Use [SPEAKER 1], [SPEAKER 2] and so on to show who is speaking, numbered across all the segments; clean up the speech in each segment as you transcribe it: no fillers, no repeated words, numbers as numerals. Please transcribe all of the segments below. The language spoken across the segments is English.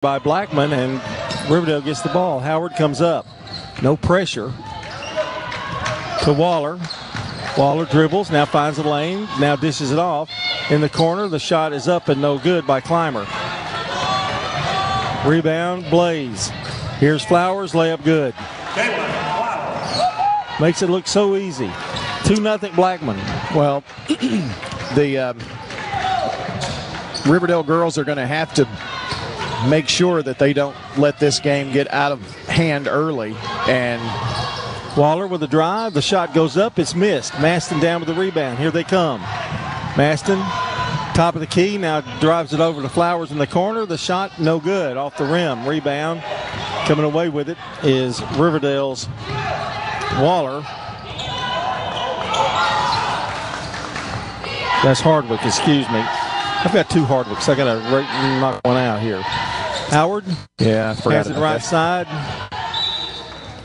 [SPEAKER 1] by Blackman, and Riverdale gets the ball. Howard comes up. No pressure. To Waller. Waller dribbles, now finds the lane, now dishes it off. In the corner, the shot is up and no good by Clymer. Rebound, Blaze. Here's Flowers, layup good. Makes it look so easy. 2-0 Blackman.
[SPEAKER 2] Well, the Riverdale girls are going to have to make sure that they don't let this game get out of hand early. And
[SPEAKER 1] Waller with a drive. The shot goes up. It's missed. Maston down with the rebound. Here they come. Maston, top of the key, now drives it over to Flowers in the corner. The shot no good. Off the rim. Rebound. Coming away with it is Riverdale's Waller. That's Hardwick, excuse me. I've got two Hardwicks. I got to knock one out here. Howard has it right side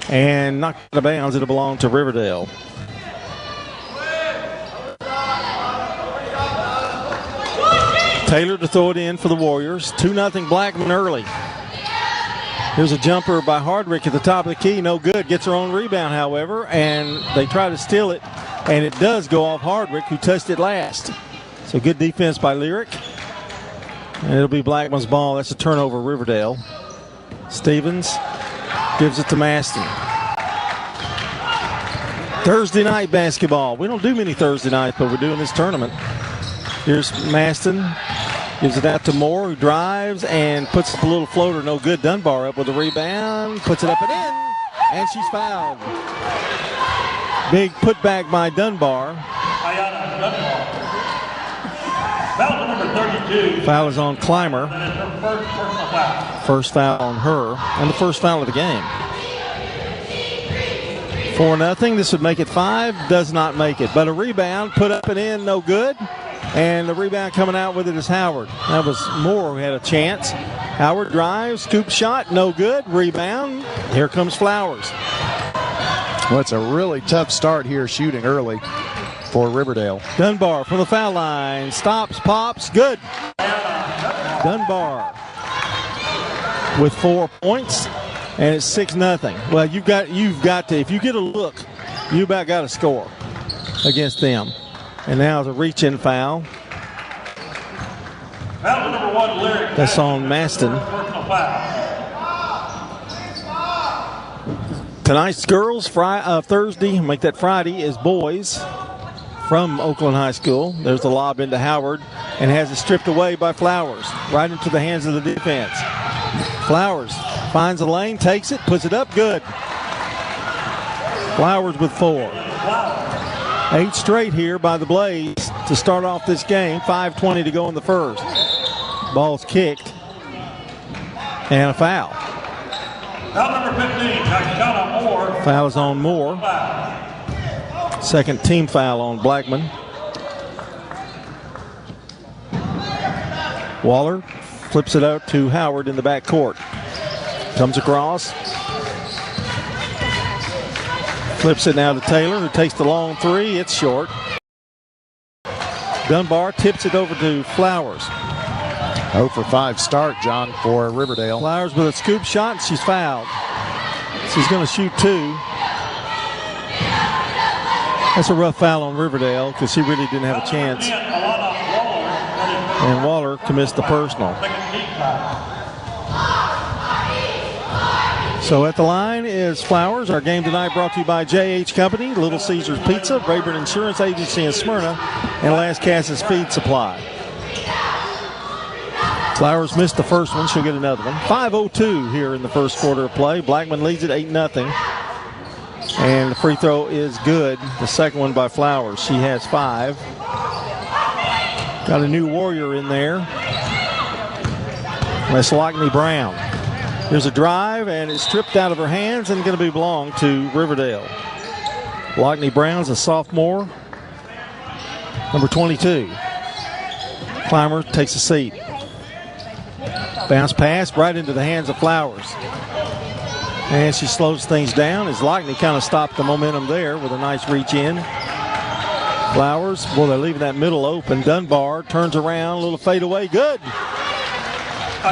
[SPEAKER 1] and knocked out of bounds. It'll belong to Riverdale. Taylor to throw it in for the Warriors. 2-0 Blackman early. Here's a jumper by Hardwick at the top of the key. No good. Gets her own rebound, however, and they try to steal it, and it does go off Hardwick, who touched it last. So good defense by Lyric. And it'll be Blackman's ball. That's a turnover, Riverdale. Stevens gives it to Maston. Thursday night basketball. We don't do many Thursday nights, but we're doing this tournament. Here's Maston. Gives it out to Moore, who drives and puts a little floater. No good. Dunbar up with a rebound. Puts it up and in. And she's fouled. Big putback by Dunbar.
[SPEAKER 3] Foul number 32.
[SPEAKER 1] Foul is on Clymer. First foul on her, and the first foul of the game. 4-0. This would make it 5. Does not make it. But a rebound, put up and in, no good. And the rebound coming out with it is Howard. That was Moore who had a chance. Howard drives, scoop shot, no good. Rebound. Here comes Flowers.
[SPEAKER 2] Well, it's a really tough start here shooting early for Riverdale.
[SPEAKER 1] Dunbar from the foul line. Stops, pops, good. Dunbar with 4 points, and it's 6-0. Well, you've got to, if you get a look, you about got to score against them. And now it's a reach-in foul.
[SPEAKER 3] Foul number 1, Lyric.
[SPEAKER 1] That's on Maston. Tonight's girls, Thursday, make that Friday, is boys from Oakland High School. There's the lob into Howard and has it stripped away by Flowers. Right into the hands of the defense. Flowers finds a lane, takes it, puts it up, good. Flowers with 4. 8 straight here by the Blaze to start off this game. 5:20 to go in the first. Ball's kicked. And a foul.
[SPEAKER 3] Foul number 15, Tashana Moore.
[SPEAKER 1] Foul is on Moore. Second team foul on Blackman. Waller flips it out to Howard in the backcourt. Comes across. Flips it now to Taylor, who takes the long 3. It's short. Dunbar tips it over to Flowers.
[SPEAKER 2] 0 for 5 start, John, for Riverdale.
[SPEAKER 1] Flowers with a scoop shot. She's fouled. She's going to shoot 2. That's a rough foul on Riverdale because she really didn't have a chance. And Waller commits the personal. So at the line is Flowers. Our game tonight brought to you by J.H. Company, Little Caesars Pizza, Rayburn Insurance Agency in Smyrna, and Las Casas Feed Supply. Flowers missed the first one. She'll get another one. 5:02 here in the first quarter of play. Blackman leads it 8-0. And the free throw is good. The second one by Flowers. She has 5. Got a new Warrior in there. That's Lockney Brown. Here's a drive, and it's stripped out of her hands and going to belong to Riverdale. Lockney Brown's a sophomore, number 22. Clymer takes a seat. Bounce pass right into the hands of Flowers. And she slows things down as Lockney kind of stopped the momentum there with a nice reach in. Flowers, boy, they're leaving that middle open. Dunbar turns around, a little fade away, good.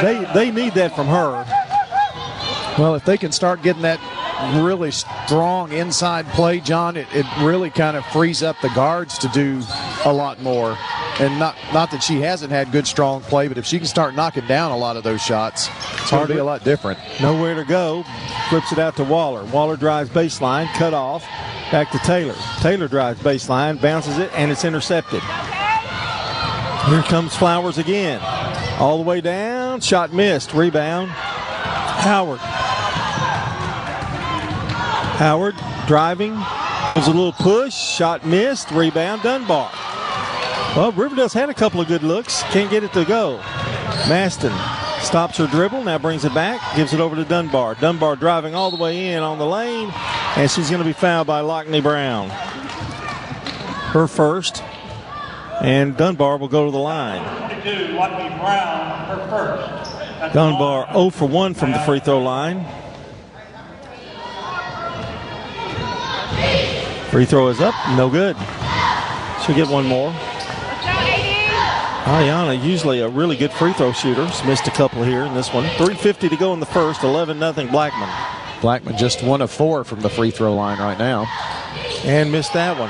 [SPEAKER 1] They need that from her.
[SPEAKER 2] Well, if they can start getting that really strong inside play, John, it really kind of frees up the guards to do a lot more. And not that she hasn't had good strong play, but if she can start knocking down a lot of those shots, it's going to be a lot different.
[SPEAKER 1] Nowhere to go. Flips it out to Waller. Waller drives baseline, cut off. Back to Taylor. Taylor drives baseline, bounces it, and it's intercepted. Here comes Flowers again. All the way down. Shot missed. Rebound. Howard. Howard driving. Gives a little push. Shot missed. Rebound. Dunbar. Well, Riverdale's had a couple of good looks. Can't get it to go. Maston stops her dribble. Now brings it back. Gives it over to Dunbar. Dunbar driving all the way in on the lane. And she's going to be fouled by Lockney Brown. Her first. And Dunbar will go to the line.
[SPEAKER 3] 22, Lockney Brown, her first. That's
[SPEAKER 1] Dunbar 0 for 1 from the free throw line. Free throw is up. No good. She'll get one more. Ayana, usually a really good free throw shooter. She's missed a couple here in this one. 3:50 to go in the first. 11-0 Blackman.
[SPEAKER 2] Blackman just 1 of 4 from the free throw line right now.
[SPEAKER 1] And missed that one.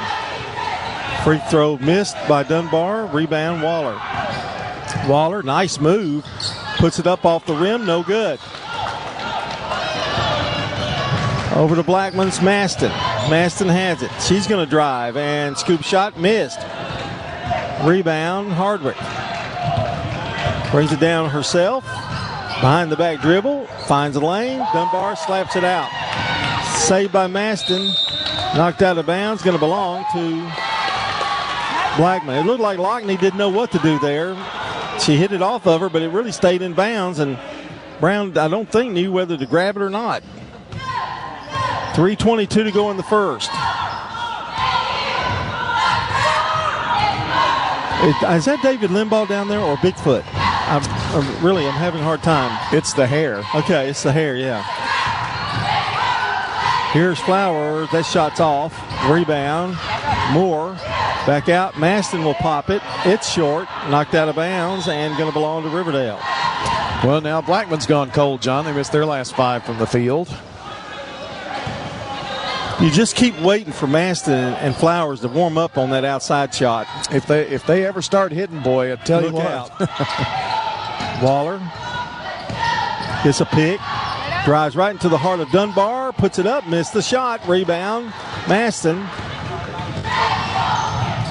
[SPEAKER 1] Free throw missed by Dunbar. Rebound Waller. Waller, nice move. Puts it up off the rim. No good. Over to Blackman's Maston. Maston has it. She's going to drive. And scoop shot missed. Rebound, Hardwick. Brings it down herself. Behind the back dribble. Finds a lane. Dunbar slaps it out. Saved by Maston. Knocked out of bounds. Going to belong to Blackman. It looked like Lockney didn't know what to do there. She hit it off of her, but it really stayed in bounds. And Brown, I don't think, knew whether to grab it or not. 3:22 to go in the first. Is that David Limbaugh down there or Bigfoot? I'm having a hard time.
[SPEAKER 2] It's the hair.
[SPEAKER 1] Okay, it's the hair, yeah. Here's Flowers. That shot's off. Rebound. Moore. Back out. Maston will pop it. It's short. Knocked out of bounds and going to belong to Riverdale.
[SPEAKER 2] Well, now Blackman's gone cold, John. They missed their last 5 from the field.
[SPEAKER 1] You just keep waiting for Maston and Flowers to warm up on that outside shot.
[SPEAKER 2] If they ever start hitting, boy, I tell you what.
[SPEAKER 1] Out. Waller gets a pick, drives right into the heart of Dunbar, puts it up, missed the shot, rebound, Maston.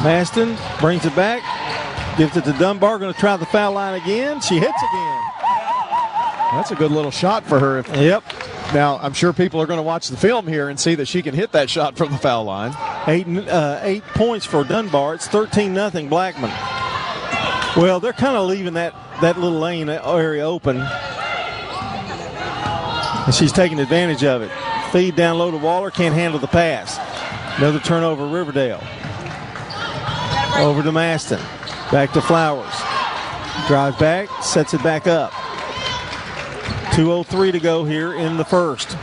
[SPEAKER 1] Maston brings it back, gives it to Dunbar, going to try the foul line again. She hits again.
[SPEAKER 2] That's a good little shot for her.
[SPEAKER 1] Yep.
[SPEAKER 2] Now, I'm sure people are going to watch the film here and see that she can hit that shot from the foul line.
[SPEAKER 1] 8 points for Dunbar. It's 13-0 Blackman. Well, they're kind of leaving that little lane area open. And she's taking advantage of it. Feed down low to Waller. Can't handle the pass. Another turnover, Riverdale. Over to Maston. Back to Flowers. Drives back. Sets it back up. 2:03 to go here in the first.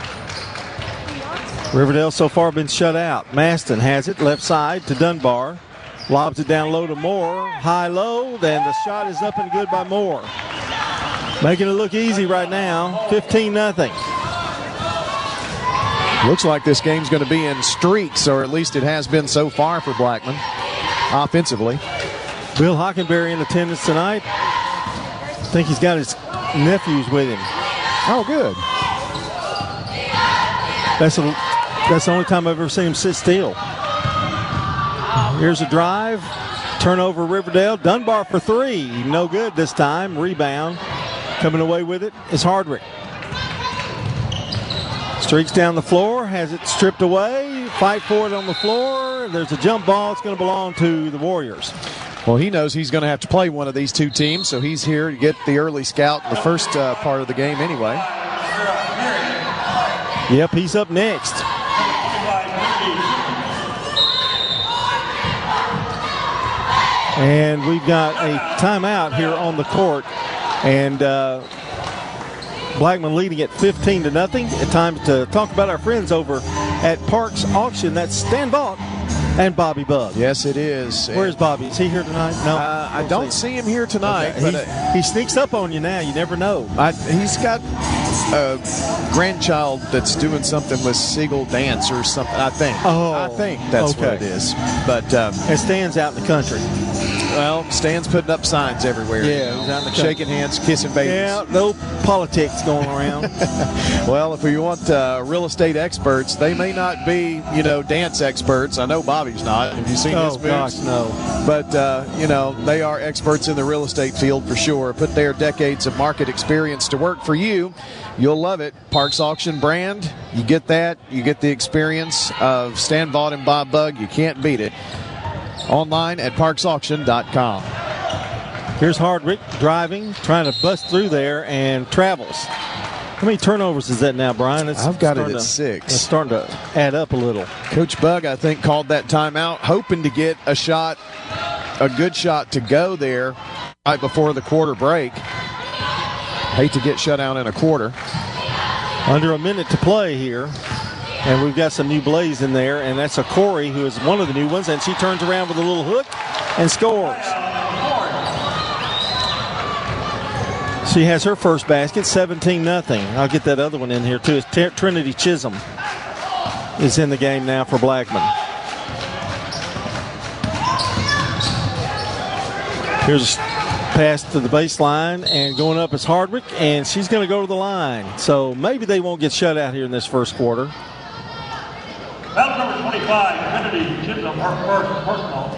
[SPEAKER 1] Riverdale so far been shut out. Maston has it left side to Dunbar. Lobs it down low to Moore. High-low. Then the shot is up and good by Moore. Making it look easy right now. 15-0.
[SPEAKER 2] Looks like this game's going to be in streaks, or at least it has been so far for Blackman offensively.
[SPEAKER 1] Bill Hockenberry in attendance tonight. I think he's got his nephews with him.
[SPEAKER 2] Oh, good.
[SPEAKER 1] That's the only time I've ever seen him sit still. Here's a drive. Turnover, Riverdale. Dunbar for 3. No good this time. Rebound. Coming away with it is Hardwick. Streaks down the floor. Has it stripped away. Fight for it on the floor. There's a jump ball. It's going to belong to the Warriors.
[SPEAKER 2] Well, he knows he's going to have to play one of these two teams, so he's here to get the early scout in the first part of the game anyway.
[SPEAKER 1] Yep, he's up next. And we've got a timeout here on the court. And Blackman leading at 15-0. It's time to talk about our friends over at Parks Auction. That's Stan Vaught And Bobby Buck.
[SPEAKER 2] Yes, it is.
[SPEAKER 1] Where's Bobby? Is he here tonight? No.
[SPEAKER 2] I don't see him here tonight.
[SPEAKER 1] Okay.
[SPEAKER 2] But
[SPEAKER 1] he sneaks up on you now. You never know.
[SPEAKER 2] He's got a grandchild that's doing something with Siegel Dance or something, I think. I think that's what it is. But
[SPEAKER 1] it stands out in the country.
[SPEAKER 2] Well, Stan's putting up signs everywhere.
[SPEAKER 1] Yeah, he's out in the country.
[SPEAKER 2] Shaking hands, kissing babies.
[SPEAKER 1] Yeah, no politics going around.
[SPEAKER 2] Well, if we want real estate experts, they may not be, dance experts. I know Bobby's not. Have you seen his moves?
[SPEAKER 1] Gosh, no.
[SPEAKER 2] But, they are experts in the real estate field for sure. Put their decades of market experience to work for you. You'll love it. Parks Auction brand, you get that. You get the experience of Stan Vaught and Bob Bugg. You can't beat it. Online at parksauction.com.
[SPEAKER 1] Here's Hardwick driving, trying to bust through there, and travels. How many turnovers is that now, Brian?
[SPEAKER 2] I've got it at 6.
[SPEAKER 1] It's starting to add up a little.
[SPEAKER 2] Coach Bugg, I think, called that timeout, hoping to get a good shot to go there right before the quarter break. Hate to get shut down in a quarter.
[SPEAKER 1] Under a minute to play here. And we've got some new blaze in there, and that's a Corey, who is one of the new ones, and she turns around with a little hook and scores. She has her first basket, 17-0. I'll get that other one in here, too. It's Trinity Chisholm is in the game now for Blackman. Here's a pass to the baseline, and going up is Hardwick, and she's going to go to the line. So maybe they won't get shut out here in this first quarter.
[SPEAKER 3] Foul number 25, Trinity Chisholm, her first personal.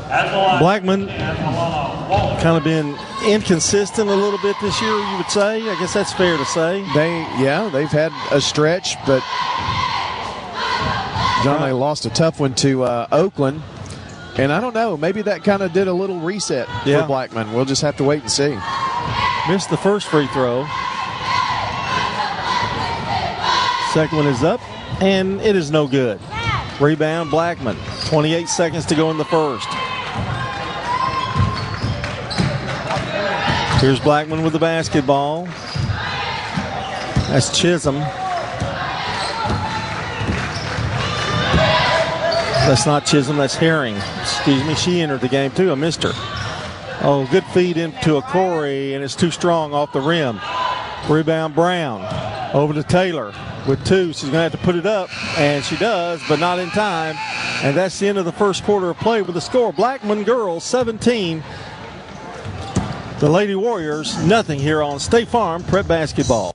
[SPEAKER 3] At the line.
[SPEAKER 1] Blackman kind of been inconsistent a little bit this year, you would say. I guess that's fair to say.
[SPEAKER 2] They've had a stretch, but John, they lost a tough one to Oakland. And I don't know, maybe that kind of did a little reset for Blackman. We'll just have to wait and see.
[SPEAKER 1] Missed the first free throw. Second one is up, and it is no good. Rebound, Blackman. 28 seconds to go in the first. Here's Blackman with the basketball. That's Chisholm. That's not Chisholm, that's Herring. Excuse me, she entered the game too. I missed her. Oh, good feed into a Corey, and it's too strong off the rim. Rebound, Brown. Over to Taylor with 2. She's going to have to put it up, and she does, but not in time. And that's the end of the first quarter of play with the score. Blackman girls 17. The Lady Warriors nothing here on State Farm Prep Basketball.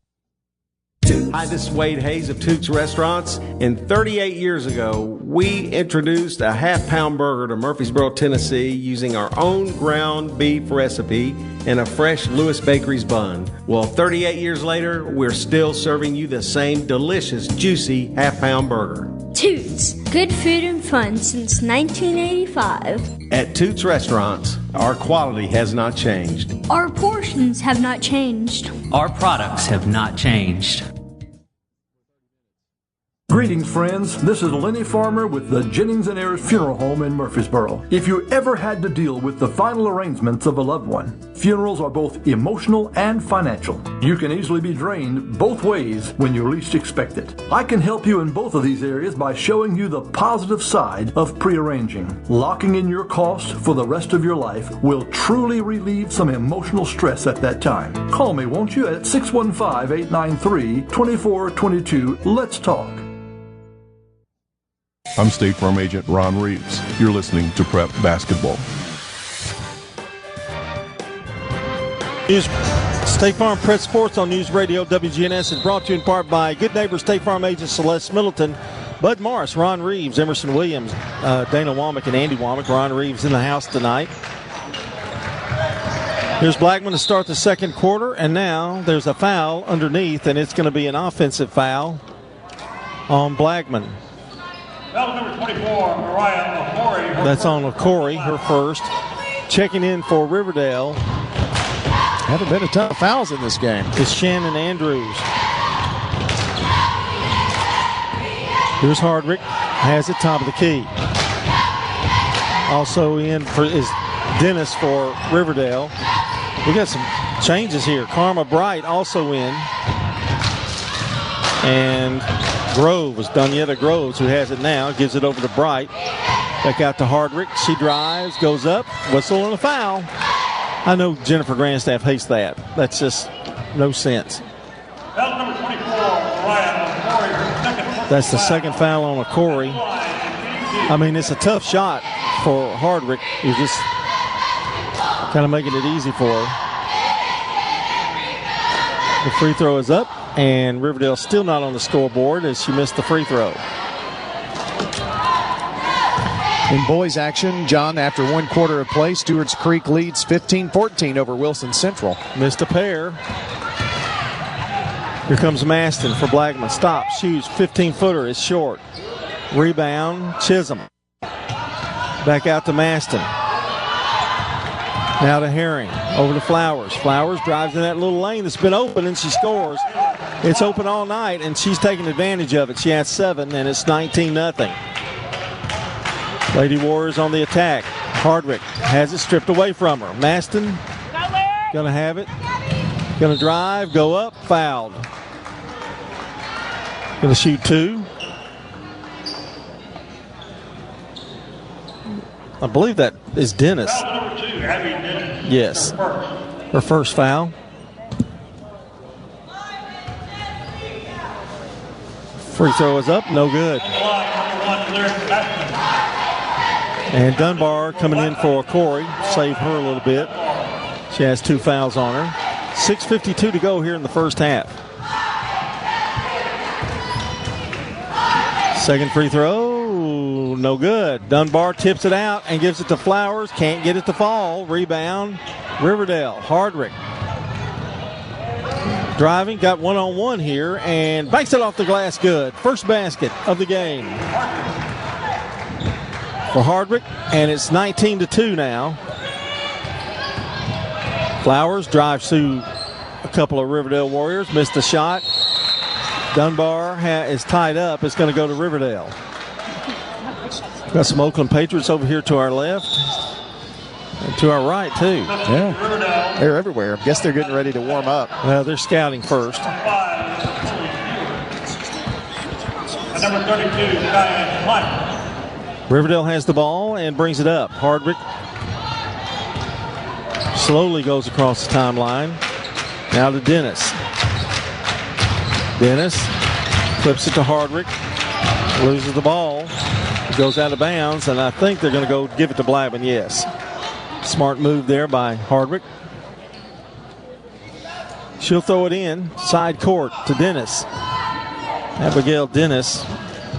[SPEAKER 4] Hi, this is Wade Hayes of Toots Restaurants. And 38 years ago, we introduced a half-pound burger to Murfreesboro, Tennessee, using our own ground beef recipe and a fresh Lewis Bakery's bun. Well, 38 years later, we're still serving you the same delicious, juicy half-pound burger.
[SPEAKER 5] Toots, good food and fun since 1985.
[SPEAKER 4] At Toots Restaurants, our quality has not changed.
[SPEAKER 5] Our portions have not changed.
[SPEAKER 6] Our products have not changed.
[SPEAKER 7] Greetings, friends. This is Lenny Farmer with the Jennings & Ayers Funeral Home in Murfreesboro. If you ever had to deal with the final arrangements of a loved one, funerals are both emotional and financial. You can easily be drained both ways when you least expect it. I can help you in both of these areas by showing you the positive side of pre-arranging. Locking in your costs for the rest of your life will truly relieve some emotional stress at that time. Call me, won't you, at 615-893-2422. Let's talk.
[SPEAKER 8] I'm State Farm Agent Ron Reeves. You're listening to Prep Basketball.
[SPEAKER 1] State Farm Prep Sports on News Radio WGNS is brought to you in part by Good Neighbor State Farm agents Celeste Middleton, Bud Morris, Ron Reeves, Emerson Williams, Dana Womack, and Andy Womack. Ron Reeves in the house tonight. Here's Blackman to start the second quarter, and now there's a foul underneath, and it's going to be an offensive foul on Blackman.
[SPEAKER 3] Foul number 24, Mariah O'Corey.
[SPEAKER 1] That's on O'Corey, her first. Checking in for Riverdale.
[SPEAKER 2] Haven't been a ton of fouls in this game.
[SPEAKER 1] It's Shannon Andrews. Here's Hardwick. Has it top of the key. Also in for is Dennis for Riverdale. We got some changes here. Karma Bright also in. And Groves, Donietta Groves, who has it now, gives it over to Bright. Back out to Hardwick. She drives, goes up, whistle and a foul. I know Jennifer Grandstaff hates that. That's just no sense.
[SPEAKER 3] Foul number 24, Mariah Corey, her second.
[SPEAKER 1] That's the second foul on a Corey. I mean, it's a tough shot for Hardwick. You're just kind of making it easy for her. The free throw is up, and Riverdale still not on the scoreboard as she missed the free throw.
[SPEAKER 2] In boys action, John, after 1 quarter of play, Stewart's Creek leads 15-14 over Wilson Central.
[SPEAKER 1] Missed a pair. Here comes Maston for Blackman. Stop, shoots, 15-footer is short. Rebound, Chisholm. Back out to Maston. Now to Herring, over to Flowers. Flowers drives in that little lane that's been open, and she scores. It's open all night, and she's taking advantage of it. She has 7, and it's 19-0. Lady Warriors on the attack. Hardwick has it stripped away from her. Maston gonna have it. Gonna drive, go up, fouled. Gonna shoot 2. I believe that is Dennis.
[SPEAKER 3] Foul number 2, Abby Dennis.
[SPEAKER 1] Yes. Her first foul. Free throw is up, no good. And Dunbar coming in for Corey, save her a little bit. She has 2 fouls on her. 6:52 to go here in the first half. Second free throw, no good. Dunbar tips it out and gives it to Flowers. Can't get it to fall. Rebound, Riverdale. Hardwick driving, got one-on-one here, and banks it off the glass good. First basket of the game for Hardwick, and it's 19-2 now. Flowers drives through a couple of Riverdale Warriors, missed the shot. Dunbar is tied up. It's going to go to Riverdale. Got some Oakland Patriots over here to our left. And to our right, too.
[SPEAKER 2] Yeah. They're everywhere. I guess they're getting ready to warm up.
[SPEAKER 1] Well, they're scouting first.
[SPEAKER 3] Number 32, Diane Hunt.
[SPEAKER 1] Riverdale has the ball and brings it up. Hardwick slowly goes across the timeline. Now to Dennis. Dennis flips it to Hardwick. Loses the ball. It goes out of bounds, and I think they're going to go give it to Blackman, yes. Smart move there by Hardwick. She'll throw it in. Side court to Dennis. Abigail Dennis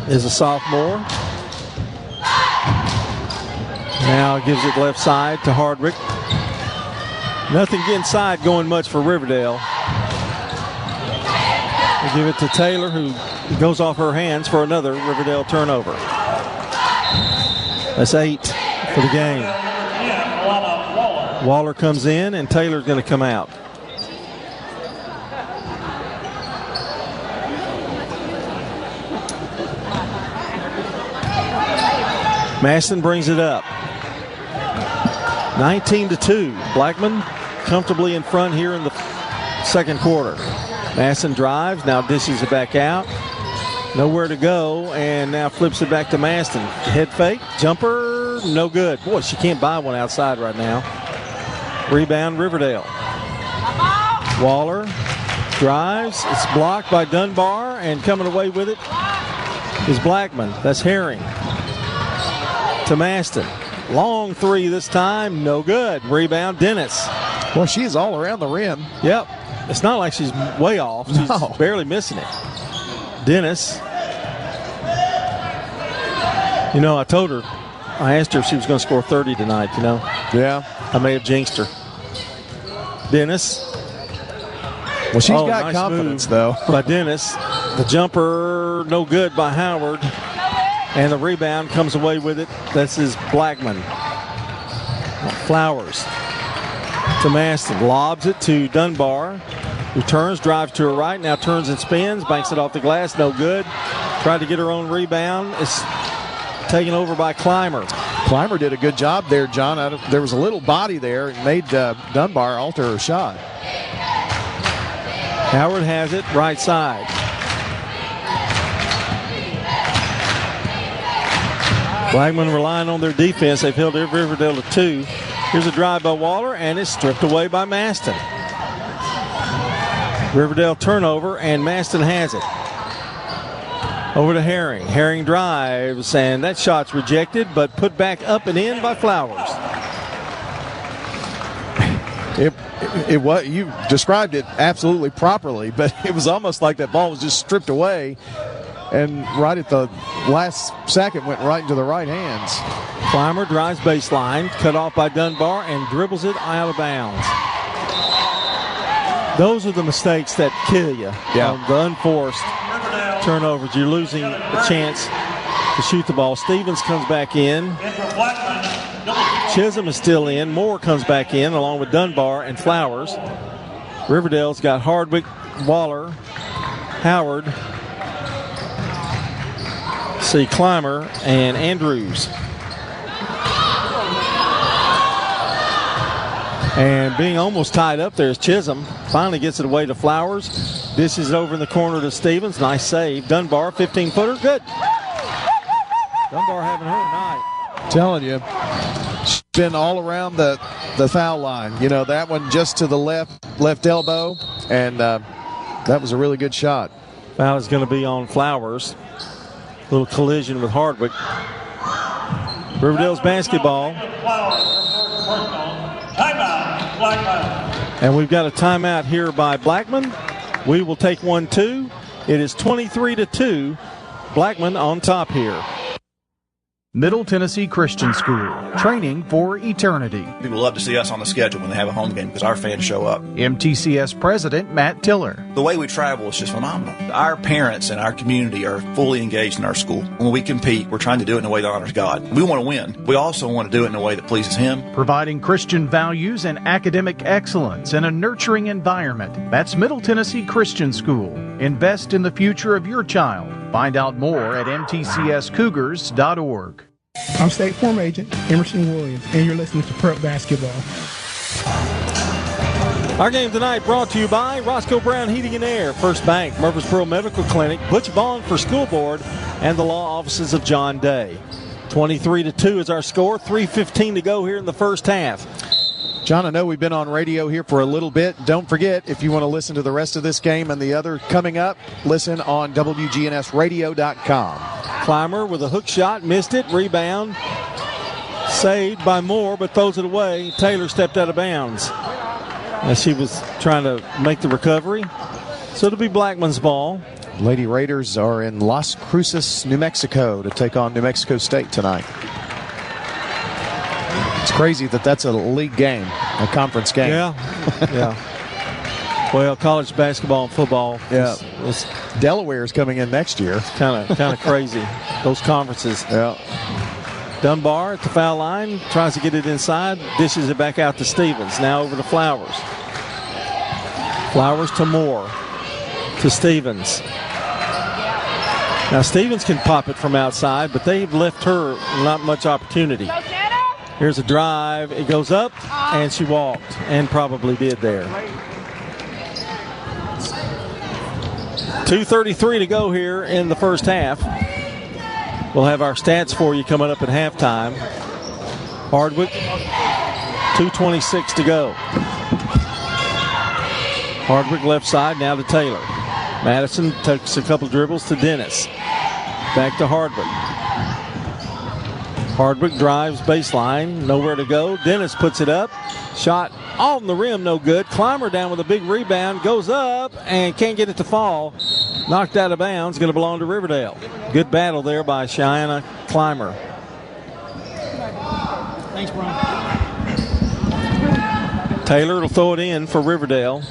[SPEAKER 1] is a sophomore. Now gives it left side to Hardwick. Nothing inside going much for Riverdale. They give it to Taylor, who goes off her hands for another Riverdale turnover. That's 8 for the game. Waller comes in, and Taylor's going to come out. Maston brings it up. 19-2. Blackman comfortably in front here in the second quarter. Maston drives, now dishes it back out. Nowhere to go, and now flips it back to Maston. Head fake, jumper, no good. Boy, she can't buy one outside right now. Rebound, Riverdale. Waller drives. It's blocked by Dunbar, and coming away with it is Blackman. That's Herring. To Maston. Long three this time, no good. Rebound, Dennis.
[SPEAKER 2] Well, she is all around the rim.
[SPEAKER 1] Yep. It's not like she's way off. She's barely missing it. Dennis. You know, I told her, I asked her if she was going to score 30 tonight, you know.
[SPEAKER 2] Yeah.
[SPEAKER 1] I may have jinxed her. Dennis.
[SPEAKER 2] Well, she's got nice confidence, though.
[SPEAKER 1] By Dennis. The jumper, no good by Howard. And the rebound comes away with it. This is Blackman. Flowers to Maston. Lobs it to Dunbar. Returns, drives to her right. Now turns and spins. Banks it off the glass. No good. Tried to get her own rebound. It's taken over by Clymer.
[SPEAKER 2] Clymer did a good job there, John. There was a little body there. It made Dunbar alter her shot.
[SPEAKER 1] Howard has it. Right side. Blackman relying on their defense. They've held Riverdale to 2. Here's a drive by Waller, and it's stripped away by Maston. Riverdale turnover, and Maston has it. Over to Herring. Herring drives, and that shot's rejected, but put back up and in by Flowers.
[SPEAKER 2] You described it absolutely properly, but it was almost like that ball was just stripped away, and right at the last second went right into the right hands.
[SPEAKER 1] Clymer drives baseline, cut off by Dunbar, and dribbles it out of bounds. Those are the mistakes that kill you. The unforced turnovers. You're losing a chance to shoot the ball. Stevens comes back in. Chisholm is still in. Moore comes back in along with Dunbar and Flowers. Riverdale's got Hardwick, Waller, Howard, Clymer, and Andrews. And being almost tied up there is Chisholm. Finally gets it away to Flowers. Dishes it over in the corner to Stevens. Nice save. Dunbar, 15-footer. Good. Dunbar having her night.
[SPEAKER 2] Telling you, she's been all around the foul line. You know, that one just to the left elbow, and that was a really good shot.
[SPEAKER 1] Foul is going to be on Flowers. Little collision with Hardwick. Riverdale's basketball. And we've got a timeout here by Blackman. We will take one, too. It is 23-2. Blackman on top here.
[SPEAKER 9] Middle Tennessee Christian School, training for eternity.
[SPEAKER 10] People love to see us on the schedule when they have a home game because our fans show up.
[SPEAKER 9] MTCS President Matt Tiller.
[SPEAKER 10] The way we travel is just phenomenal. Our parents and our community are fully engaged in our school. When we compete, we're trying to do it in a way that honors God. We want to win. We also want to do it in a way that pleases Him.
[SPEAKER 9] Providing Christian values and academic excellence in a nurturing environment. That's Middle Tennessee Christian School. Invest in the future of your child. Find out more at mtcscougars.org.
[SPEAKER 11] I'm State Farm Agent Emerson Williams, and you're listening to Prep Basketball.
[SPEAKER 1] Our game tonight brought to you by Roscoe Brown Heating and Air, First Bank, Murfreesboro Medical Clinic, Butch Vaughn for School Board, and the law offices of John Day. 23-2 is our score, 3:15 to go here in the first half.
[SPEAKER 2] John, I know we've been on radio here for a little bit. Don't forget, if you want to listen to the rest of this game and the other coming up, listen on WGNSradio.com.
[SPEAKER 1] Clymer with a hook shot, missed it, rebound, saved by Moore, but throws it away. Taylor stepped out of bounds as she was trying to make the recovery. So it'll be Blackman's ball.
[SPEAKER 2] Lady Raiders are in Las Cruces, New Mexico to take on New Mexico State tonight. It's crazy that that's a league game, a conference game.
[SPEAKER 1] Yeah. Well, college basketball and football.
[SPEAKER 2] Yeah. Delaware's coming in next year.
[SPEAKER 1] Kind of crazy, those conferences.
[SPEAKER 2] Yeah.
[SPEAKER 1] Dunbar at the foul line, tries to get it inside, dishes it back out to Stevens. Now over to Flowers. Flowers to Moore, to Stevens. Now Stevens can pop it from outside, but they've left her not much opportunity. Here's a drive. It goes up, and she walked, and probably did there. 2:33 to go here in the first half. We'll have our stats for you coming up at halftime. Hardwick, 2:26 to go. Hardwick left side, now to Taylor. Madison takes a couple dribbles to Dennis. Back to Hardwick. Hardwick drives baseline, nowhere to go. Dennis puts it up. Shot on the rim, no good. Clymer down with a big rebound, goes up and can't get it to fall. Knocked out of bounds, going to belong to Riverdale. Good battle there by Cheyenne Clymer.
[SPEAKER 11] Thanks, Brian.
[SPEAKER 1] Taylor will throw it in for Riverdale.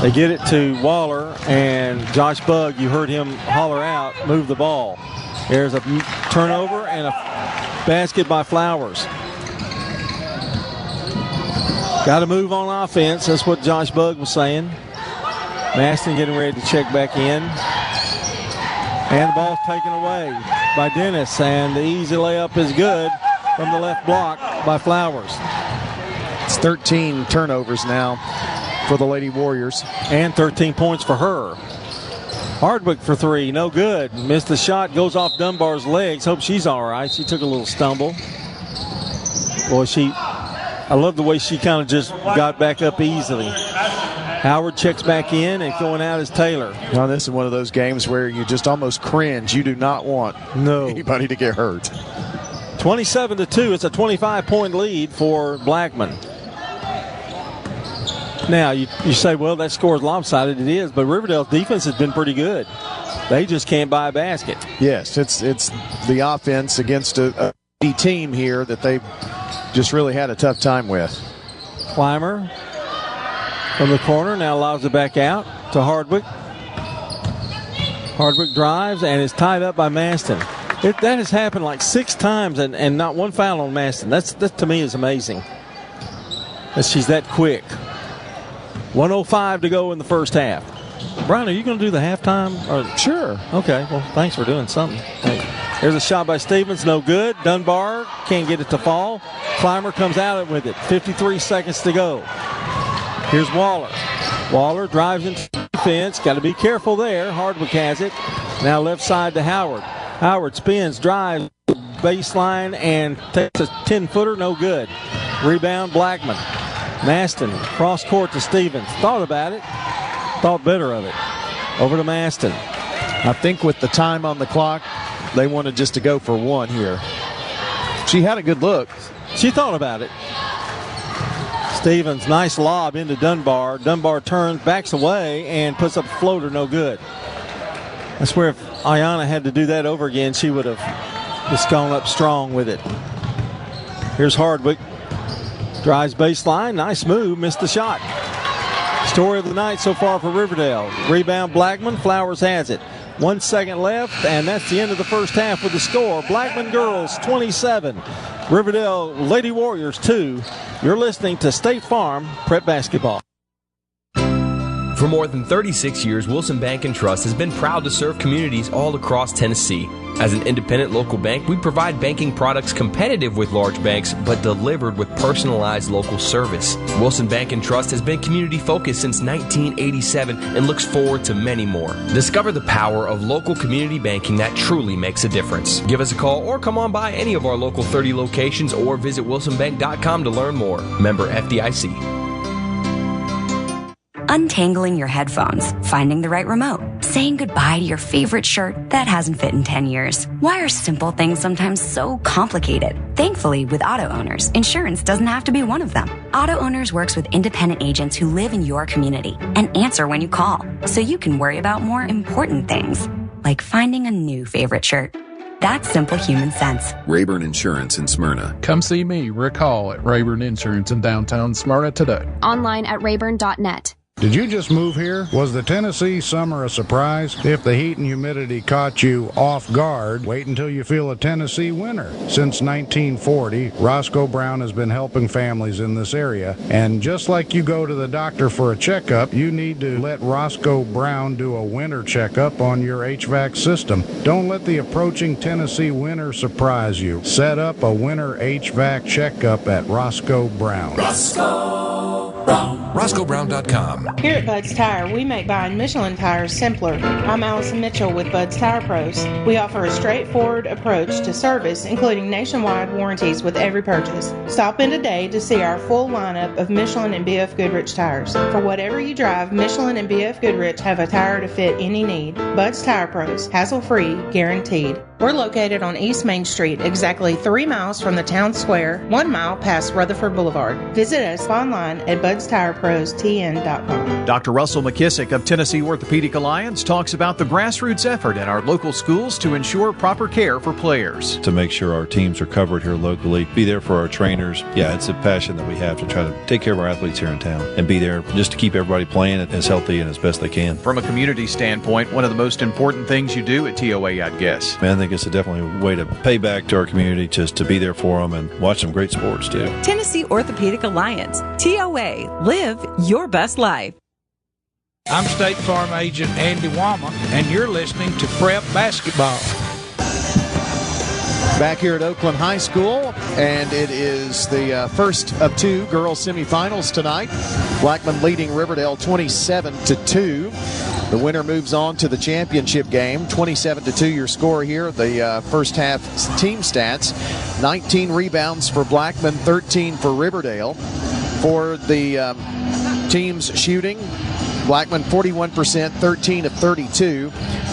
[SPEAKER 1] They get it to Waller, and Josh Bugg, you heard him holler out, move the ball. There's a turnover and a basket by Flowers. Got to move on offense. That's what Josh Bugg was saying. Maston getting ready to check back in. And the ball's taken away by Dennis. And the easy layup is good from the left block by Flowers.
[SPEAKER 2] It's 13 turnovers now for the Lady Warriors.
[SPEAKER 1] And 13 points for her. Hardwick for three, no good. Missed the shot, goes off Dunbar's legs. Hope she's all right. She took a little stumble. Boy, I love the way she kind of just got back up easily. Howard checks back in, and going out is Taylor.
[SPEAKER 2] Now, this is one of those games where you just almost cringe. You do not want anybody to get hurt.
[SPEAKER 1] 27-2. It's a 25-point lead for Blackman. Now, you say, well, that score is lopsided. It is, but Riverdale's defense has been pretty good. They just can't buy a basket.
[SPEAKER 2] Yes, it's the offense against a team here that they've just really had a tough time with.
[SPEAKER 1] Clymer from the corner now allows it back out to Hardwick. Hardwick drives and is tied up by Maston. That has happened like 6 times and not one foul on Maston. That to me is amazing. That she's that quick. 1:05 to go in the first half. Brian, are you going to do the halftime?
[SPEAKER 2] Sure.
[SPEAKER 1] Okay, well, thanks for doing something. Hey. There's a shot by Stevens, no good. Dunbar can't get it to fall. Clymer comes out with it. 53 seconds to go. Here's Waller. Waller drives into defense. Got to be careful there. Hardwick has it. Now left side to Howard. Howard spins, drives, baseline, and takes a 10-footer, no good. Rebound, Blackman. Maston, cross court to Stevens. Thought about it. Thought better of it. Over to Maston.
[SPEAKER 2] I think with the time on the clock, they wanted just to go for one here. She had a good look.
[SPEAKER 1] She thought about it. Stevens, nice lob into Dunbar. Dunbar turns, backs away, and puts up a floater, no good. That's where if Ayanna had to do that over again, she would have just gone up strong with it. Here's Hardwick. Drives baseline, nice move, missed the shot. Story of the night so far for Riverdale. Rebound Blackman, Flowers has it. 1 second left, and that's the end of the first half with the score. Blackman girls 27, Riverdale Lady Warriors 2. You're listening to State Farm Prep Basketball.
[SPEAKER 12] For more than 36 years, Wilson Bank & Trust has been proud to serve communities all across Tennessee. As an independent local bank, we provide banking products competitive with large banks, but delivered with personalized local service. Wilson Bank & Trust has been community-focused since 1987 and looks forward to many more. Discover the power of local community banking that truly makes a difference. Give us a call or come on by any of our local 30 locations or visit wilsonbank.com to learn more. Member FDIC.
[SPEAKER 13] Untangling your headphones, finding the right remote, saying goodbye to your favorite shirt that hasn't fit in 10 years. Why are simple things sometimes so complicated? Thankfully, with Auto Owners, insurance doesn't have to be one of them. Auto Owners works with independent agents who live in your community and answer when you call, so you can worry about more important things, like finding a new favorite shirt. That's simple human sense.
[SPEAKER 14] Rayburn Insurance in Smyrna.
[SPEAKER 15] Come see me, Rick Hall, at Rayburn Insurance in downtown Smyrna today.
[SPEAKER 16] Online at rayburn.net.
[SPEAKER 17] Did you just move here? Was the Tennessee summer a surprise? If the heat and humidity caught you off guard, wait until you feel a Tennessee winter. Since 1940, Roscoe Brown has been helping families in this area. And just like you go to the doctor for a checkup, you need to let Roscoe Brown do a winter checkup on your HVAC system. Don't let the approaching Tennessee winter surprise you. Set up a winter HVAC checkup at Roscoe Brown.
[SPEAKER 18] Roscoe Brown. RoscoeBrown.com.
[SPEAKER 19] Here at Bud's Tire, we make buying Michelin tires simpler. I'm Allison Mitchell with Bud's Tire Pros. We offer a straightforward approach to service, including nationwide warranties with every purchase. Stop in today to see our full lineup of Michelin and BF Goodrich tires. For whatever you drive, Michelin and BF Goodrich have a tire to fit any need. Bud's Tire Pros, hassle-free, guaranteed. We're located on East Main Street, exactly 3 miles from the town square, 1 mile past Rutherford Boulevard. Visit us online at budstirepros.tn.com.
[SPEAKER 9] Dr. Russell McKissick of Tennessee Orthopedic Alliance talks about the grassroots effort in our local schools to ensure proper care for players.
[SPEAKER 20] To make sure our teams are covered here locally, be there for our trainers. Yeah, it's a passion that we have to try to take care of our athletes here in town and be there just to keep everybody playing as healthy and as best they can.
[SPEAKER 9] From a community standpoint, one of the most important things you do at TOA, I'd guess.
[SPEAKER 20] I think it's definitely a way to pay back to our community, just to be there for them and watch some great sports too.
[SPEAKER 21] Tennessee Orthopedic Alliance, TOA, live your best life.
[SPEAKER 22] I'm State Farm Agent Andy Wama, and you're listening to Prep Basketball.
[SPEAKER 2] Back here at Oakland High School, and it is the first of 2 girls semifinals tonight. Blackman leading Riverdale 27-2. The winner moves on to the championship game. 27-2 your score here. The first half team stats. 19 rebounds for Blackman, 13 for Riverdale. For the teams shooting, Blackman 41%, 13 of 32.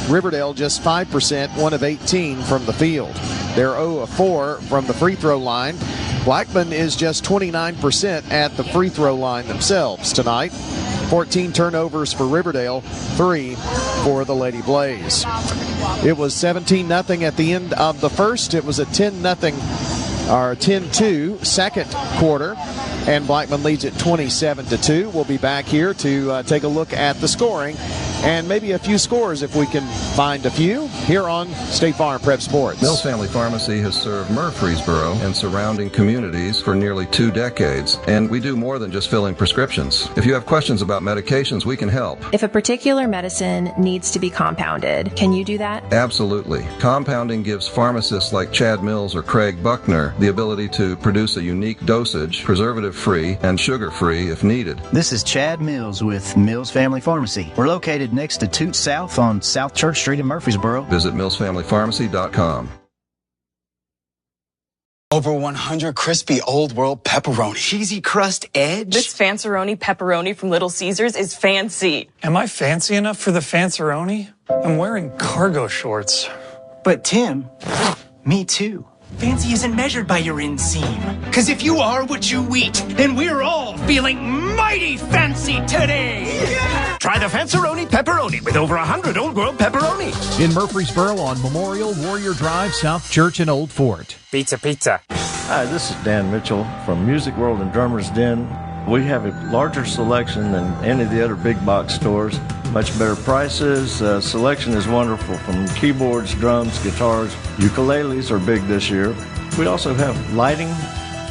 [SPEAKER 2] Riverdale just 5%, 1 of 18 from the field. They're 0 of 4 from the free throw line. Blackman is just 29% at the free throw line themselves tonight. 14 turnovers for Riverdale, 3 for the Lady Blaze. It was 17-0 at the end of the first. It was a 10-2 second quarter, and Blackman leads at 27-2. We'll be back here to take a look at the scoring and maybe a few scores if we can find a few here on State Farm Prep Sports.
[SPEAKER 4] Mills Family Pharmacy has served Murfreesboro and surrounding communities for nearly 2 decades, and we do more than just filling prescriptions. If you have questions about medications, we can help.
[SPEAKER 5] If a particular medicine needs to be compounded, can you do that?
[SPEAKER 4] Absolutely. Compounding gives pharmacists like Chad Mills or Craig Buckner the ability to produce a unique dosage, preservative-free and sugar-free if needed.
[SPEAKER 23] This is Chad Mills with Mills Family Pharmacy. We're located next to Toot South on South Church Street in Murfreesboro.
[SPEAKER 4] Visit millsfamilypharmacy.com.
[SPEAKER 24] Over 100 crispy Old World pepperoni. Cheesy crust edge.
[SPEAKER 25] This Fanceroni pepperoni from Little Caesars is fancy.
[SPEAKER 26] Am I fancy enough for the Fanceroni? I'm wearing cargo shorts.
[SPEAKER 24] But Tim, me too. Fancy isn't measured by your inseam. Because if you are what you eat, then we're all feeling mighty fancy today. Yeah! Try the Fanceroni pepperoni with over 100 Old World pepperoni.
[SPEAKER 9] In Murfreesboro on Memorial, Warrior Drive, South Church, and Old Fort.
[SPEAKER 27] Pizza, pizza.
[SPEAKER 28] Hi, this is Dan Mitchell from Music World and Drummers Den. We have a larger selection than any of the other big box stores. Much better prices. Selection is wonderful from keyboards, drums, guitars. Ukuleles are big this year. We also have lighting.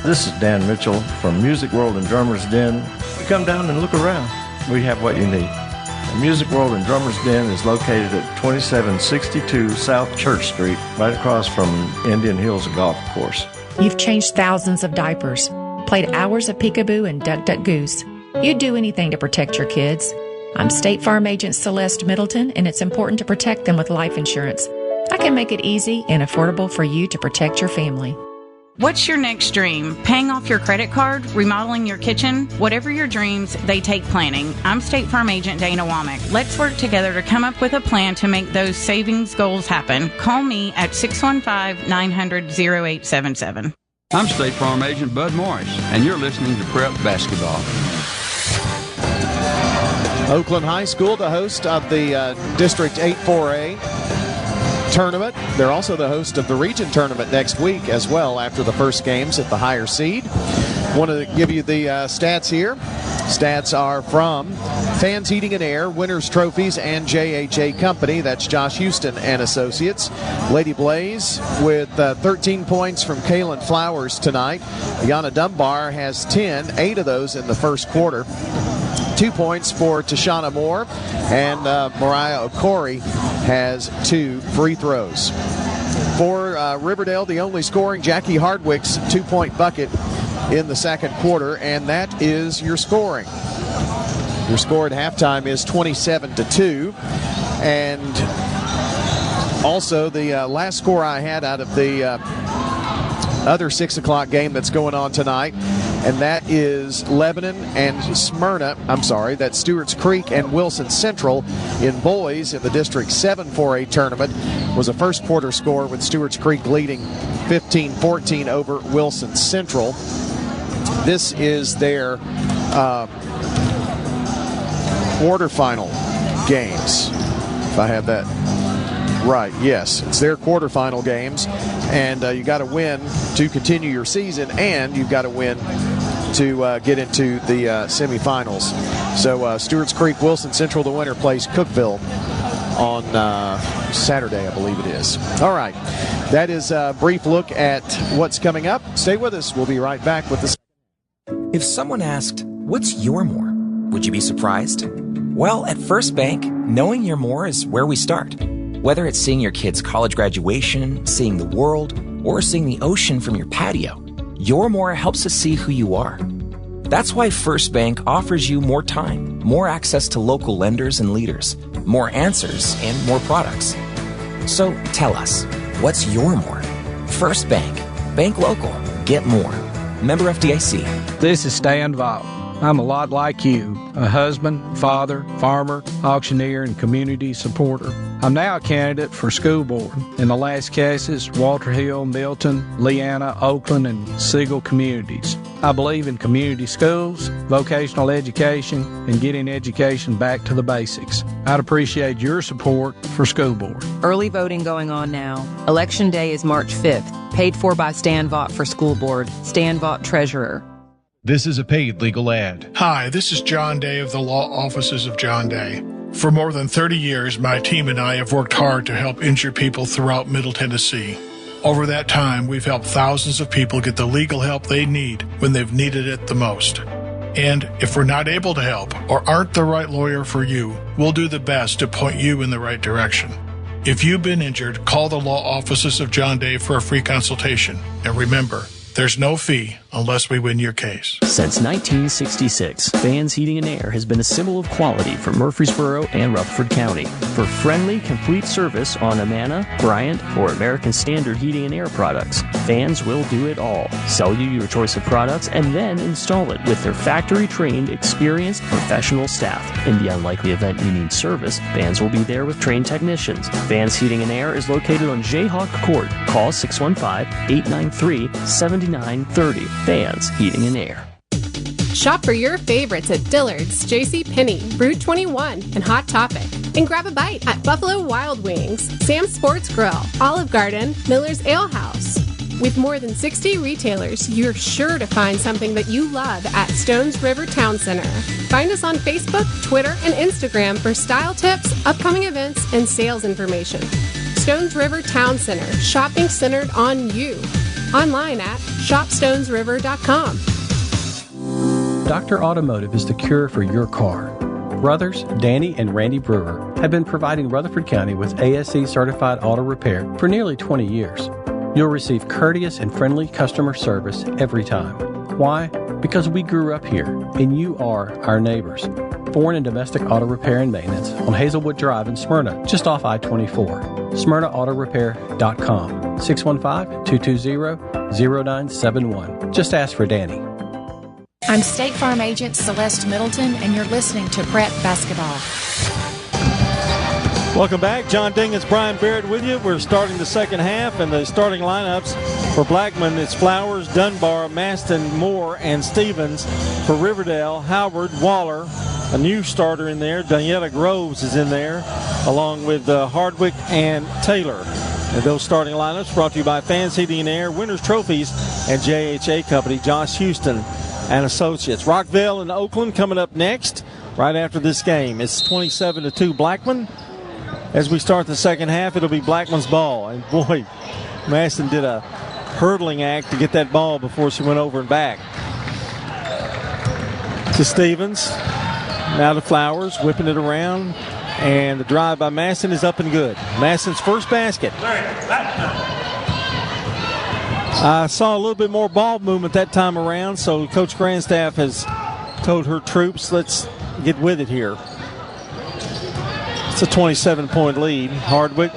[SPEAKER 28] This is Dan Mitchell from Music World and Drummers Den. Come down and look around. We have what you need. The Music World and Drummers Den is located at 2762 South Church Street, right across from Indian Hills Golf Course.
[SPEAKER 29] You've changed thousands of diapers, played hours of peekaboo and duck, duck, goose. You'd do anything to protect your kids. I'm State Farm Agent Celeste Middleton, and it's important to protect them with life insurance. I can make it easy and affordable for you to protect your family.
[SPEAKER 30] What's your next dream? Paying off your credit card? Remodeling your kitchen? Whatever your dreams, they take planning. I'm State Farm Agent Dana Womack. Let's work together to come up with a plan to make those savings goals happen. Call me at 615-900-0877.
[SPEAKER 31] I'm State Farm Agent Bud Morris, and you're listening to Prep Basketball.
[SPEAKER 2] Oakland High School, the host of the District 8-4A tournament. They're also the host of the region tournament next week as well after the first games at the higher seed. Want to give you the stats here. Stats are from Fans Heating and Air, Winners Trophies, and JHA Company. That's Josh Houston and Associates. Lady Blaze with 13 points from Kaylin Flowers tonight. Yana Dunbar has 10, 8 of those in the first quarter. 2 points for Tashana Moore, and Mariah Okori has 2 free throws. For Riverdale, the only scoring, Jackie Hardwick's 2-point bucket in the second quarter, and that is your scoring. Your score at halftime is 27-2, and also the last score I had out of the other 6 o'clock game that's going on tonight, and that is Lebanon and Smyrna. I'm sorry, that's Stewart's Creek and Wilson Central in boys in the District 7 4A tournament. Was a first quarter score with Stewart's Creek leading 15-14 over Wilson Central. This is their quarterfinal games, if I have that right. Yes, it's their quarterfinal games, and you got to win to continue your season, and you've got to win to get into the semifinals. So Stewart's Creek, Wilson Central, the winner, plays Cookeville on Saturday, I believe it is. All right, that is a brief look at what's coming up. Stay with us. We'll be right back with this.
[SPEAKER 32] If someone asked, what's your more? Would you be surprised? Well, at First Bank, knowing your more is where we start. Whether it's seeing your kid's college graduation, seeing the world, or seeing the ocean from your patio, your more helps us see who you are. That's why First Bank offers you more time, more access to local lenders and leaders, more answers, and more products. So tell us, what's your more? First Bank. Bank local. Get more. Member FDIC.
[SPEAKER 22] This is Stan Vaught. I'm a lot like you, a husband, father, farmer, auctioneer, and community supporter. I'm now a candidate for school board. In the last cases, Walter Hill, Milton, Leanna, Oakland, and Siegel communities. I believe in community schools, vocational education, and getting education back to the basics. I'd appreciate your support for school board.
[SPEAKER 1] Early voting going on now. Election Day is March 5th. Paid for by Stan Vaught for school board. Stan Vaught, Treasurer.
[SPEAKER 9] This is a paid legal ad.
[SPEAKER 3] Hi, this is John Day of the Law Offices of John Day. For more than 30 years, my team and I have worked hard to help injured people throughout Middle Tennessee. Over that time, we've helped thousands of people get the legal help they need when they've needed it the most. And if we're not able to help or aren't the right lawyer for you, we'll do the best to point you in the right direction. If you've been injured, call the Law Offices of John Day for a free consultation. And remember, there's no fee unless we win your case.
[SPEAKER 6] Since 1966, Vans Heating and Air has been a symbol of quality for Murfreesboro and Rutherford County. For friendly, complete service on Amana, Bryant, or American Standard Heating and Air products, Vans will do it all. Sell you your choice of products and then install it with their factory-trained, experienced, professional staff. In the unlikely event you need service, Vans will be there with trained technicians. Vans Heating and Air is located on Jayhawk Court. Call 615-893-7930. Vans Heating and Air.
[SPEAKER 7] Shop for your favorites at Dillard's, JCPenney, Route 21, and Hot Topic. And grab a bite at Buffalo Wild Wings, Sam's Sports Grill, Olive Garden, Miller's Ale House. With more than 60 retailers, you're sure to find something that you love at Stones River Town Center. Find us on Facebook, Twitter, and Instagram for style tips, upcoming events, and sales information. Stones River Town Center, shopping centered on you. Online at shopstonesriver.com.
[SPEAKER 8] Dr. Automotive is the cure for your car. Brothers Danny and Randy Brewer have been providing Rutherford County with ASE certified auto repair for nearly 20 years. You'll receive courteous and friendly customer service every time. Why? Because we grew up here, and you are our neighbors. Foreign and domestic auto repair and maintenance on Hazelwood Drive in Smyrna, just off I-24. SmyrnaAutorepair.com. 615-220-0971. Just ask for Danny.
[SPEAKER 29] I'm State Farm Agent Celeste Middleton, and you're listening to Prep Basketball.
[SPEAKER 10] Welcome back. John Dingens, Brian Barrett with you. We're starting the second half, and the starting lineups for Blackman, it's Flowers, Dunbar, Maston, Moore, and Stevens. For Riverdale, Howard, Waller, a new starter in there. Daniela Groves is in there, along with Hardwick and Taylor. And those starting lineups brought to you by Fans Heating and Air, Winners Trophies, and JHA Company, Josh Houston and Associates. Rockville and Oakland coming up next, right after this game. It's 27-2 Blackman. As we start the second half, it'll be Blackman's ball. And boy, Maston did a hurdling act to get that ball before she went over and back. To Stevens. Now to Flowers, whipping it around. And the drive by Maston is up and good. Maston's first basket. I saw a little bit more ball movement that time around, so Coach Grandstaff has told her troops, let's get with it here. It's a 27-point lead. Hardwick.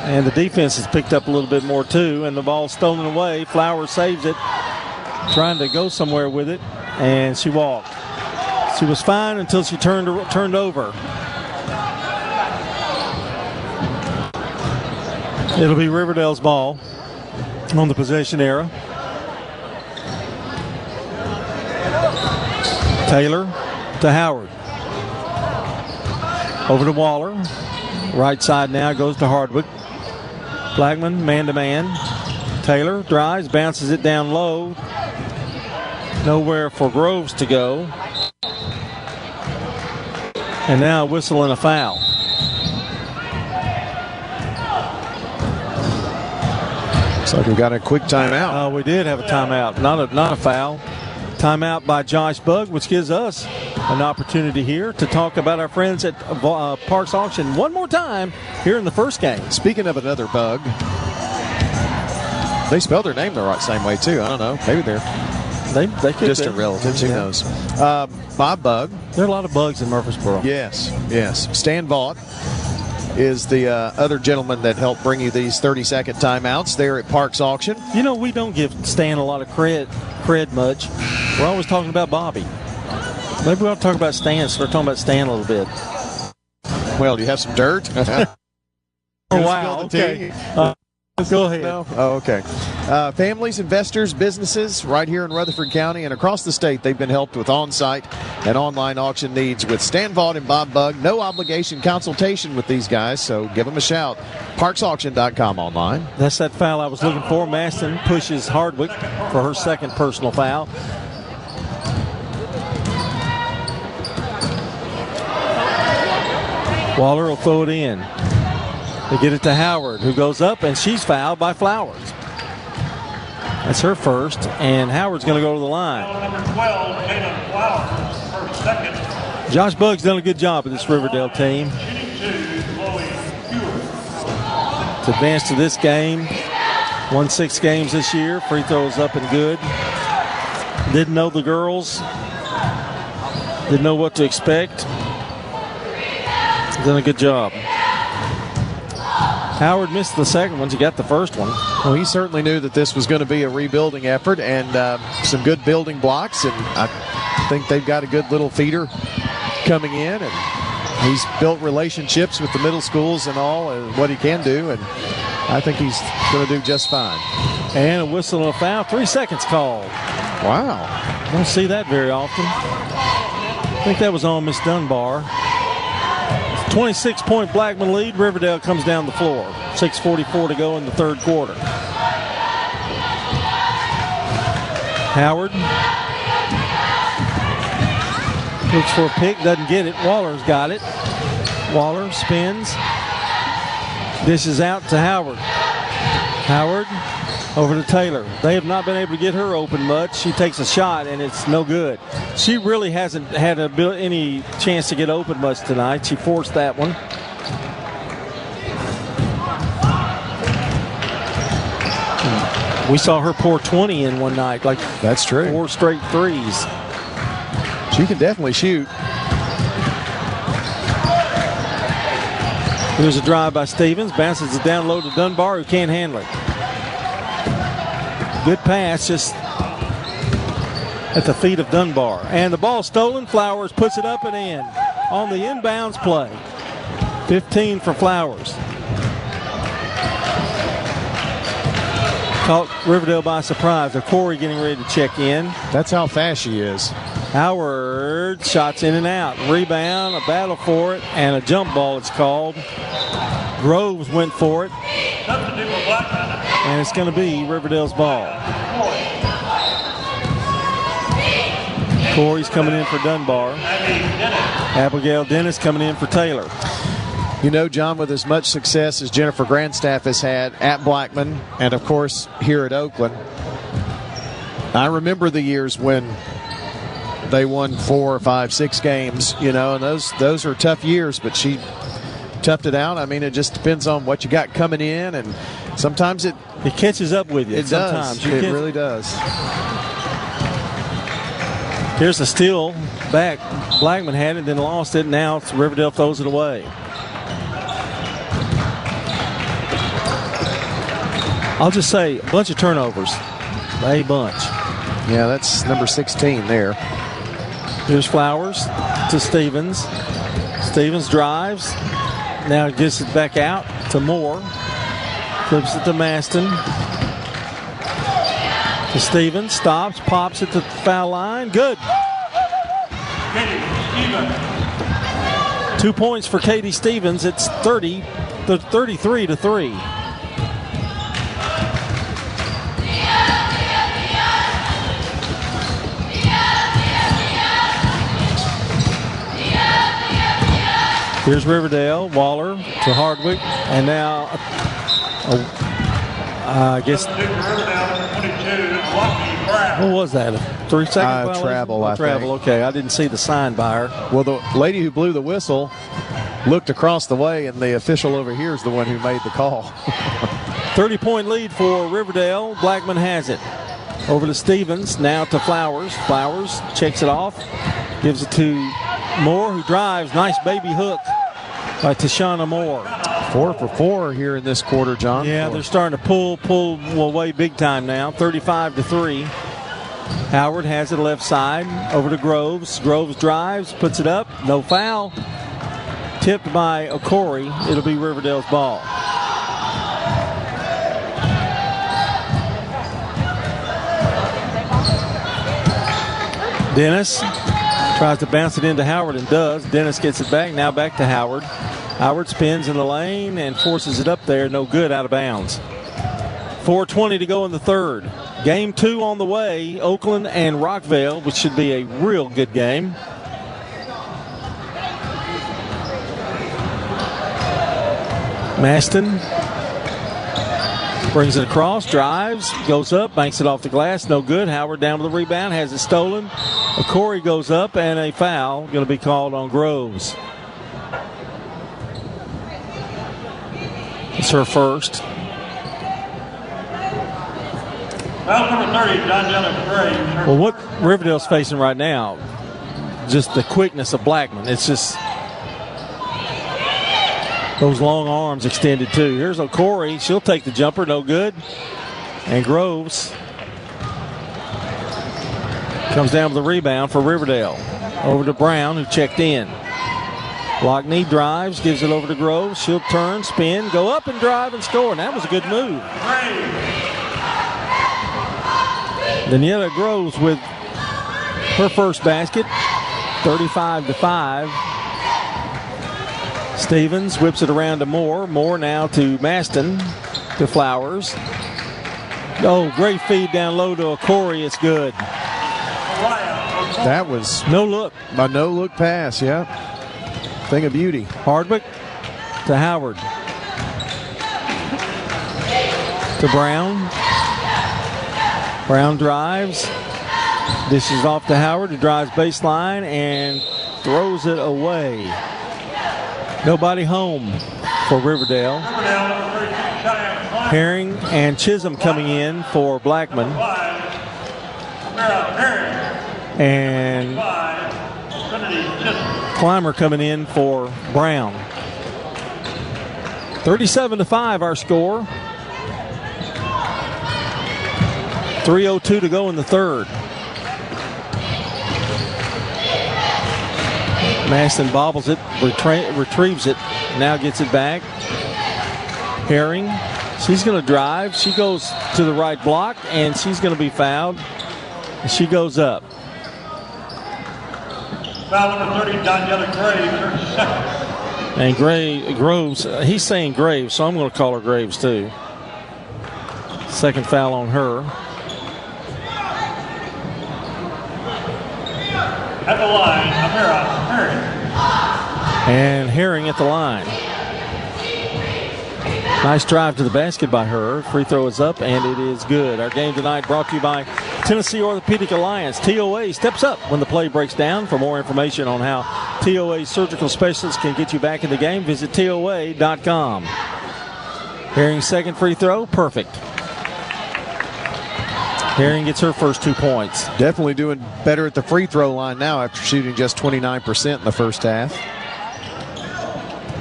[SPEAKER 10] And the defense has picked up a little bit more too, and the ball's stolen away. Flowers saves it, trying to go somewhere with it, and she walked. She was fine until she turned over. It'll be Riverdale's ball on the possession era. Taylor to Howard. Over to Waller. Right side now goes to Hardwick. Blackman man-to-man. Taylor drives, bounces it down low. Nowhere for Groves to go. And now a whistle and a foul.
[SPEAKER 2] Looks like we got a quick timeout.
[SPEAKER 10] We did have a timeout, not a foul. Timeout by Josh Bugg, which gives us an opportunity here to talk about our friends at Parks Auction one more time here in the first game.
[SPEAKER 2] Speaking of another Bug, they spelled their name the right same way too. I don't know. Maybe they're
[SPEAKER 10] They could
[SPEAKER 2] Distant
[SPEAKER 10] be.
[SPEAKER 2] relatives, who knows. Bob Bug.
[SPEAKER 10] There are a lot of bugs in Murfreesboro.
[SPEAKER 2] Yes. Stan Vaught is the other gentleman that helped bring you these 30-second timeouts there at Parks Auction.
[SPEAKER 10] You know, we don't give Stan a lot of cred much. We're always talking about Bobby. Maybe we ought to talk about Stan. Start talking about Stan a little bit.
[SPEAKER 2] Well, do you have some dirt?
[SPEAKER 10] Oh, wow. Okay. Go ahead.
[SPEAKER 2] No? Oh, okay. Families, investors, businesses right here in Rutherford County and across the state, they've been helped with on-site and online auction needs with Stan Vaught and Bob Bug. No obligation consultation with these guys, so give them a shout. ParksAuction.com online.
[SPEAKER 10] That's that foul I was looking for. Maston pushes Hardwick for her second personal foul. Waller will throw it in. They get it to Howard, who goes up, and she's fouled by Flowers. That's her first, and Howard's going to go to the line.
[SPEAKER 11] Number 12, Caitlin Flowers, her second.
[SPEAKER 10] Josh Bugg's done a good job with this Riverdale team to advance to this game. Won 6 games this year. Free throws up and good. Didn't know the girls. Didn't know what to expect. Done a good job. Howard missed the second one. He got the first one.
[SPEAKER 2] Well, he certainly knew that this was going to be a rebuilding effort and some good building blocks, and I think they've got a good little feeder coming in, and he's built relationships with the middle schools and all, and what he can do, and I think he's going to do just fine.
[SPEAKER 10] And a whistle and a foul. 3 seconds called.
[SPEAKER 2] Wow.
[SPEAKER 10] Don't see that very often. I think that was on Miss Dunbar. 26-point Blackman lead. Riverdale comes down the floor. 6:44 to go in the third quarter. Howard looks for a pick, doesn't get it. Waller's got it. Waller spins. Dishes out to Howard. Howard over to Taylor. They have not been able to get her open much. She takes a shot, and it's no good. She really hasn't had any chance to get open much tonight. She forced that one. We saw her pour 20 in one night. Like,
[SPEAKER 2] that's true.
[SPEAKER 10] 4 straight threes.
[SPEAKER 2] She can definitely shoot.
[SPEAKER 10] Here's a drive by Stevens. Bounces it down low to Dunbar, who can't handle it. Good pass, just at the feet of Dunbar. And the ball stolen. Flowers puts it up and in on the inbounds play. 15 for Flowers. Caught Riverdale by surprise. The Corey getting ready to check in.
[SPEAKER 2] That's how fast she is.
[SPEAKER 10] Howard shots in and out. Rebound, a battle for it, and a jump ball it's called. Groves went for it. And it's going to be Riverdale's ball. Corey's coming in for Dunbar. Abigail Dennis coming in for Taylor.
[SPEAKER 2] You know, John, with as much success as Jennifer Grandstaff has had at Blackman and, of course, here at Oakland, I remember the years when they won 4, 5, 6 games, you know, and those are tough years, but she toughed it out. I mean, it just depends on what you got coming in, and sometimes it
[SPEAKER 10] catches up with you.
[SPEAKER 2] It does. It really does.
[SPEAKER 10] Here's the steal back. Blackman had it, then lost it. Now Riverdale throws it away. I'll just say, a bunch of turnovers. A bunch.
[SPEAKER 2] Yeah, that's number 16 there.
[SPEAKER 10] Here's Flowers to Stevens. Stevens drives. Now gets it back out to Moore. Flips it to Maston. To Stevens. Stops. Pops it to the foul line. Good. 2 points for Katie Stevens. It's 33 to 3. Here's Riverdale, Waller to Hardwick, and now I guess what was that? A 3-second
[SPEAKER 2] travel?
[SPEAKER 10] Travel. Okay, I didn't see the sign by her.
[SPEAKER 2] Well, the lady who blew the whistle looked across the way, and the official over here is the one who made the call.
[SPEAKER 10] 30-point lead for Riverdale. Blackman has it. Over to Stevens, now to Flowers. Flowers checks it off, gives it to Moore, who drives. Nice baby hook by Tashana Moore.
[SPEAKER 2] 4 for 4 here in this quarter, John.
[SPEAKER 10] Yeah, they're starting to pull away big time now, 35-3. Howard has it left side, over to Groves. Groves drives, puts it up, no foul. Tipped by Okori. It'll be Riverdale's ball. Dennis tries to bounce it into Howard and does. Dennis gets it back, now back to Howard. Howard spins in the lane and forces it up there. No good, out of bounds. 4:20 to go in the third. Game 2 on the way. Oakland and Rockvale, which should be a real good game. Maston brings it across, drives, goes up, banks it off the glass. No good. Howard down with the rebound, has it stolen. Okori goes up, and a foul going to be called on Groves. It's her first.
[SPEAKER 11] Foul number 30, Daniela Gray.
[SPEAKER 10] Well, what Riverdale's facing right now, just the quickness of Blackman. It's just those long arms extended too. Here's Okori. She'll take the jumper. No good. And Groves comes down with the rebound for Riverdale. Over to Brown, who checked in. Lockney drives, gives it over to Groves. She'll turn, spin, go up and drive and score. And that was a good move. Daniela Groves with her first basket, 35-5. Stevens whips it around to Moore. Moore now to Maston, to Flowers. Oh, great feed down low to Okori. It's good.
[SPEAKER 2] That was
[SPEAKER 10] no look.
[SPEAKER 2] A no-look pass, yeah. Thing of beauty.
[SPEAKER 10] Hardwick to Howard. To Brown. Brown drives. Dishes off to Howard, who drives baseline and throws it away. Nobody home for Riverdale. Herring and Chisholm coming in for Blackman. And Clymer coming in for Brown. 37-5 our score. 3:02 to go in the third. Maston bobbles it, retrieves it, now gets it back. Herring, she's going to drive. She goes to the right block, and she's going to be fouled. She goes up.
[SPEAKER 11] Foul number 30, Daniela Graves.
[SPEAKER 10] And Groves, he's saying Graves, so I'm going to call her Graves too. Second foul on her.
[SPEAKER 11] At the line, Herring.
[SPEAKER 10] And Herring at the line. Nice drive to the basket by her. Free throw is up, and it is good. Our game tonight brought to you by Tennessee Orthopedic Alliance. TOA steps up when the play breaks down. For more information on how TOA surgical specialists can get you back in the game, visit TOA.com. Herring's second free throw, perfect. Herring gets her first 2 points.
[SPEAKER 2] Definitely doing better at the free throw line now after shooting just 29% in the first half.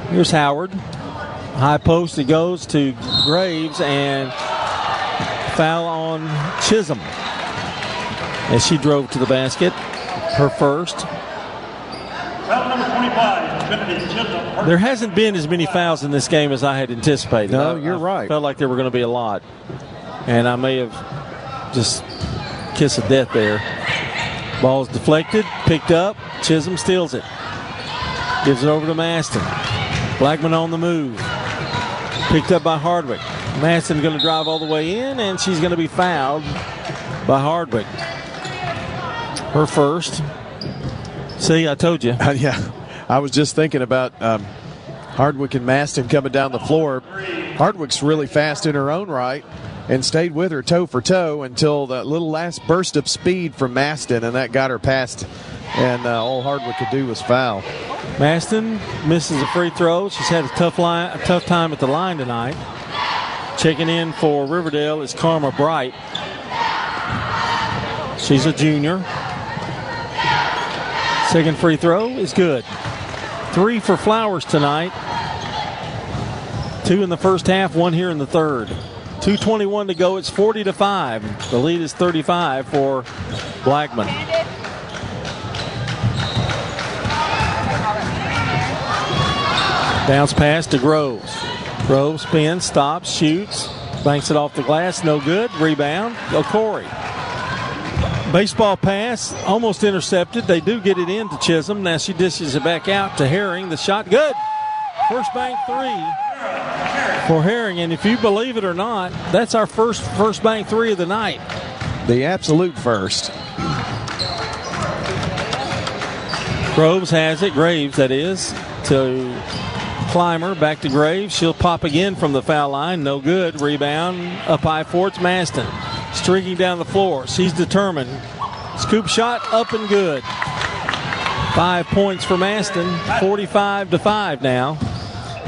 [SPEAKER 10] Here's Howard. High post, it goes to Graves, and foul on Chisholm as she drove to the basket. Her first.
[SPEAKER 11] Foul number 25, Trinity Chisholm.
[SPEAKER 10] There hasn't been as many fouls in this game as I had anticipated.
[SPEAKER 2] No, you're right.
[SPEAKER 10] Felt like there were going to be a lot. And I may have just kissed of death there. Ball's deflected, picked up. Chisholm steals it. Gives it over to Maston. Blackman on the move. Picked up by Hardwick. Maston going to drive all the way in, and she's going to be fouled by Hardwick. Her first. See, I told you.
[SPEAKER 2] Yeah, I was just thinking about Hardwick and Maston coming down the floor. Hardwick's really fast in her own right and stayed with her toe for toe until that little last burst of speed from Maston, and that got her past, and all Hardwick could do was foul.
[SPEAKER 10] Maston misses a free throw. She's had a tough time at the line tonight. Checking in for Riverdale is Karma Bright. She's a junior. Second free throw is good. 3 for Flowers tonight. 2 in the first half, 1 here in the third. 2:21 to go. It's 40-5. The lead is 35 for Blackman. Bounce pass to Groves. Groves spins, stops, shoots, banks it off the glass, no good. Rebound, O'Corey. Baseball pass, almost intercepted. They do get it into Chisholm. Now she dishes it back out to Herring. The shot, good. First bank 3 for Herring, and if you believe it or not, that's our first bank 3 of the night.
[SPEAKER 2] The absolute first.
[SPEAKER 10] Groves has it, Graves that is, to Clymer, back to Graves. She'll pop again from the foul line, no good. Rebound, up high for it's Maston. Streaking down the floor, she's determined. Scoop shot, up and good. 5 points for Maston, 45-5 now.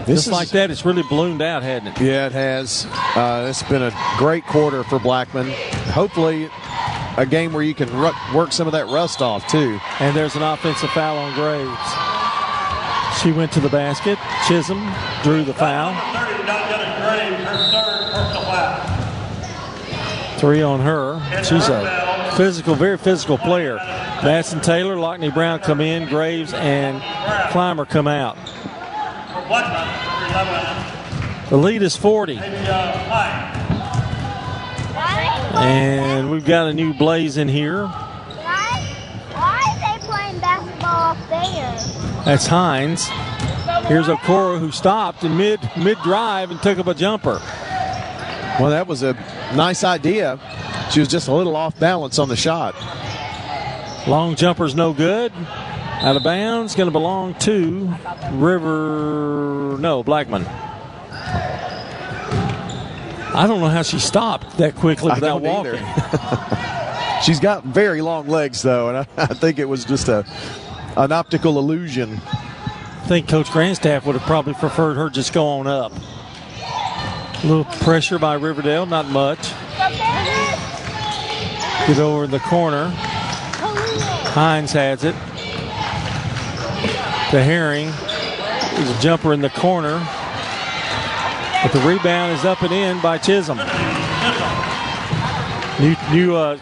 [SPEAKER 10] Just like that, it's really ballooned out, hasn't it?
[SPEAKER 2] Yeah, it has. It's been a great quarter for Blackman. Hopefully a game where you can work some of that rust off, too.
[SPEAKER 10] And there's an offensive foul on Graves. She went to the basket. Chisholm drew the foul. 3 on her. She's a very physical player. Madison Taylor, Lockney Brown come in. Graves and Clymer come out. The lead is 40. And we've got a new Blaze in here.
[SPEAKER 5] Why are they playing basketball up there?
[SPEAKER 10] That's Hines. Here's Okoro, who stopped in mid-drive and took up a jumper.
[SPEAKER 2] Well, that was a nice idea. She was just a little off balance on the shot.
[SPEAKER 10] Long jumper's no good. Out of bounds, going to belong to Blackman. I don't know how she stopped that quickly without walking.
[SPEAKER 2] She's got very long legs, though, and I think it was just an optical illusion.
[SPEAKER 10] I think Coach Grandstaff would have probably preferred her just go on up. A little pressure by Riverdale, not much. Get over in the corner. Hines has it. To Herring. There's a jumper in the corner. But the rebound is up and in by Chisholm. New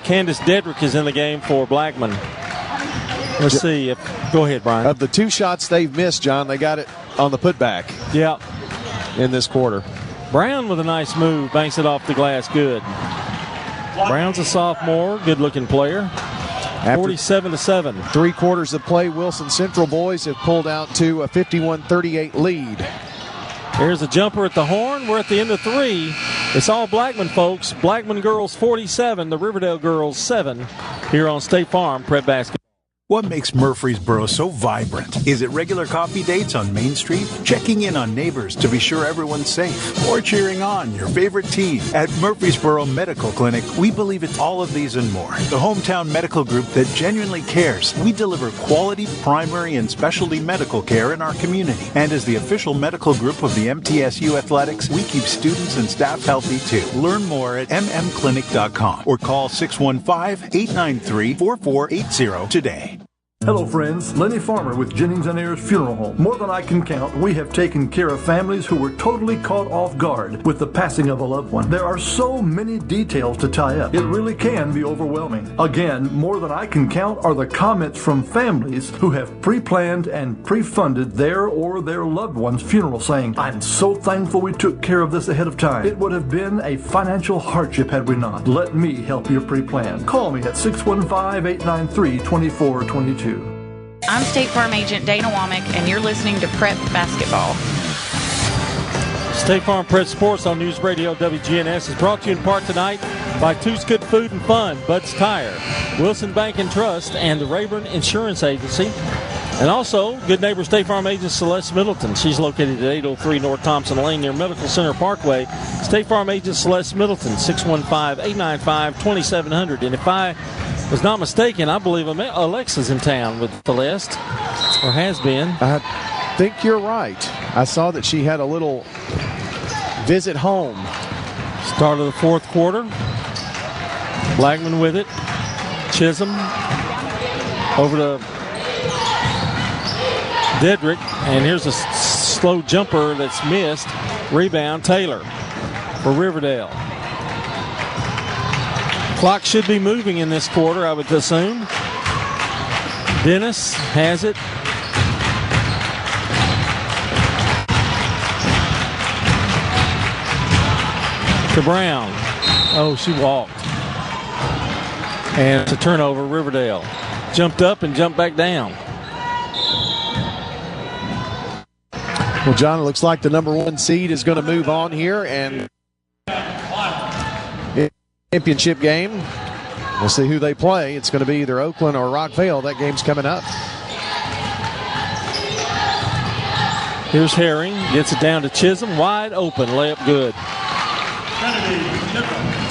[SPEAKER 10] Candace Dedrick is in the game for Blackman. Let's see. Go ahead, Brian.
[SPEAKER 2] Of the 2 shots they've missed, John, they got it on the putback.
[SPEAKER 10] Yeah.
[SPEAKER 2] In this quarter.
[SPEAKER 10] Brown with a nice move. Banks it off the glass. Good. Brown's a sophomore. Good-looking player. 47-7.
[SPEAKER 2] 3 quarters of play, Wilson Central boys have pulled out to a 51-38 lead.
[SPEAKER 10] Here's a jumper at the horn. We're at the end of 3. It's all Blackman, folks. Blackman girls 47, the Riverdale girls 7 here on State Farm Prep Basketball.
[SPEAKER 12] What makes Murfreesboro so vibrant? Is it regular coffee dates on Main Street? Checking in on neighbors to be sure everyone's safe? Or cheering on your favorite team? At Murfreesboro Medical Clinic, we believe it's all of these and more. The hometown medical group that genuinely cares. We deliver quality primary and specialty medical care in our community. And as the official medical group of the MTSU Athletics, we keep students and staff healthy too. Learn more at mmclinic.com or call 615-893-4480 today.
[SPEAKER 13] Hello friends, Lenny Farmer with Jennings & Ayers Funeral Home. More than I can count, we have taken care of families who were totally caught off guard with the passing of a loved one. There are so many details to tie up. It really can be overwhelming. Again, more than I can count are the comments from families who have pre-planned and pre-funded their or their loved one's funeral, saying, "I'm so thankful we took care of this ahead of time. It would have been a financial hardship had we not. Let me help you pre-plan." Call me at 615-893-2422.
[SPEAKER 30] I'm State Farm Agent Dana Womack, and you're listening to Prep Basketball.
[SPEAKER 10] State Farm Prep Sports on News Radio WGNS is brought to you in part tonight by Two's Good Food and Fun, Bud's Tire, Wilson Bank and Trust, and the Rayburn Insurance Agency. And also, good neighbor State Farm agent Celeste Middleton. She's located at 803 North Thompson Lane near Medical Center Parkway. State Farm agent Celeste Middleton, 615-895-2700. And if I was not mistaken, I believe Alexa's in town with Celeste, or has been.
[SPEAKER 2] I think you're right. I saw that she had a little visit home.
[SPEAKER 10] Start of the fourth quarter. Blackman with it. Chisholm over to Dedrick, and here's a slow jumper that's missed. Rebound, Taylor for Riverdale. Clock should be moving in this quarter, I would assume. Dennis has it. To Brown. Oh, she walked. And it's a turnover, Riverdale. Jumped up and jumped back down.
[SPEAKER 2] Well, John, it looks like the number 1 seed is going to move on here, and championship game. We'll see who they play. It's going to be either Oakland or Rockvale. That game's coming up.
[SPEAKER 10] Here's Herring. Gets it down to Chisholm. Wide open. Layup good.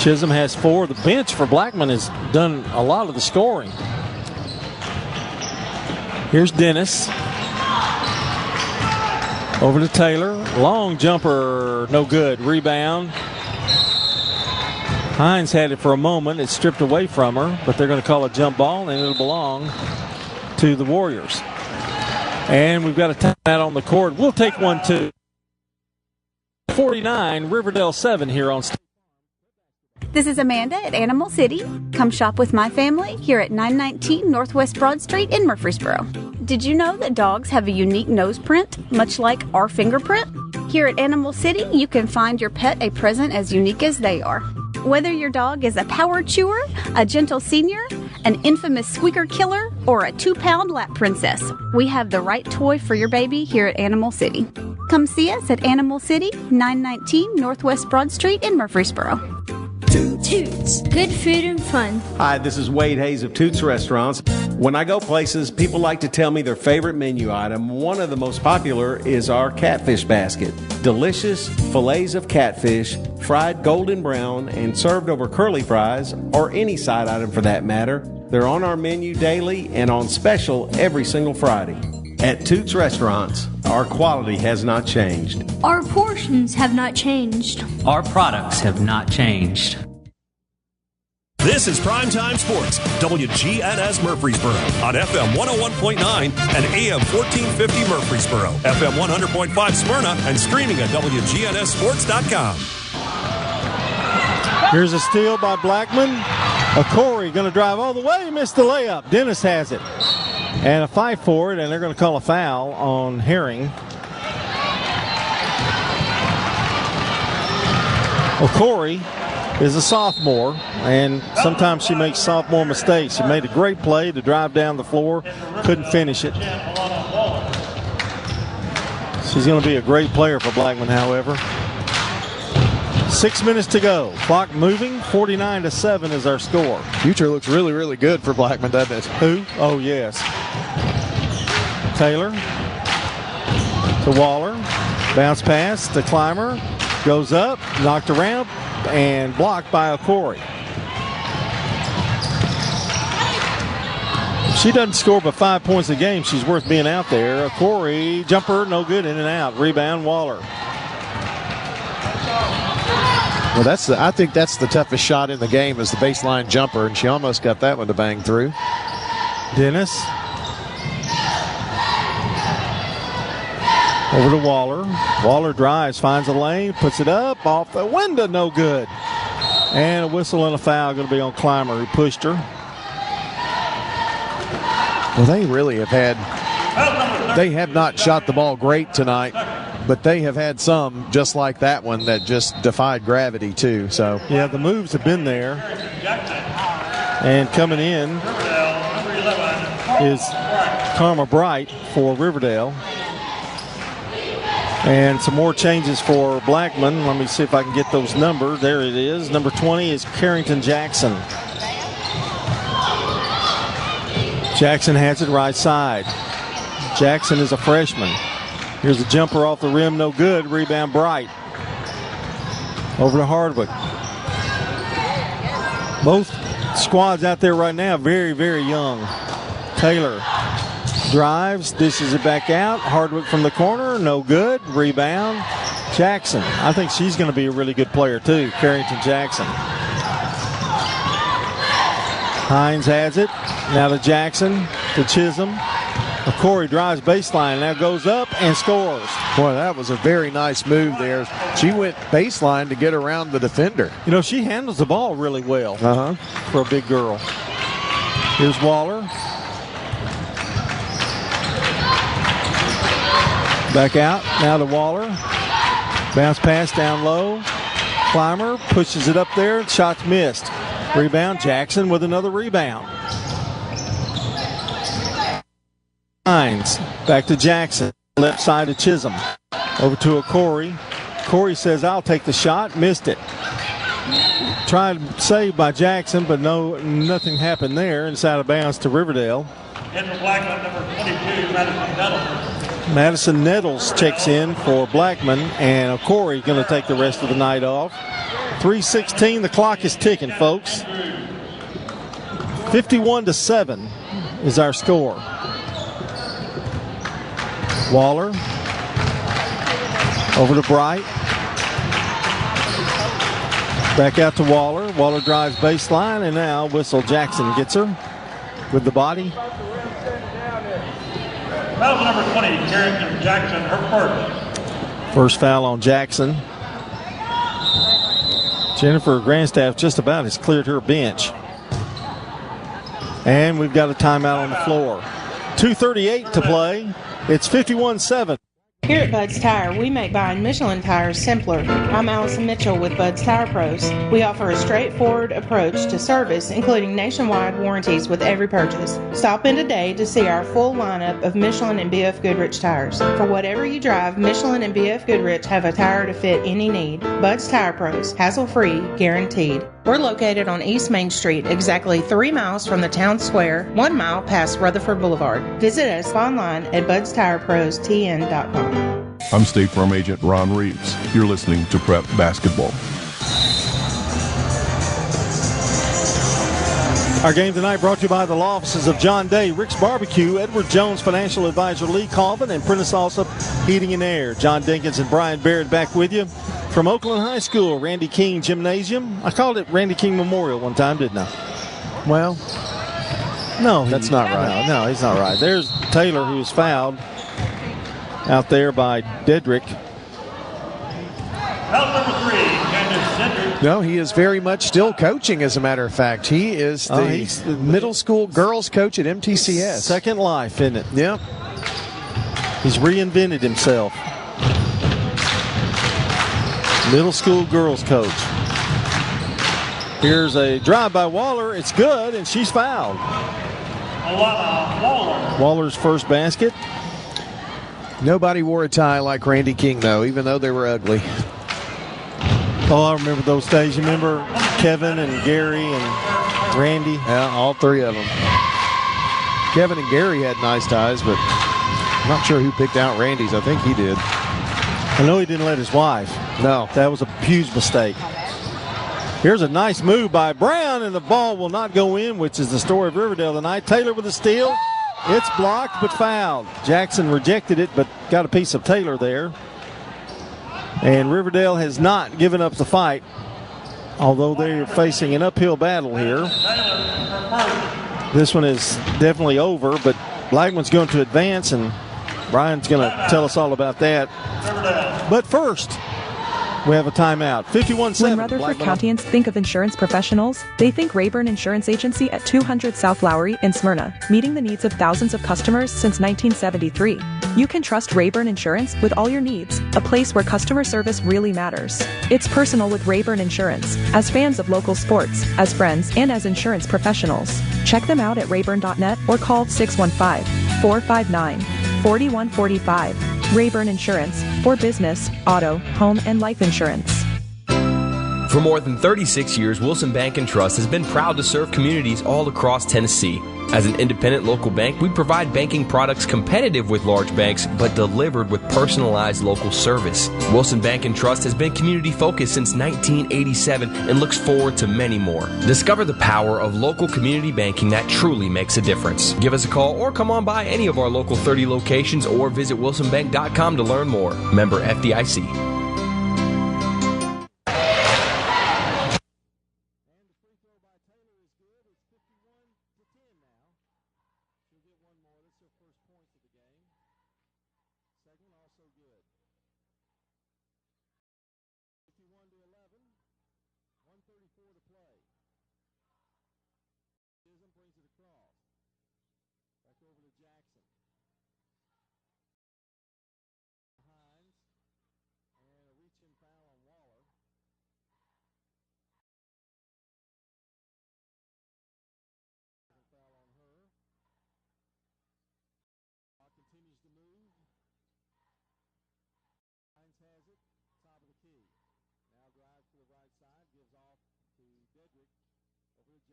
[SPEAKER 10] Chisholm has 4. The bench for Blackman has done a lot of the scoring. Here's Dennis. Over to Taylor. Long jumper. No good. Rebound. Hines had it for a moment. It's stripped away from her, but they're going to call a jump ball, and it'll belong to the Warriors. And we've got a timeout on the court. We'll take one, too. 49, Riverdale 7 here on State.
[SPEAKER 4] This is Amanda at Animal City. Come shop with my family here at 919 Northwest Broad Street in Murfreesboro. Did you know that dogs have a unique nose print, much like our fingerprint? Here at Animal City, you can find your pet a present as unique as they are. Whether your dog is a power chewer, a gentle senior, an infamous squeaker killer, or a 2-pound lap princess, we have the right toy for your baby here at Animal City. Come see us at Animal City, 919 Northwest Broad Street in Murfreesboro.
[SPEAKER 14] Toots. Good food and fun.
[SPEAKER 15] Hi, this is Wade Hayes of Toots Restaurants. When I go places, people like to tell me their favorite menu item. One of the most popular is our catfish basket. Delicious fillets of catfish, fried golden brown, and served over curly fries, or any side item for that matter. They're on our menu daily and on special every single Friday. At Toots Restaurants, our quality has not changed.
[SPEAKER 14] Our portions have not changed.
[SPEAKER 16] Our products have not changed.
[SPEAKER 17] This is Primetime Sports, WGNS Murfreesboro, on FM 101.9 and AM 1450 Murfreesboro, FM 100.5 Smyrna, and streaming at WGNSSports.com.
[SPEAKER 10] Here's a steal by Blackman. Corey going to drive all the way, missed the layup. Dennis has it. And a fight for it, and they're going to call a foul on Herring. Corey is a sophomore, and sometimes she makes sophomore mistakes. She made a great play to drive down the floor, couldn't finish it. She's going to be a great player for Blackman, however. 6 minutes to go. Clock moving. 49-7 is our score.
[SPEAKER 2] Future looks really, really good for Blackman, doesn't it?
[SPEAKER 10] Who? Oh, yes. Taylor to Waller. Bounce pass to Clymer. Goes up, knocked around, and blocked by O'Corey. She doesn't score but 5 points a game. She's worth being out there. O'Corey, jumper, no good, in and out. Rebound, Waller.
[SPEAKER 2] Well, I think that's the toughest shot in the game is the baseline jumper, and she almost got that one to bang through.
[SPEAKER 10] Dennis. Over to Waller. Waller drives, finds a lane, puts it up, off the window, no good. And a whistle and a foul going to be on Clymer, who pushed her.
[SPEAKER 2] Well, they really they have not shot the ball great tonight, but they have had some just like that one that just defied gravity too. So
[SPEAKER 10] yeah, the moves have been there. And coming in is Karma Bright for Riverdale. And some more changes for Blackman. Let me see if I can get those numbers. There it is. Number 20 is Carrington Jackson. Jackson has it right side. Jackson is a freshman. Here's a jumper off the rim, no good. Rebound Bright. Over to Hardwick. Both squads out there right now very, very young. Taylor drives, dishes it back out. Hardwick from the corner, no good. Rebound, Jackson. I think she's going to be a really good player too, Carrington Jackson. Hines has it. Now to Jackson, to Chisholm. Corey drives baseline, now goes up and scores.
[SPEAKER 2] Boy, that was a very nice move there. She went baseline to get around the defender.
[SPEAKER 10] You know, she handles the ball really well for a big girl. Here's Waller. Back out, now to Waller. Bounce pass down low. Clymer pushes it up there, shot's missed. Rebound, Jackson with another rebound. Hines, back to Jackson. Left side to Chisholm. Over to Corey. Corey says, I'll take the shot. Missed it. Tried saved by Jackson, but nothing happened there. It's out of bounds to Riverdale.
[SPEAKER 11] In the Blackman, number 22, Madison Nettles.
[SPEAKER 10] Madison Nettles checks in for Blackman, and Corey going to take the rest of the night off. 3:16, the clock is ticking, folks. 51-7 is our score. Waller over to Bright. Back out to Waller. Waller drives baseline, and now Whistle Jackson gets her with the body.
[SPEAKER 11] Foul number 20, Carrington Jackson, her first.
[SPEAKER 10] First foul on Jackson. Jennifer Grandstaff just about has cleared her bench. And we've got a timeout on the floor. 2:38 to play. It's 51-7.
[SPEAKER 18] Here at Bud's Tire, we make buying Michelin tires simpler. I'm Allison Mitchell with Bud's Tire Pros. We offer a straightforward approach to service, including nationwide warranties with every purchase. Stop in today to see our full lineup of Michelin and BF Goodrich tires. For whatever you drive, Michelin and BF Goodrich have a tire to fit any need. Bud's Tire Pros, hassle-free, guaranteed. We're located on East Main Street, exactly 3 miles from the town square, 1 mile past Rutherford Boulevard. Visit us online at budstireprostn.com.
[SPEAKER 19] I'm State Farm Agent Ron Reeves. You're listening to Prep Basketball.
[SPEAKER 10] Our game tonight brought to you by the law offices of John Day, Rick's Barbecue, Edward Jones Financial Advisor Lee Colvin, and Prentice Alsop Heating and Air. John Dinkins and Brian Baird back with you. From Oakland High School, Randy King Gymnasium. I called it Randy King Memorial one time, didn't I?
[SPEAKER 2] Well,
[SPEAKER 10] no,
[SPEAKER 2] that's not right.
[SPEAKER 10] No, he's not right. There's Taylor, who was fouled out there by Dedrick.
[SPEAKER 11] Foul number 3, Candace Cedric.
[SPEAKER 2] No, he is very much still coaching, as a matter of fact. He is the middle school girls coach at MTCS.
[SPEAKER 10] Second life, isn't it?
[SPEAKER 2] Yep.
[SPEAKER 10] He's reinvented himself. Middle school girls coach. Here's a drive by Waller. It's good, and she's fouled. Waller's first basket.
[SPEAKER 2] Nobody wore a tie like Randy King, though, even though they were ugly.
[SPEAKER 10] Oh, I remember those days. You remember Kevin and Gary and Randy?
[SPEAKER 2] Yeah, all three of them. Kevin and Gary had nice ties, but I'm not sure who picked out Randy's. I think he did.
[SPEAKER 10] I know he didn't let his wife.
[SPEAKER 2] No.
[SPEAKER 10] That was a huge mistake. Here's a nice move by Brown, and the ball will not go in, which is the story of Riverdale tonight. Taylor with a steal. It's blocked but fouled. Jackson rejected it but got a piece of Taylor there. And Riverdale has not given up the fight, although they're facing an uphill battle here. This one is definitely over, but Blackman's going to advance, and Brian's going to tell us all about that. But first, we have a timeout. 51-7.
[SPEAKER 20] When Rutherford Countyans think of insurance professionals, they think Rayburn Insurance Agency at 200 South Lowry in Smyrna, meeting the needs of thousands of customers since 1973. You can trust Rayburn Insurance with all your needs, a place where customer service really matters. It's personal with Rayburn Insurance, as fans of local sports, as friends, and as insurance professionals. Check them out at rayburn.net or call 615-459-4145. Rayburn Insurance, for business, auto, home, and life insurance.
[SPEAKER 21] For more than 36 years, Wilson Bank & Trust has been proud to serve communities all across Tennessee. As an independent local bank, we provide banking products competitive with large banks, but delivered with personalized local service. Wilson Bank & Trust has been community-focused since 1987 and looks forward to many more. Discover the power of local community banking that truly makes a difference. Give us a call or come on by any of our local 30 locations or visit wilsonbank.com to learn more. Member FDIC.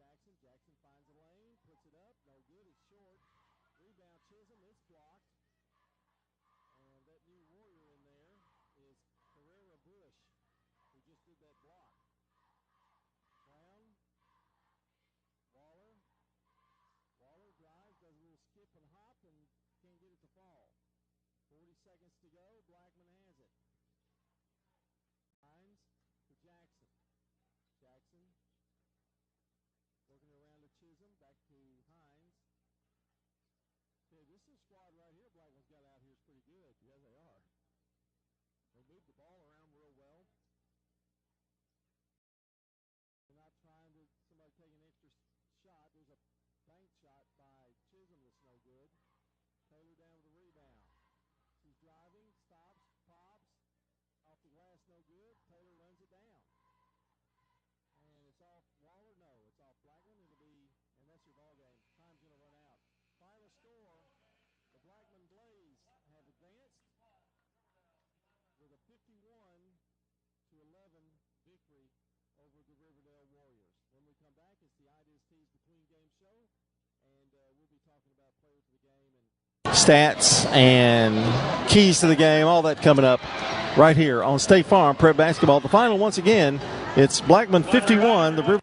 [SPEAKER 10] Jackson. Jackson finds a lane, puts it up, no good, it's short. Rebound Chisholm, it's blocked. And that new warrior in there is Carrera Bush, who just did that block. Brown, Waller drives, does a little skip and hop, and can't get it to fall. 40 seconds to go, Blackman has it. Hines to Jackson. Jackson working around to Chisholm, back to Hines. Okay, this is a squad right here Blackman's got out here is pretty good. Yeah, they are. They move the ball around real well. They're not trying to somebody take an extra shot. There's a bank shot by Chisholm that's no good. Taylor down with the rebound. She's driving, stops, pops. Off the glass, no good. Taylor runs it down. And it's off Waller? No, it's off Blackman. It'll be, and that's your ball game. Time's going to run out. Final score, the Blackman Blaze have advanced with a 51-11 victory over the Riverdale Warriors. When we come back, it's the Ideas Tees Between Game show, and we'll be talking about players of the game and stats and keys to the game, all that coming up right here on State Farm Prep Basketball. The final, once again, it's Blackman 51, the River.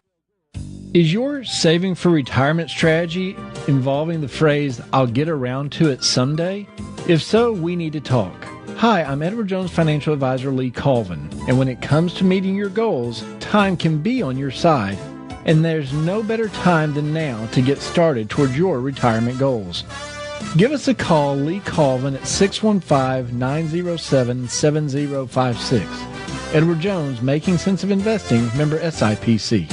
[SPEAKER 1] Is your saving for retirement strategy involving the phrase, "I'll get around to it someday"? If so, we need to talk. Hi, I'm Edward Jones Financial Advisor Lee Colvin, and when it comes to meeting your goals, time can be on your side, and there's no better time than now to get started towards your retirement goals. Give us a call, Lee Colvin, at 615-907-7056. Edward Jones, Making Sense of Investing, member SIPC.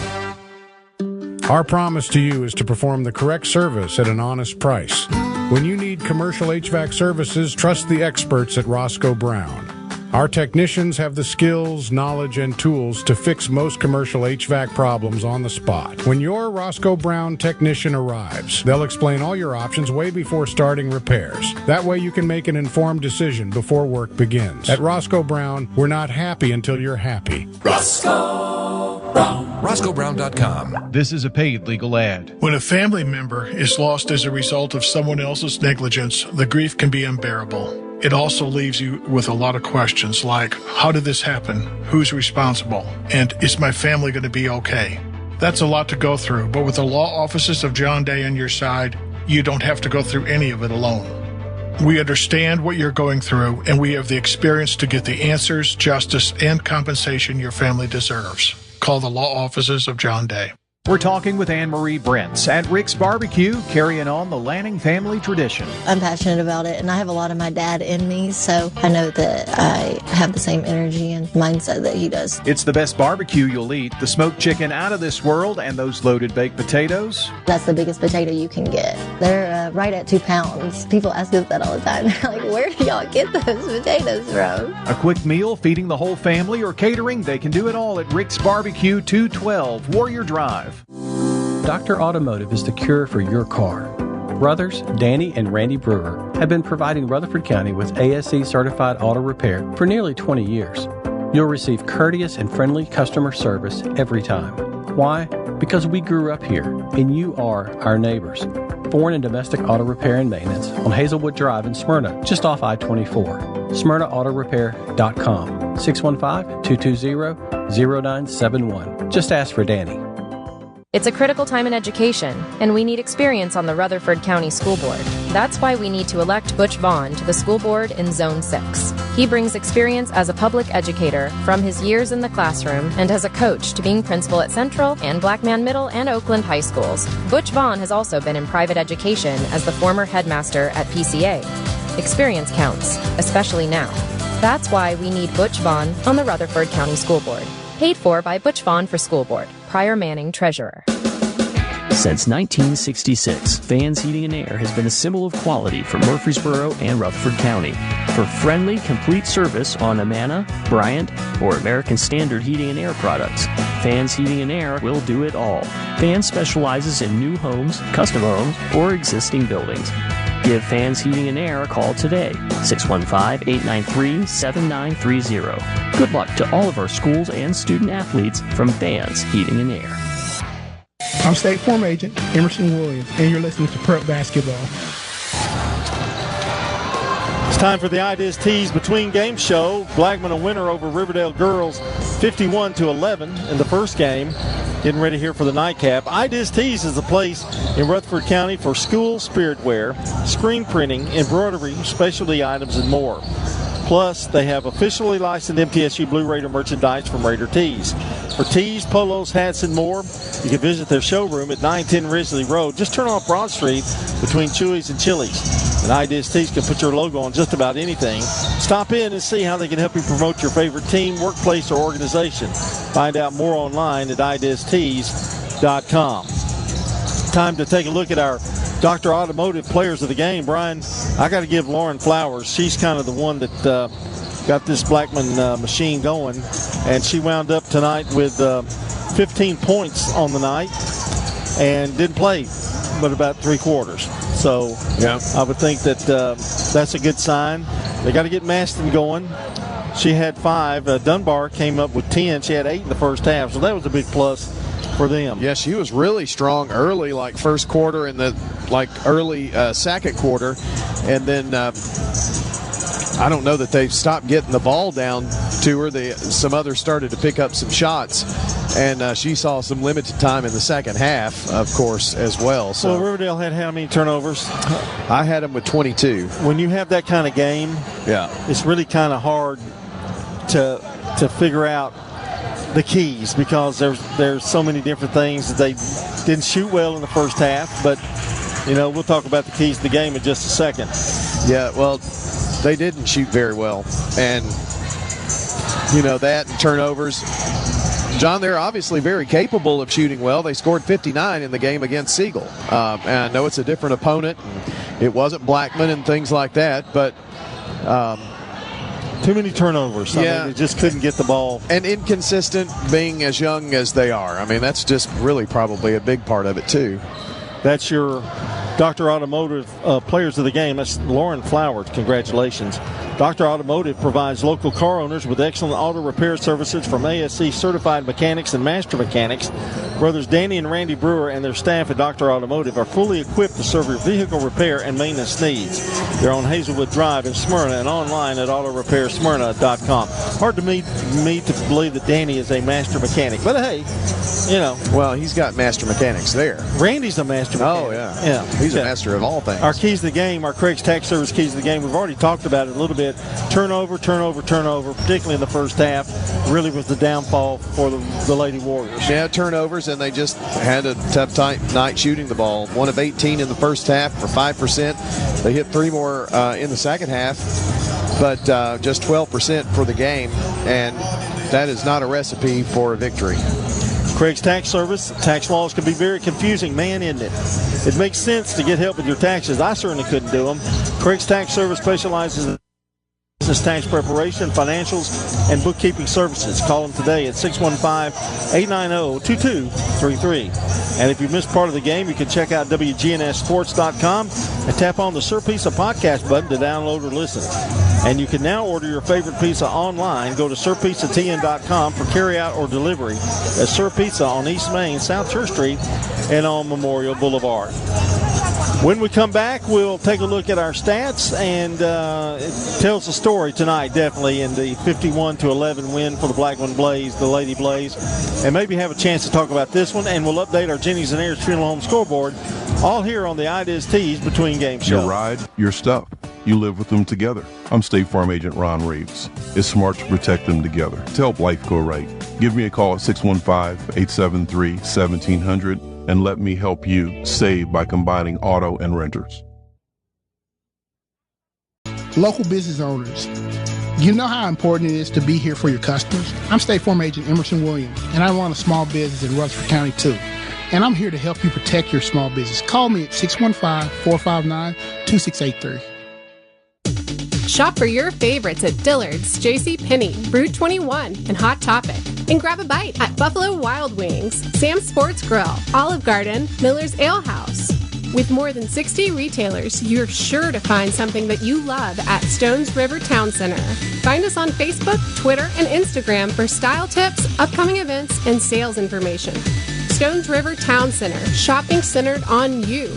[SPEAKER 3] Our promise to you is to perform the correct service at an honest price. When you need commercial HVAC services, trust the experts at Roscoe Brown. Our technicians have the skills, knowledge, and tools to fix most commercial HVAC problems on the spot. When your Roscoe Brown technician arrives, they'll explain all your options way before starting repairs. That way you can make an informed decision before work begins. At Roscoe Brown, we're not happy until you're happy.
[SPEAKER 9] Roscoe Brown. RoscoeBrown.com.
[SPEAKER 3] This is a paid legal ad.
[SPEAKER 22] When a family member is lost as a result of someone else's negligence, the grief can be unbearable. It also leaves you with a lot of questions like, how did this happen? Who's responsible? And is my family going to be okay? That's a lot to go through, but with the law offices of John Day on your side, you don't have to go through any of it alone. We understand what you're going through, and we have the experience to get the answers, justice, and compensation your family deserves. Call the law offices of John Day.
[SPEAKER 23] We're talking with Anne-Marie Brents at Rick's Barbecue, carrying on the Lanning family tradition.
[SPEAKER 24] I'm passionate about it, and I have a lot of my dad in me, so I know that I have the same energy and mindset that he does.
[SPEAKER 23] It's the best barbecue you'll eat, the smoked chicken out of this world, and those loaded baked potatoes.
[SPEAKER 24] That's the biggest potato you can get. They're right at 2 pounds. People ask us that all the time. They're like, where do y'all get those potatoes from?
[SPEAKER 23] A quick meal, feeding the whole family, or catering, they can do it all at Rick's Barbecue, 212 Warrior Drive.
[SPEAKER 8] Dr. Automotive is the cure for your car. Brothers Danny and Randy Brewer have been providing Rutherford County with ASE certified auto repair for nearly 20 years. You'll receive courteous and friendly customer service every time. Why? Because we grew up here, and you are our neighbors. Foreign and domestic auto repair and maintenance on Hazelwood Drive in Smyrna, just off I-24. SmyrnaAutorepair.com, 615-220-0971. Just ask for Danny.
[SPEAKER 25] It's a critical time in education, and we need experience on the Rutherford County School Board. That's why we need to elect Butch Vaughn to the school board in Zone 6. He brings experience as a public educator from his years in the classroom and as a coach to being principal at Central and Blackman Middle and Oakland High Schools. Butch Vaughn has also been in private education as the former headmaster at PCA. Experience counts, especially now. That's why we need Butch Vaughn on the Rutherford County School Board. Paid for by Butch Vaughn for School Board. Pryor Manning, Treasurer.
[SPEAKER 6] Since 1966, Vans Heating and Air has been a symbol of quality for Murfreesboro and Rutherford County. For friendly, complete service on Amana, Bryant, or American Standard Heating and Air products, Vans Heating and Air will do it all. Vans specializes in new homes, custom homes, or existing buildings. Give Vans Heating and Air a call today, 615-893-7930. Good luck to all of our schools and student athletes from Vans Heating and Air.
[SPEAKER 4] I'm State Farm Agent Emerson Williams, and you're listening to Prep Basketball.
[SPEAKER 10] It's time for the Ideas Tees Between Game Show. Blackman a winner over Riverdale Girls 51-11 in the first game. Getting ready here for the nightcap. Ideas Tees is the place in Rutherford County for school spirit wear, screen printing, embroidery, specialty items, and more. Plus, they have officially licensed MTSU Blue Raider merchandise from Raider Tees. For tees, polos, hats, and more, you can visit their showroom at 910 Risley Road. Just turn off Broad Street between Chewy's and Chili's. And Ideas Tees can put your logo on just about anything. Stop in and see how they can help you promote your favorite team, workplace, or organization. Find out more online at ideastees.com. Time to take a look at our Dr. Automotive players of the game. Brian, I got to give Lauren flowers. She's kind of the one that got this Blackman machine going, and she wound up tonight with 15 points on the night and didn't play but about 3 quarters. So yeah, I would think that that's a good sign. They got to get Maston going. She had 5. Dunbar came up with 10. She had 8 in the first half, so that was a big plus for them.
[SPEAKER 2] Yeah, she was really strong early, like first quarter and the early second quarter, and then I don't know that they've stopped getting the ball down to her. Some others started to pick up some shots, and she saw some limited time in the second half, of course, as well. So
[SPEAKER 10] well, Riverdale had how many turnovers?
[SPEAKER 2] I had them with 22.
[SPEAKER 10] When you have that kind of game,
[SPEAKER 2] yeah,
[SPEAKER 10] it's really kind of hard to figure out the keys, because there's so many different things that they didn't shoot well in the first half, but we'll talk about the keys to the game in just a second.
[SPEAKER 2] Yeah, well, they didn't shoot very well, and that and turnovers. John, they're obviously very capable of shooting well. They scored 59 in the game against Siegel, and I know it's a different opponent. It wasn't Blackman and things like that, but
[SPEAKER 10] too many turnovers.
[SPEAKER 2] Yeah.
[SPEAKER 10] I mean, they just couldn't get the ball.
[SPEAKER 2] And inconsistent, being as young as they are. I mean, that's just really probably a big part of it, too.
[SPEAKER 10] That's your Dr. Automotive players of the game. That's Lauren Flowers. Congratulations. Dr. Automotive provides local car owners with excellent auto repair services from ASC certified mechanics and master mechanics. Brothers Danny and Randy Brewer and their staff at Dr. Automotive are fully equipped to serve your vehicle repair and maintenance needs. They're on Hazelwood Drive in Smyrna and online at autorepairsmyrna.com. Hard to me to believe that Danny is a master mechanic, but hey,
[SPEAKER 2] Well, he's got master mechanics there.
[SPEAKER 10] Randy's a master mechanic.
[SPEAKER 2] Oh, yeah.
[SPEAKER 10] Yeah.
[SPEAKER 2] He's a master of all things.
[SPEAKER 10] Our keys to the game, our Craig's Tax Service keys to the game, we've already talked about it a little bit. Turnover, particularly in the first half, really was the downfall for the Lady Warriors.
[SPEAKER 2] Yeah, turnovers, and they just had a tough night shooting the ball. 1 of 18 in the first half for 5%. They hit 3 more in the second half, but just 12% for the game, and that is not a recipe for a victory.
[SPEAKER 10] Craig's Tax Service. Tax laws can be very confusing, man, isn't it? It makes sense to get help with your taxes. I certainly couldn't do them. Craig's Tax Service specializes in business tax preparation, financials, and bookkeeping services. Call them today at 615-890-2233. And if you missed part of the game, you can check out WGNSSports.com and tap on the Sir Pizza podcast button to download or listen. And you can now order your favorite pizza online. Go to SirPizzaTN.com for carryout or delivery at Sir Pizza on East Main, South Church Street, and on Memorial Boulevard. When we come back, we'll take a look at our stats, and it tells the story tonight, definitely, in the 51-11 win for the Blackman Blaze, the Lady Blaze, and maybe have a chance to talk about this one, and we'll update our Jennings and Ayers Funeral Home scoreboard, all here on the Ideas Tees Between Game Show.
[SPEAKER 19] Your ride, your stuff. You live with them together. I'm State Farm Agent Ron Reeves. It's smart to protect them together to help life go right. Give me a call at 615-873-1700 and let me help you save by combining auto and renters.
[SPEAKER 4] Local business owners, you know how important it is to be here for your customers. I'm State Farm Agent Emerson Williams, and I run a small business in Rutherford County too. And I'm here to help you protect your small business. Call me at 615-459-2683.
[SPEAKER 5] Shop for your favorites at Dillard's, JCPenney, Route 21, and Hot Topic. And grab a bite at Buffalo Wild Wings, Sam's Sports Grill, Olive Garden, Miller's Ale House. With more than 60 retailers, you're sure to find something that you love at Stones River Town Center. Find us on Facebook, Twitter, and Instagram for style tips, upcoming events, and sales information. Stones River Town Center, shopping centered on you.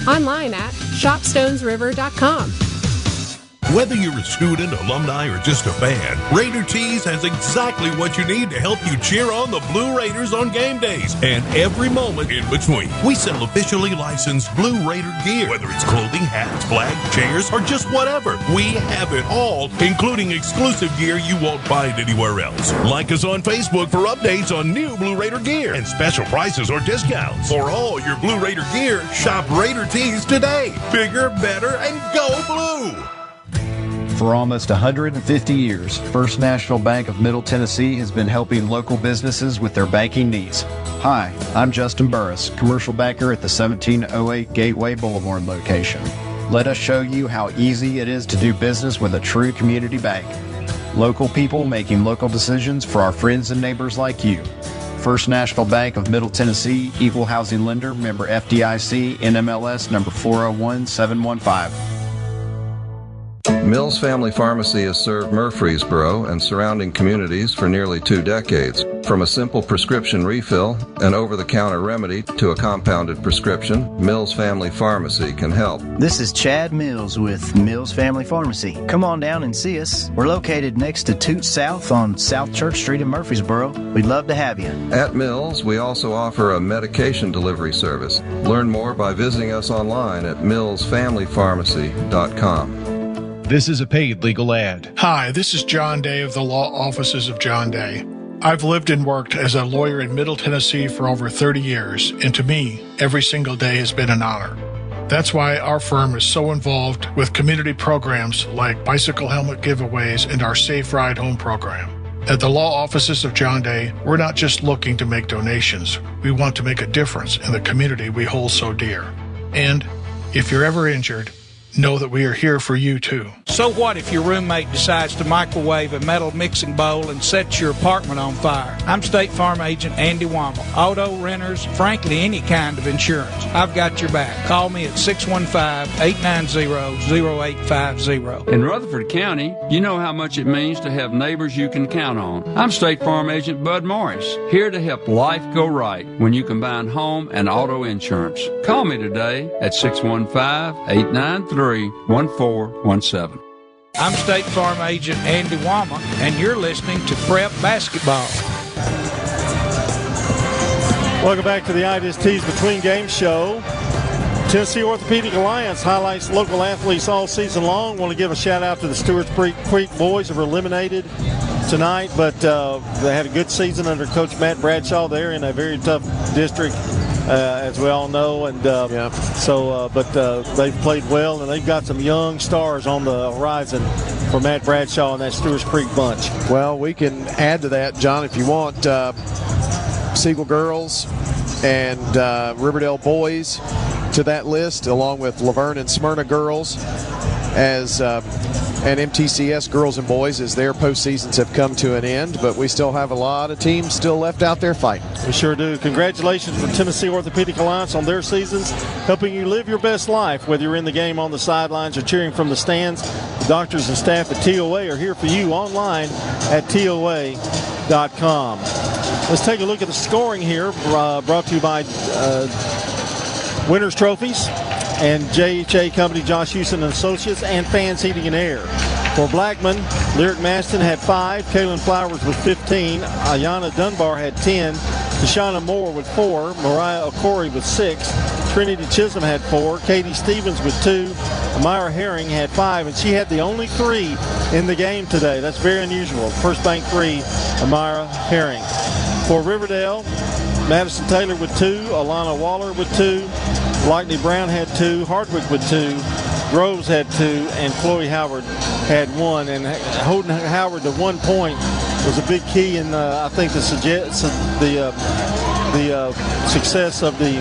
[SPEAKER 5] Online at shopstonesriver.com.
[SPEAKER 7] Whether you're a student, alumni, or just a fan, Raider Tees has exactly what you need to help you cheer on the Blue Raiders on game days and every moment in between. We sell officially licensed Blue Raider gear, whether it's clothing, hats, flags, chairs, or just whatever. We have it all, including exclusive gear you won't find anywhere else. Like us on Facebook for updates on new Blue Raider gear and special prices or discounts. For all your Blue Raider gear, shop Raider Tees today. Bigger, better, and go Blue!
[SPEAKER 12] For almost 150 years, First National Bank of Middle Tennessee has been helping local businesses with their banking needs. Hi, I'm Justin Burris, commercial banker at the 1708 Gateway Boulevard location. Let us show you how easy it is to do business with a true community bank. Local people making local decisions for our friends and neighbors like you. First National Bank of Middle Tennessee, Equal Housing Lender, member FDIC, NMLS number 401715.
[SPEAKER 13] Mills Family Pharmacy has served Murfreesboro and surrounding communities for nearly 2 decades. From a simple prescription refill, an over-the-counter remedy, to a compounded prescription, Mills Family Pharmacy can help.
[SPEAKER 14] This is Chad Mills with Mills Family Pharmacy. Come on down and see us. We're located next to Toots South on South Church Street in Murfreesboro. We'd love to have you.
[SPEAKER 13] At Mills, we also offer a medication delivery service. Learn more by visiting us online at millsfamilypharmacy.com.
[SPEAKER 23] This is a paid legal ad.
[SPEAKER 22] Hi, this is John Day of the Law Offices of John Day. I've lived and worked as a lawyer in Middle Tennessee for over 30 years, and to me, every single day has been an honor. That's why our firm is so involved with community programs like bicycle helmet giveaways and our Safe Ride Home program. At the Law Offices of John Day, we're not just looking to make donations. We want to make a difference in the community we hold so dear. And if you're ever injured, know that we are here for you too.
[SPEAKER 15] So what if your roommate decides to microwave a metal mixing bowl and sets your apartment on fire? I'm State Farm Agent Andy Womble. Auto, renters, frankly any kind of insurance. I've got your back. Call me at 615-890-0850.
[SPEAKER 26] In Rutherford County, you know how much it means to have neighbors you can count on. I'm State Farm Agent Bud Morris, here to help life go right when you combine home and auto insurance. Call me today at 615-893-1417.
[SPEAKER 15] I'm State Farm Agent Andy Wama, and you're listening to Prep Basketball.
[SPEAKER 10] Welcome back to the IDST's Between Games show. Tennessee Orthopedic Alliance highlights local athletes all season long. Want to give a shout out to the Stewart's Creek boys who were eliminated tonight, but they had a good season under Coach Matt Bradshaw. They're in a very tough district, as we all know, and but they've played well, and they've got some young stars on the horizon for Matt Bradshaw and that Stewart's Creek bunch.
[SPEAKER 2] Well, we can add to that, John, if you want. Siegel girls and Riverdale boys to that list, along with Laverne and Smyrna girls, as and MTCS girls and boys, as their postseasons have come to an end. But we still have a lot of teams still left out there fighting.
[SPEAKER 10] We sure do. Congratulations to Tennessee Orthopedic Alliance on their seasons, helping you live your best life, whether you're in the game on the sidelines or cheering from the stands. The doctors and staff at TOA are here for you online at TOA.com. Let's take a look at the scoring here, brought to you by Winners Trophies and JHA Company, Josh Houston and Associates, and Fans Heating and Air. For Blackman, Lyric Maston had 5, Kaylin Flowers with 15, Ayana Dunbar had 10, Deshauna Moore with 4, Mariah Okori with 6, Trinity Chisholm had 4, Katie Stevens with 2, Amira Herring had 5, and she had the only 3 in the game today. That's very unusual. First bank 3, Amira Herring. For Riverdale, Madison Taylor with 2, Alana Waller with 2, Lockney Brown had 2, Hardwick with 2, Groves had 2, and Chloe Howard had 1. And holding Howard to 1 point was a big key in, I think, the success of the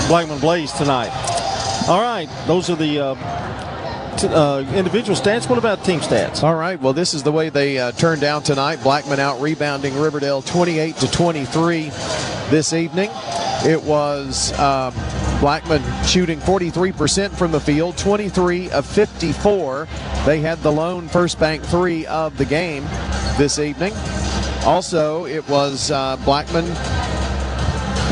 [SPEAKER 10] Blackman Blaze tonight. All right, those are the individual stats. What about team stats?
[SPEAKER 2] All right, well, this is the way they turned down tonight. Blackman out rebounding Riverdale 28-23 this evening. It was Blackman shooting 43% from the field, 23 of 54. They had the lone first bank 3 of the game this evening. Also, it was Blackman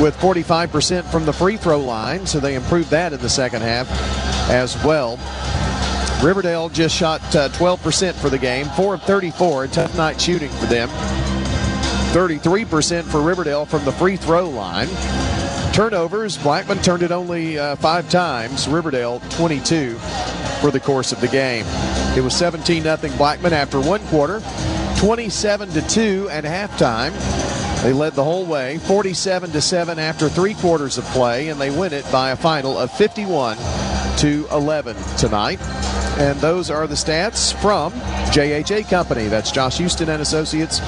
[SPEAKER 2] with 45% from the free throw line, so they improved that in the second half as well. Riverdale just shot 12% for the game, 4 of 34, a tough night shooting for them. 33% for Riverdale from the free throw line. Turnovers, Blackman turned it only 5 times, Riverdale 22 for the course of the game. It was 17-0 Blackman after one quarter, 27-2 at halftime. They led the whole way, 47-7 after 3 quarters of play, and they win it by a final of 51-11 tonight. And those are the stats from JHA Company. That's Josh Houston and Associates,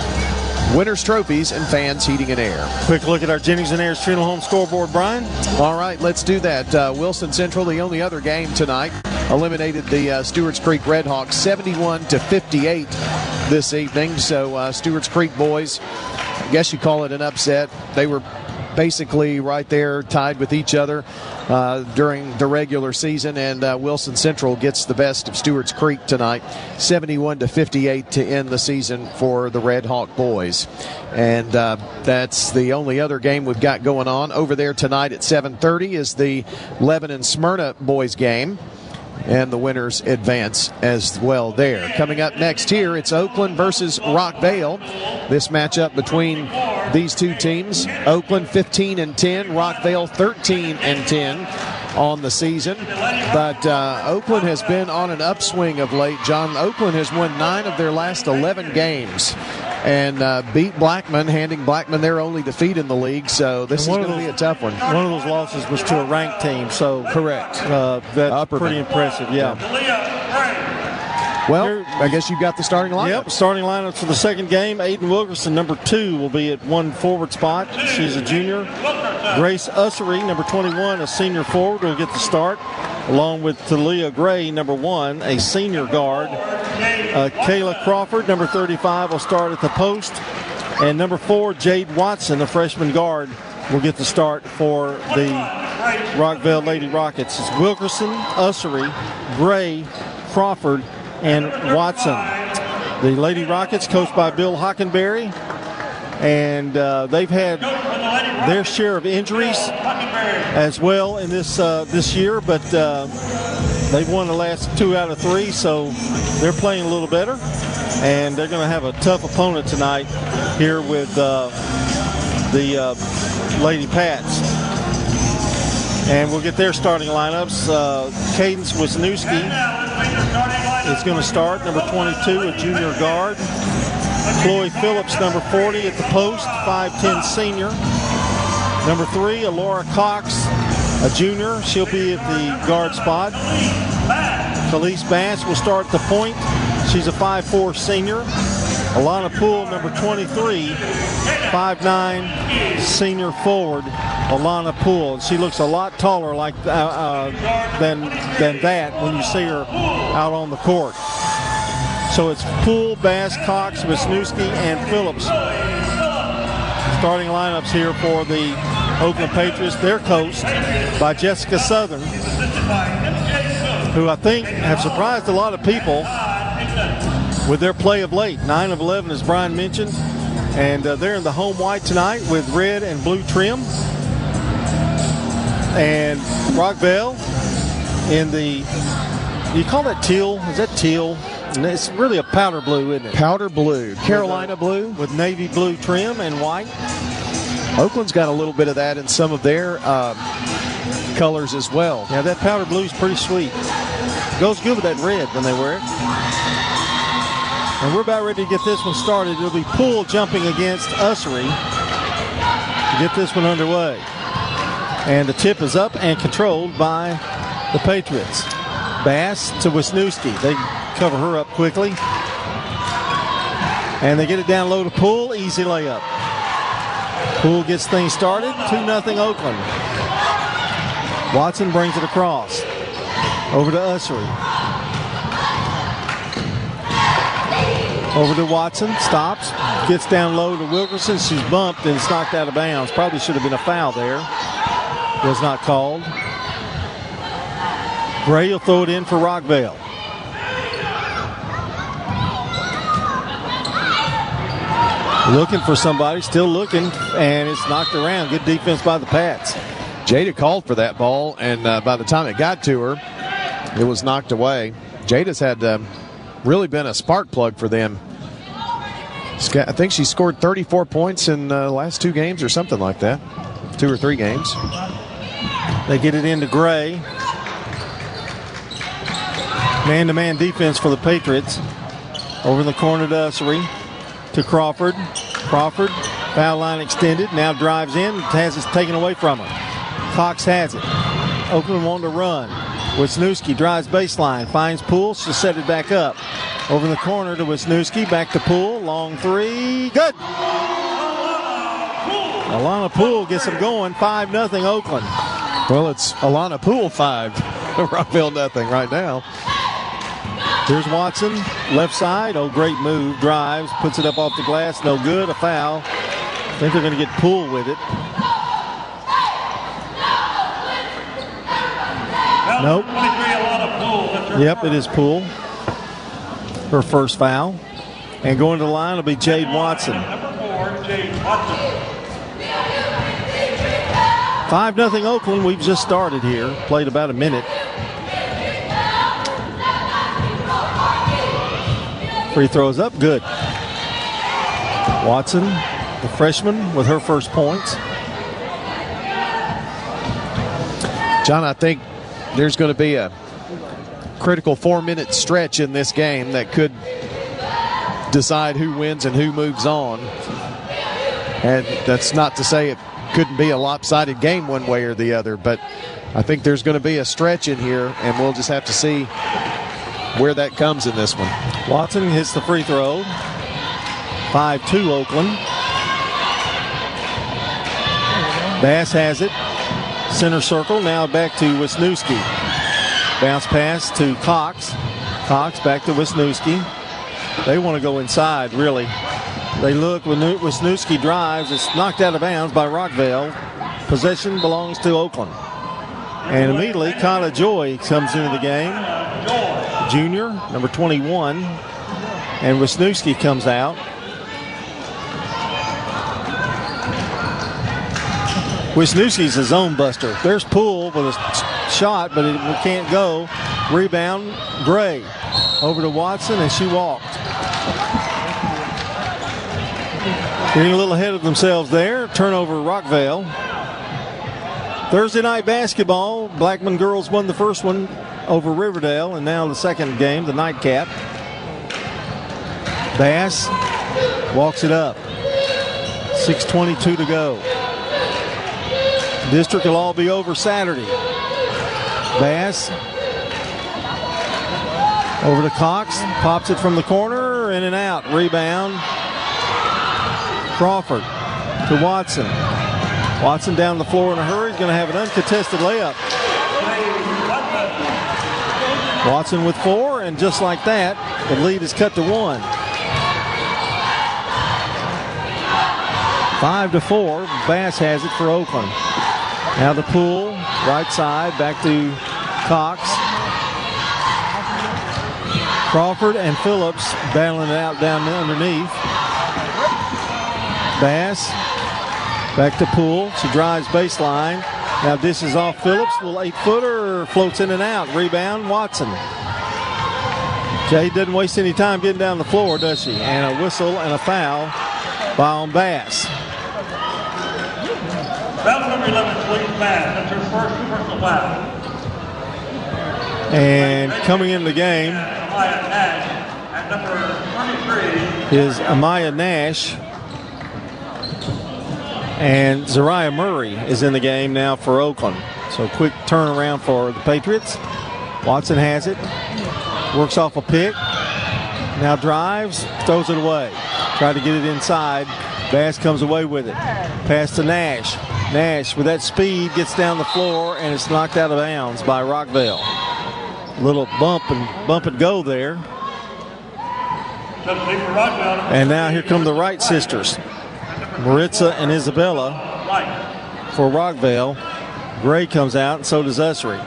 [SPEAKER 2] Winners Trophies, and Fans Heating and Air.
[SPEAKER 10] Quick look at our Jennings and Ayers Funeral Home scoreboard, Brian.
[SPEAKER 2] All right, let's do that. Wilson Central, the only other game tonight, eliminated the Stewart's Creek Redhawks 71-58 this evening. So Stewart's Creek boys, I guess you call it an upset. They were basically right there tied with each other during the regular season, and Wilson Central gets the best of Stewart's Creek tonight, 71-58 to end the season for the Red Hawk boys. And that's the only other game we've got going on. Over there tonight at 7:30 is the Lebanon Smyrna boys game, and the winners advance as well there. Coming up next here, it's Oakland versus Rockvale. This matchup between these two teams, Oakland 15-10, Rockvale 13-10 on the season. But Oakland has been on an upswing of late, John. Oakland has won 9 of their last 11 games and beat Blackman, handing Blackman their only defeat in the league. So this is going to be a tough one.
[SPEAKER 10] One of those losses was to a ranked team. So
[SPEAKER 2] correct.
[SPEAKER 10] That's Upperman. Pretty impressive, yeah.
[SPEAKER 2] Well, I guess you've got the starting lineup.
[SPEAKER 10] Yep, starting lineup for the second game. Aiden Wilkerson, number 2, will be at one forward spot. She's a junior. Grace Ussery, number 21, a senior forward, will get the start, along with Talia Gray, number 1, a senior guard. Kayla Crawford, number 35, will start at the post. And number 4, Jade Watson, a freshman guard, will get the start for the Rockvale Lady Rockets. It's Wilkerson, Ussery, Gray, Crawford, and Watson. The Lady Rockets, coached by Bill Hockenberry, and they've had their share of injuries as well in this year, but they've won the last 2 out of 3, so they're playing a little better, and they're going to have a tough opponent tonight here with the Lady Pats. And we'll get their starting lineups. Cadence Wisniewski is going to start, number 22, a junior guard. Chloe Phillips, number 40, at the post, 5'10" senior. Number 3, Alora Cox, a junior. She'll be at the guard spot. Khalees Bass will start at the point. She's a 5'4" senior. Alana Poole, number 23, 5'9", senior forward. Alana Poole. She looks a lot taller than that when you see her out on the court. So it's Poole, Bass, Cox, Wisniewski, and Phillips. Starting lineups here for the Oakland Patriots. They're coached by Jessica Southern, who I think have surprised a lot of people with their play of late. 9 of 11, as Brian mentioned. And they're in the home white tonight with red and blue trim. And Rockvale in the, do you call that teal? Is that teal? And it's really a powder blue, isn't it?
[SPEAKER 2] Powder blue. Carolina blue.
[SPEAKER 10] With navy blue trim and white.
[SPEAKER 2] Oakland's got a little bit of that in some of their colors as well.
[SPEAKER 10] Yeah, that powder blue is pretty sweet. Goes good with that red when they wear it. And we're about ready to get this one started. It'll be Poole jumping against Ussery to get this one underway. And the tip is up and controlled by the Patriots. Bass to Wisniewski. They cover her up quickly. And they get it down low to Poole. Easy layup. Poole gets things started. 2-0 Oakland. Watson brings it across. Over to Ussery. Over to Watson. Stops. Gets down low to Wilkerson. She's bumped and it's knocked out of bounds. Probably should have been a foul there. Was not called. Gray will throw it in for Rockvale. Looking for somebody, still looking, and it's knocked around. Good defense by the Pats.
[SPEAKER 2] Jada called for that ball, and by the time it got to her, it was knocked away. Jada's had really been a spark plug for them. I think she scored 34 points in the last 2 games or something like that. 2 or 3 games.
[SPEAKER 10] They get it into Gray. Man-to-man defense for the Patriots. Over in the corner to Ussery. To Crawford. Crawford, foul line extended, now drives in, has it taken away from her. Cox has it. Oakland wanting to run. Wisniewski drives baseline, finds Poole, she'll set it back up. Over in the corner to Wisniewski, back to Poole, long 3, good! Alana Poole gets them going, 5-0 Oakland.
[SPEAKER 2] Well, it's Alana Poole 5, Rockville nothing right now.
[SPEAKER 10] Here's Watson, left side. Oh, great move. Drives, puts it up off the glass. No good. A foul. I think they're going to get Poole with it. Nope. Yep, it is Poole. Her first foul. And going to the line will be Jade Watson. 5-0 Oakland. We've just started here. Played about a minute. Free throws up, good. Watson, the freshman, with her first points.
[SPEAKER 2] John, I think there's going to be a critical 4-minute stretch in this game that could decide who wins and who moves on. And that's not to say it couldn't be a lopsided game one way or the other, but I think there's going to be a stretch in here, and we'll just have to see where that comes in this one.
[SPEAKER 10] Watson hits the free throw. 5-2 Oakland. Bass has it. Center circle. Now back to Wisniewski. Bounce pass to Cox. Cox back to Wisniewski. They want to go inside, really. They look. When Wisniewski drives, it's knocked out of bounds by Rockville. Possession belongs to Oakland. And immediately, Kyla Joy comes into the game. Junior, number 21, and Wisniewski comes out. Wisniewski's a zone buster. There's Poole with a shot, but it can't go. Rebound, Gray. Over to Watson, and she walked. Getting a little ahead of themselves there. Turnover, Rockville. Thursday night basketball. Blackman girls won the first one over Riverdale, and now the second game, the nightcap. Bass walks it up. 6:22 to go. District will all be over Saturday. Bass over to Cox, pops it from the corner, in and out. Rebound. Crawford to Watson. Watson down the floor in a hurry. He's going to have an uncontested layup. Watson with 4, and just like that, the lead is cut to 1. 5-4. Bass has it for Oakland. Now the Poole, right side, back to Cox. Crawford and Phillips battling it out down underneath. Bass back to Poole. She drives baseline. Now dishes off Phillips. Little 8-footer floats in and out. Rebound, Watson. Jay doesn't waste any time getting down the floor, does she? And a whistle and a foul by Bass.
[SPEAKER 11] Foul number 11, please, Bass. That's her first personal foul.
[SPEAKER 10] And coming into the game is Amaya Nash. And Zariah Murray is in the game now for Oakland. So quick turnaround for the Patriots. Watson has it. Works off a pick. Now drives. Throws it away. Tried to get it inside. Bass comes away with it. Pass to Nash. Nash with that speed gets down the floor, and it's knocked out of bounds by Rockville. Little bump and go there. And now here come the Wright sisters. Maritza and Isabella for Rockville. Gray comes out, and so does Ussery.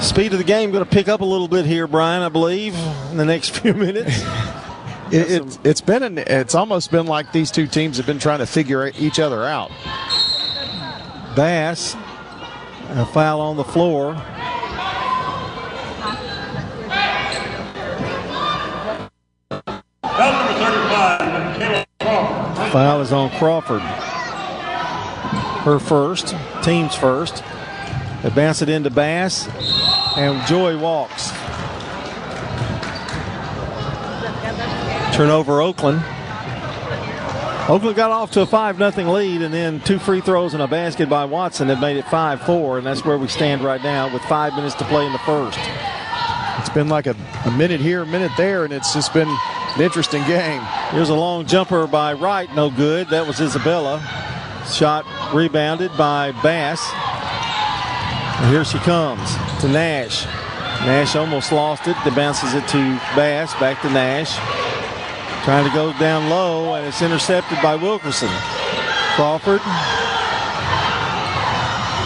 [SPEAKER 10] Speed of the game going to pick up a little bit here, Brian, I believe, in the next few minutes.
[SPEAKER 2] It's almost been like these two teams have been trying to figure each other out.
[SPEAKER 10] Bass, a foul on the floor.
[SPEAKER 11] Foul number 35, Crawford.
[SPEAKER 10] Foul is on Crawford. Her first, team's first. They bounce it into Bass, and Joy walks. Turnover Oakland. Oakland got off to a 5-0 lead, and then 2 free throws and a basket by Watson that made it 5-4, and that's where we stand right now with 5 minutes to play in the first.
[SPEAKER 2] It's been like a minute here, a minute there, and it's just been an interesting game.
[SPEAKER 10] Here's a long jumper by Wright, no good. That was Isabella. Shot rebounded by Bass. And here she comes to Nash. Nash almost lost it. Then bounces it to Bass. Back to Nash. Trying to go down low, and it's intercepted by Wilkerson. Crawford.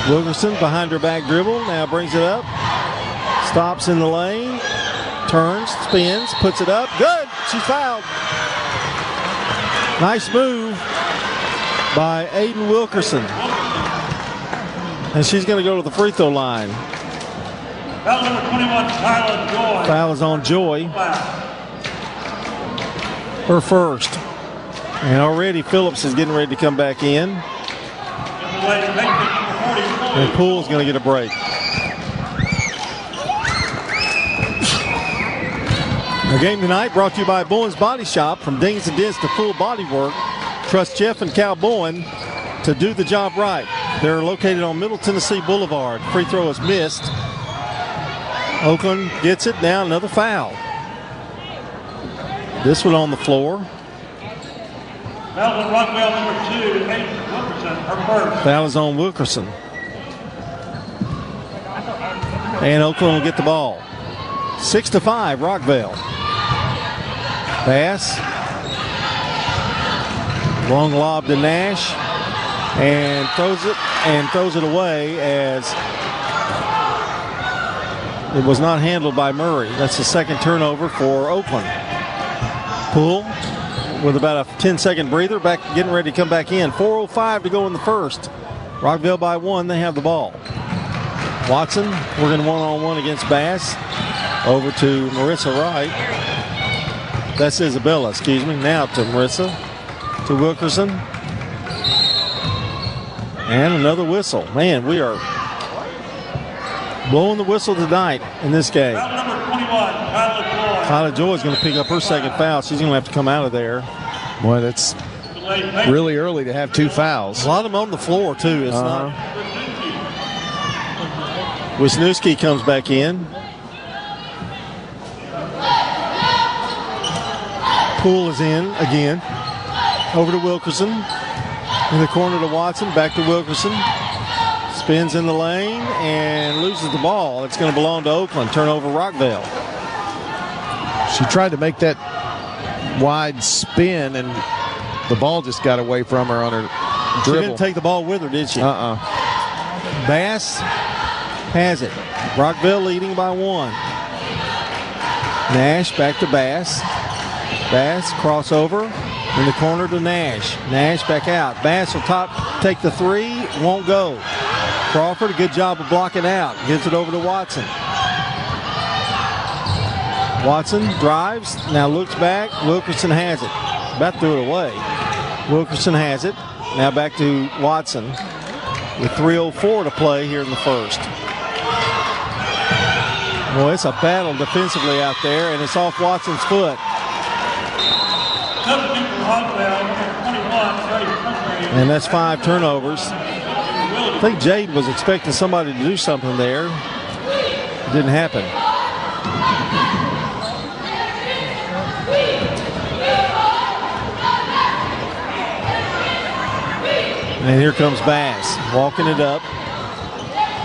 [SPEAKER 10] Wilkerson behind her back dribble. Now brings it up. Stops in the lane. Turns, spins, puts it up. Good. She's fouled. Nice move by Aiden Wilkerson. And she's going to go to the free throw line.
[SPEAKER 11] Foul number 21, Tyler Joy.
[SPEAKER 10] Foul is on Joy. Her first. And already Phillips is getting ready to come back in. And Poole's going to get a break. Our game tonight brought to you by Bowen's Body Shop. From dings and dents to full body work, trust Jeff and Cal Bowen to do the job right. They're located on Middle Tennessee Boulevard. Free throw is missed. Oakland gets it. Now another foul. This one on the floor.
[SPEAKER 11] Foul on Rockwell number 2, Aiden Wilkerson, her first.
[SPEAKER 10] Foul is on Wilkerson. And Oakland will get the ball. 6-5, Rockville. Bass. Long lob to Nash. And throws it away as it was not handled by Murray. That's the second turnover for Oakland. Poole with about a 10-second breather, getting ready to come back in. 4:05 to go in the first. Rockville by 1. They have the ball. Watson working one-on-one against Bass. Over to Marissa Wright. That's Isabella, excuse me. Now to Marissa. To Wilkerson. And another whistle. Man, we are blowing the whistle tonight in this game.
[SPEAKER 11] Foul number 21,
[SPEAKER 10] Kyla Joy is going to pick up her second foul. She's going to have to come out of there.
[SPEAKER 2] Boy, that's really early to have 2 fouls.
[SPEAKER 10] A lot of them on the floor, too. It's not. Wisniewski comes back in. Poole is in again. Over to Wilkerson. In the corner to Watson. Back to Wilkerson. Spins in the lane and loses the ball. It's going to belong to Oakland. Turnover Rockville.
[SPEAKER 2] She tried to make that wide spin, and the ball just got away from her on her dribble.
[SPEAKER 10] She didn't take the ball with her, did she? Bass has it. Rockville leading by 1. Nash back to Bass. Bass crossover in the corner to Nash. Nash back out. Bass will take the 3. Won't go. Crawford, a good job of blocking out. Gives it over to Watson. Watson drives, now looks back. Wilkerson has it. About threw it away. Wilkerson has it. Now back to Watson with 3:04 to play here in the first. Boy, it's a battle defensively out there, and it's off Watson's foot. And that's 5 turnovers. I think Jade was expecting somebody to do something there. It didn't happen. And here comes Bass, walking it up.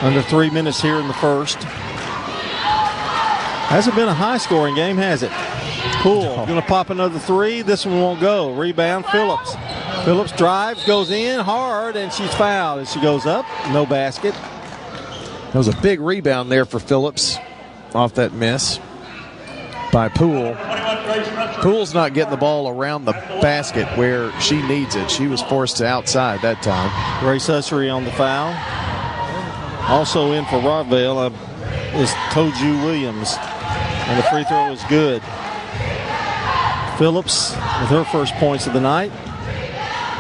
[SPEAKER 10] Under 3 minutes here in the first. Hasn't been a high-scoring game, has it? Poole going to pop another 3. This one won't go. Rebound, Phillips. Phillips drives, goes in hard, and she's fouled. As she goes up, no basket.
[SPEAKER 2] That was a big rebound there for Phillips off that miss by Poole. Poole's not getting the ball around the basket where she needs it. She was forced to outside that time.
[SPEAKER 10] Grace Ussery on the foul. Also in for Rockville is Toju Williams, and the free throw is good. Phillips with her first points of the night.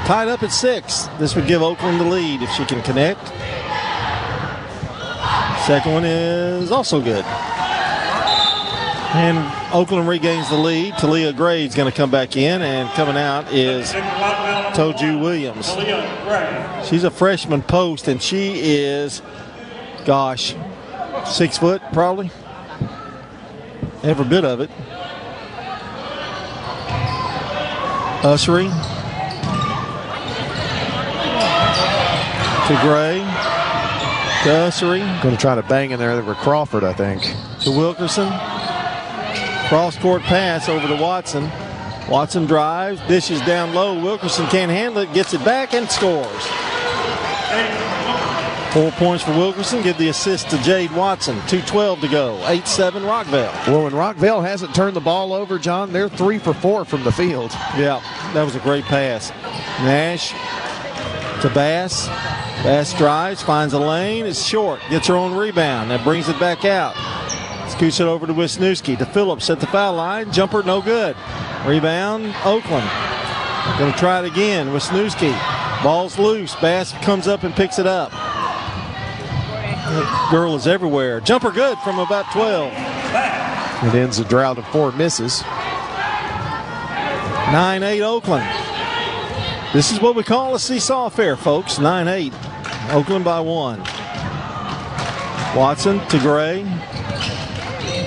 [SPEAKER 10] Tied up at 6. This would give Oakland the lead if she can connect. Second one is also good. And Oakland regains the lead. Talia Gray's going to come back in, and coming out is Toju Williams. She's a freshman post, and she is, 6 foot probably. Every bit of it. Ussery to Gray. To Ussery.
[SPEAKER 2] Going to try to bang in there with Crawford, I think.
[SPEAKER 10] To Wilkerson. Cross-court pass over to Watson. Watson drives, dishes down low. Wilkerson can't handle it, gets it back, and scores. 4 points for Wilkerson. Give the assist to Jade Watson. 2:12 to go. 8-7 Rockville.
[SPEAKER 2] Well, when Rockville hasn't turned the ball over, John, they're 3 for 4 from the field.
[SPEAKER 10] Yeah, that was a great pass. Nash to Bass. Bass drives, finds a lane, is short, gets her own rebound, that brings it back out. Scoots it over to Wisniewski, to Phillips at the foul line, jumper no good. Rebound, Oakland. Going to try it again, Wisniewski. Ball's loose, Bass comes up and picks it up. That girl is everywhere. Jumper good from about 12.
[SPEAKER 2] It ends a drought of 4 misses.
[SPEAKER 10] 9-8 Oakland. This is what we call a seesaw affair, folks. 9-8. Oakland by 1. Watson to Gray.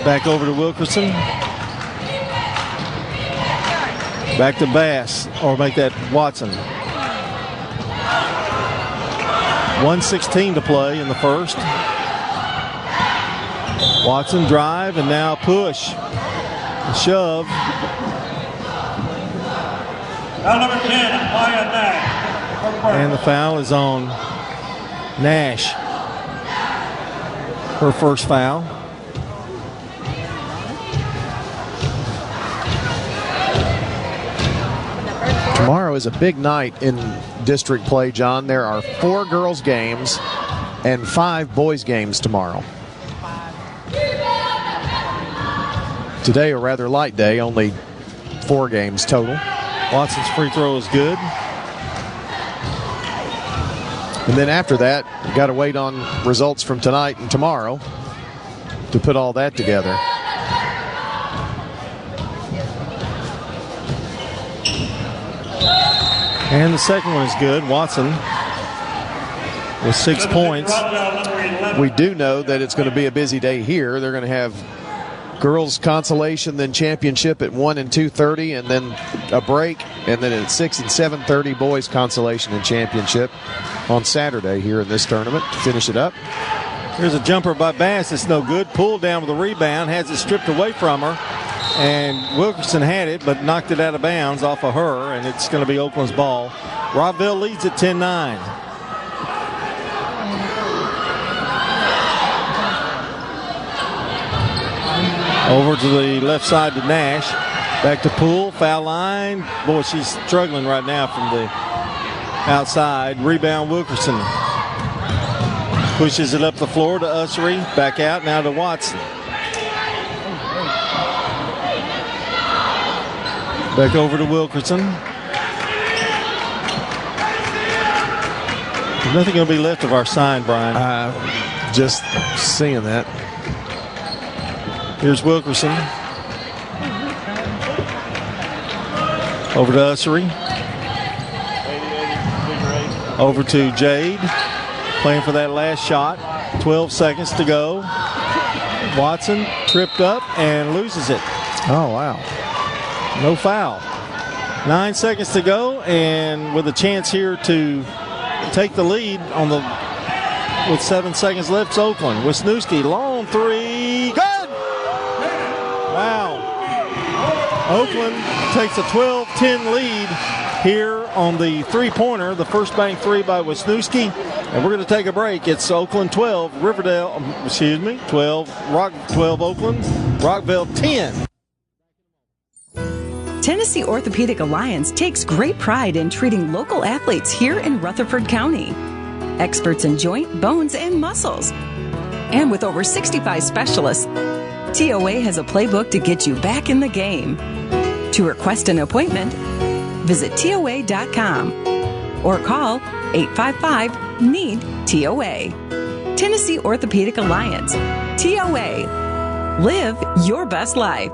[SPEAKER 10] Back over to Wilkerson. Back to Bass. Or make that Watson. 1:16 to play in the first. Watson drive and now push. A shove.
[SPEAKER 11] Foul number 10, Maya Nash.
[SPEAKER 10] And the foul is on Nash. Her first foul.
[SPEAKER 2] Tomorrow is a big night in district play, John. There are 4 girls' games and 5 boys' games tomorrow. Today, a rather light day, only 4 games total.
[SPEAKER 10] Watson's free throw is good.
[SPEAKER 2] And then after that, you got to wait on results from tonight and tomorrow to put all that together.
[SPEAKER 10] And the second one is good. Watson with 6 points.
[SPEAKER 2] We do know that it's going to be a busy day here. They're going to have girls consolation, then championship at 1 and 2:30, and then a break, and then at 6 and 7:30 boys consolation and championship on Saturday here in this tournament to finish it up.
[SPEAKER 10] Here's a jumper by Bass. It's no good. Pulled down with a rebound. Has it stripped away from her. And Wilkerson had it, but knocked it out of bounds off of her, and it's going to be Oakland's ball. Rockville leads at 10-9. Over to the left side to Nash. Back to Poole. Foul line. Boy, she's struggling right now from the outside. Rebound Wilkerson. Pushes it up the floor to Ussery. Back out now to Watson. Back over to Wilkerson. There's nothing going to be left of our sign, Brian.
[SPEAKER 2] Just seeing that.
[SPEAKER 10] Here's Wilkerson. Over to Ussery. Over to Jade. Playing for that last shot. 12 seconds to go. Watson tripped up and loses it.
[SPEAKER 2] Oh, wow.
[SPEAKER 10] No foul. 9 seconds to go, and with a chance here to take the lead on the with 7 seconds left, it's Oakland. Wisniewski, long three, good! Wow. Oakland takes a 12-10 lead here on the three-pointer, the first bank three by Wisniewski, and we're going to take a break. It's Oakland 12, 12 Oakland, Rockville 10.
[SPEAKER 1] Tennessee Orthopedic Alliance takes great pride in treating local athletes here in Rutherford County. Experts in joint, bones, and muscles. And with over 65 specialists, TOA has a playbook to get you back in the game. To request an appointment, visit TOA.com or call 855-NEED-TOA. Tennessee Orthopedic Alliance. TOA. Live your best life.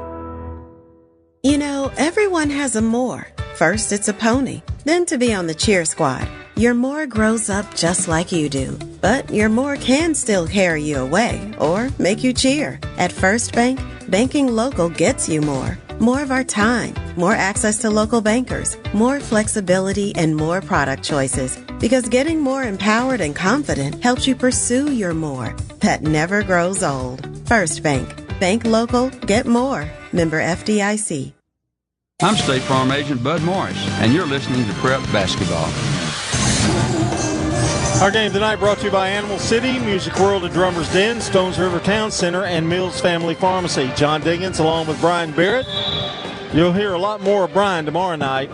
[SPEAKER 16] You know, everyone has a more. First, it's a pony. Then to be on the cheer squad. Your more grows up just like you do. But your more can still carry you away or make you cheer. At First Bank, banking local gets you more. More of our time, more access to local bankers, more flexibility, and more product choices. Because getting more empowered and confident helps you pursue your more. That never grows old. First Bank. Bank local, get more. Member FDIC.
[SPEAKER 26] I'm State Farm Agent Bud Morris, and you're listening to Prep Basketball.
[SPEAKER 10] Our game tonight brought to you by Animal City, Music World at Drummers Den, Stones River Town Center, and Mills Family Pharmacy. John Diggins along with Brian Barrett. You'll hear a lot more of Brian tomorrow night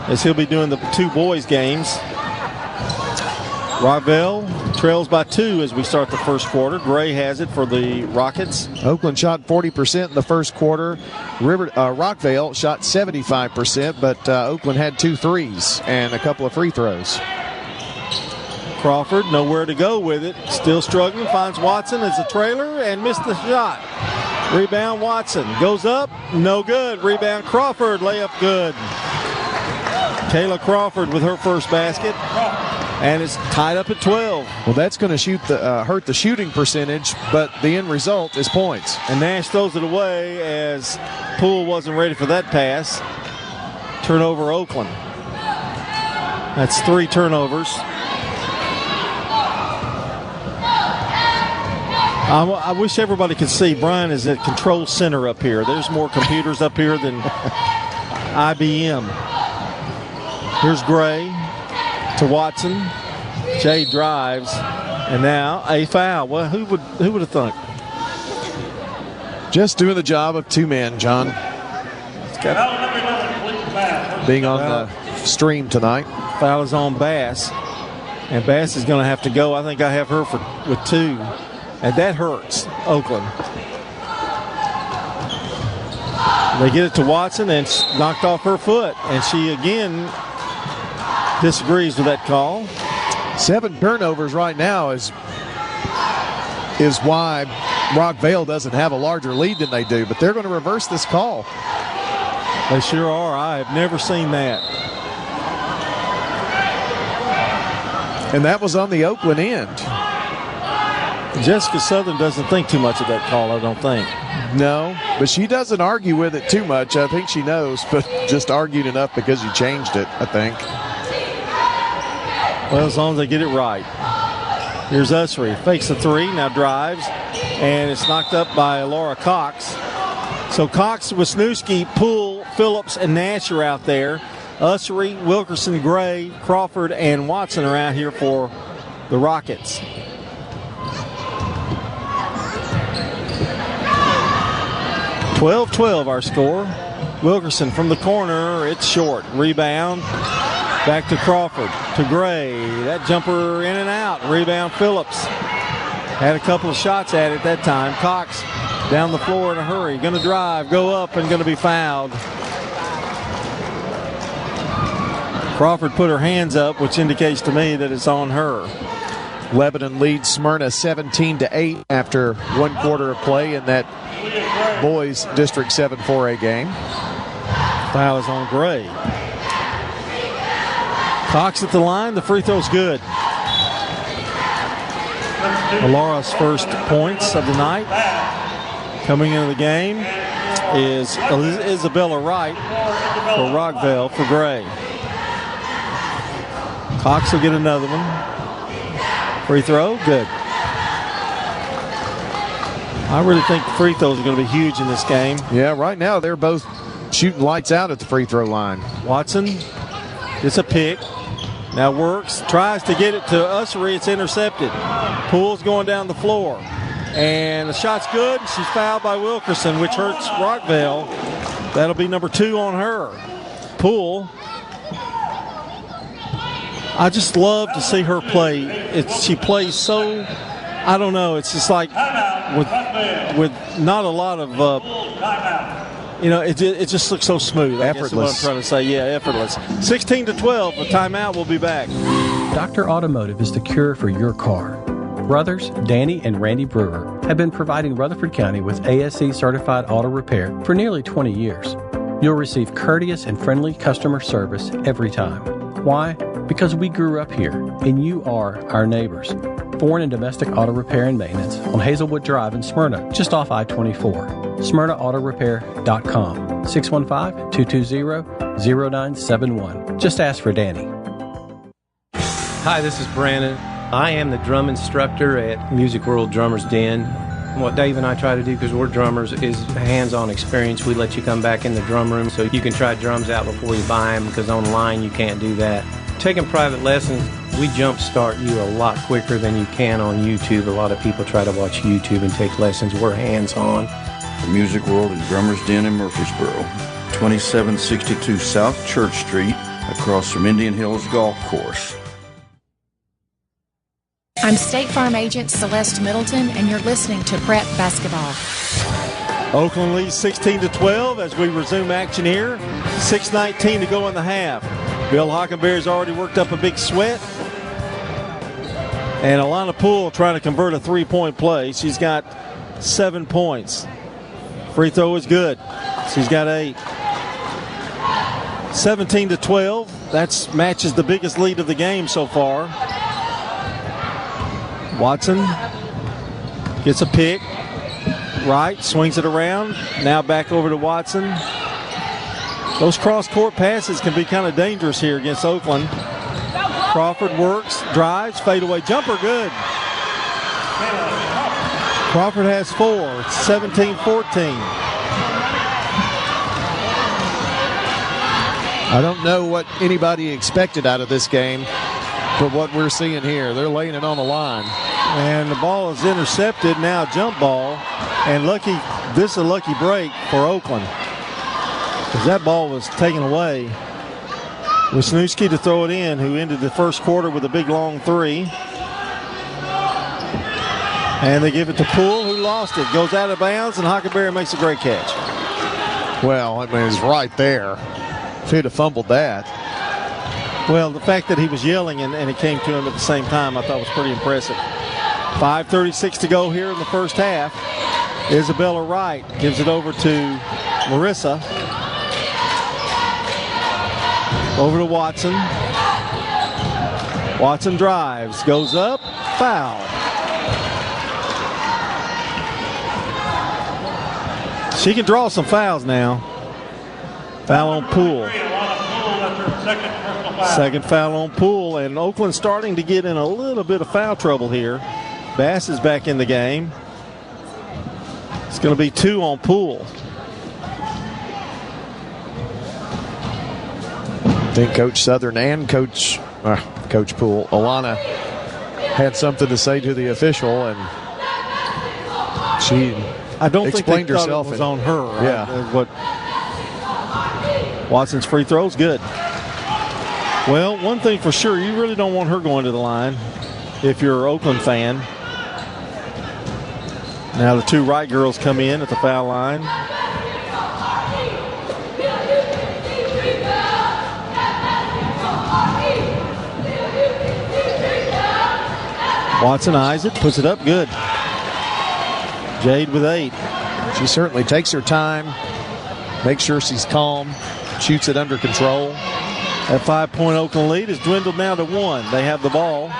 [SPEAKER 10] as he'll be doing the two boys games. Rockville trails by 2 as we start the first quarter. Gray has it for the Rockets.
[SPEAKER 2] Oakland shot 40% in the first quarter. Rockville shot 75%, but Oakland had 2 threes and a couple of free throws.
[SPEAKER 10] Crawford nowhere to go with it. Still struggling. Finds Watson as a trailer and missed the shot. Rebound Watson. Goes up. No good. Rebound Crawford. Layup good. Kayla Crawford with her first basket. And it's tied up at 12.
[SPEAKER 2] Well, that's going to hurt the shooting percentage, but the end result is points.
[SPEAKER 10] And Nash throws it away as Poole wasn't ready for that pass. Turnover Oakland. That's 3 turnovers. I wish everybody could see Brian is at control center up here. There's more computers up here than IBM. Here's Gray to Watson. Jay drives, and now a foul. Well, who would have thought?
[SPEAKER 2] Just doing the job of 2 men, John. Being on the stream tonight.
[SPEAKER 10] Foul is on Bass, and Bass is going to have to go. I think I have her with 2, and that hurts Oakland. They get it to Watson, and knocked off her foot, and she again disagrees with that call.
[SPEAKER 2] 7 turnovers right now is why Rockvale doesn't have a larger lead than they do, but they're going to reverse this call.
[SPEAKER 10] They sure are. I have never seen that.
[SPEAKER 2] And that was on the Oakland end.
[SPEAKER 10] Jessica Southern doesn't think too much of that call, I don't think.
[SPEAKER 2] No, but she doesn't argue with it too much. I think she knows, but just argued enough because you changed it, I think.
[SPEAKER 10] Well, as long as they get it right. Here's Ussery. Fakes the 3, now drives, and it's knocked up by Laura Cox. So Cox, Wisniewski, Poole, Phillips, and Nash are out there. Ussery, Wilkerson, Gray, Crawford, and Watson are out here for the Rockets. (12-12) our score. Wilkerson from the corner. It's short. Rebound. Back to Crawford. To Gray. That jumper in and out. Rebound Phillips. Had a couple of shots at it that time. Cox down the floor in a hurry. Going to drive, go up, and going to be fouled. Crawford put her hands up, which indicates to me that it's on her.
[SPEAKER 2] Lebanon leads Smyrna 17-8 after 1 quarter of play in that boys District 7 4A game.
[SPEAKER 10] Foul is on Gray. Cox at the line. The free throw's good. Laura's first points of the night. Coming into the game is Isabella Wright for Rockville for Gray. Cox will get another one. Free throw, good. I really think the free throws are going to be huge in this game.
[SPEAKER 2] Yeah, right now they're both shooting lights out at the free throw line.
[SPEAKER 10] Watson gets a pick. Now works, tries to get it to Ussery. It's intercepted. Poole's going down the floor. And the shot's good. She's fouled by Wilkerson, which hurts Rockville. That'll be number 2 on her. Poole. I just love to see her play. She plays so, I don't know, it's just like with not a lot of, it just looks so smooth.
[SPEAKER 2] Effortless.
[SPEAKER 10] I guess is what I'm trying to say. Yeah, effortless. 16-12, a timeout. We'll be back.
[SPEAKER 8] Dr. Automotive is the cure for your car. Brothers Danny and Randy Brewer have been providing Rutherford County with ASE certified auto repair for nearly 20 years. You'll receive courteous and friendly customer service every time. Why? Because we grew up here, and you are our neighbors. Foreign and domestic auto repair and maintenance on Hazelwood Drive in Smyrna, just off I-24. SmyrnaAutorepair.com, 615-220-0971. Just ask for Danny.
[SPEAKER 3] Hi, this is Brandon. I am the drum instructor at Music World Drummers Den. What Dave and I try to do, because we're drummers, is hands-on experience. We let you come back in the drum room so you can try drums out before you buy them, because online you can't do that. Taking private lessons, we jumpstart you a lot quicker than you can on YouTube. A lot of people try to watch YouTube and take lessons. We're hands-on.
[SPEAKER 9] The Music World and Drummers Den in Murfreesboro, 2762 South Church Street, across from Indian Hills Golf Course.
[SPEAKER 17] I'm State Farm Agent Celeste Middleton, and you're listening to Prep Basketball.
[SPEAKER 10] Oakland leads 16-12 as we resume action here. 6:19 to go in the half. Bill Hockenberry's already worked up a big sweat. And Alana Poole trying to convert a three-point play. She's got 7 points. Free throw is good. She's got 8. 17-12. That matches the biggest lead of the game so far. Watson gets a pick. Right, swings it around. Now back over to Watson. Those cross-court passes can be kind of dangerous here against Oakland. Crawford works, drives, fadeaway jumper, good. Crawford has 4. It's 17-14.
[SPEAKER 2] I don't know what anybody expected out of this game, but what we're seeing here, they're laying it on the line.
[SPEAKER 10] And the ball is intercepted, now jump ball. And this is a lucky break for Oakland, because that ball was taken away. Wisniewski to throw it in, who ended the first quarter with a big long 3. And they give it to Poole, who lost it. Goes out of bounds, and Hockenberry makes a great catch.
[SPEAKER 2] Well, I mean, it's right there. If he'd have fumbled that.
[SPEAKER 10] Well, the fact that he was yelling and it came to him at the same time, I thought was pretty impressive. 5:36 to go here in the first half. Isabella Wright gives it over to Marissa. Over to Watson. Watson drives, goes up, foul. She can draw some fouls now. Foul on Poole. Second foul on Poole, and Oakland starting to get in a little bit of foul trouble here. Bass is back in the game. It's going to be 2 on Poole.
[SPEAKER 2] I think Coach Southern and Coach Poole, Alana, had something to say to the official, and she explained herself.
[SPEAKER 10] It was on her. Right?
[SPEAKER 2] Yeah.
[SPEAKER 10] But Watson's free throw's good. Well, one thing for sure, you really don't want her going to the line if you're an Oakland fan. Now the 2 Wright girls come in at the foul line. Watson eyes it, puts it up, good. Jade with 8.
[SPEAKER 2] She certainly takes her time, makes sure she's calm, shoots it under control.
[SPEAKER 10] That 5-point Oakland lead has dwindled now to 1. They have the ball.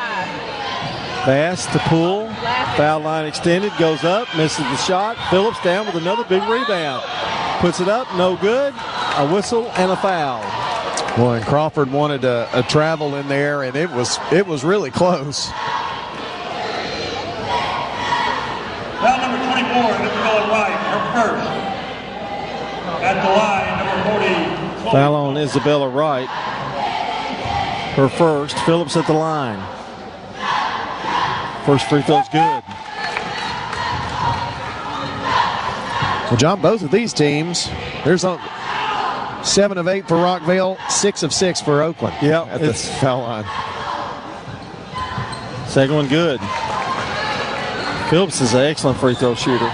[SPEAKER 10] Bass to Poole. Foul line extended, goes up, misses the shot. Phillips down with another big rebound. Puts it up, no good. A whistle and a foul.
[SPEAKER 2] Well, and Crawford wanted a travel in there, and it was really close.
[SPEAKER 11] Foul number 24, Isabella Wright, her first. At the line, number 40.
[SPEAKER 10] Foul on Isabella Wright. Her first. Phillips at the line. First free throw's good.
[SPEAKER 2] Well, John, both of these teams, there's 7 of 8 for Rockvale, 6 of 6 for Oakland.
[SPEAKER 10] Yeah,
[SPEAKER 2] at the foul line.
[SPEAKER 10] Second one good. Phillips is an excellent free throw shooter.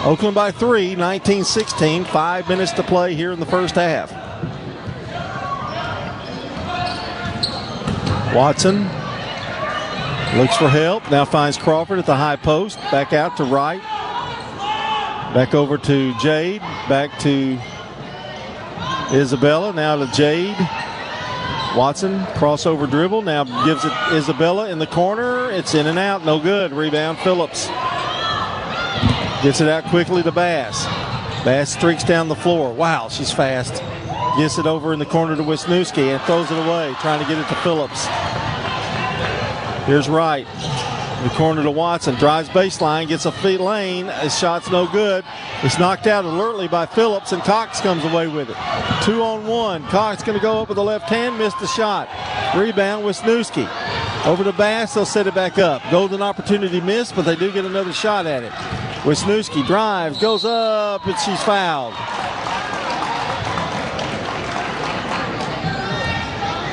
[SPEAKER 10] Oakland by 3, 19-16, 5 minutes to play here in the first half. Watson looks for help, now finds Crawford at the high post, back out to right, back over to Jade, back to Isabella, now to Jade. Watson, crossover dribble, now gives it Isabella in the corner. It's in and out, no good. Rebound, Phillips. Gets it out quickly to Bass. Bass streaks down the floor. Wow, she's fast. Gets it over in the corner to Wisniewski and throws it away, trying to get it to Phillips. Here's Wright. In the corner to Watson. Drives baseline, gets a feet lane. His shot's no good. It's knocked out alertly by Phillips, and Cox comes away with it. 2-on-1. Cox going to go up with the left hand, missed the shot. Rebound, Wisniewski. Over to Bass, they'll set it back up. Golden opportunity missed, but they do get another shot at it. Wisniewski drives, goes up, and she's fouled.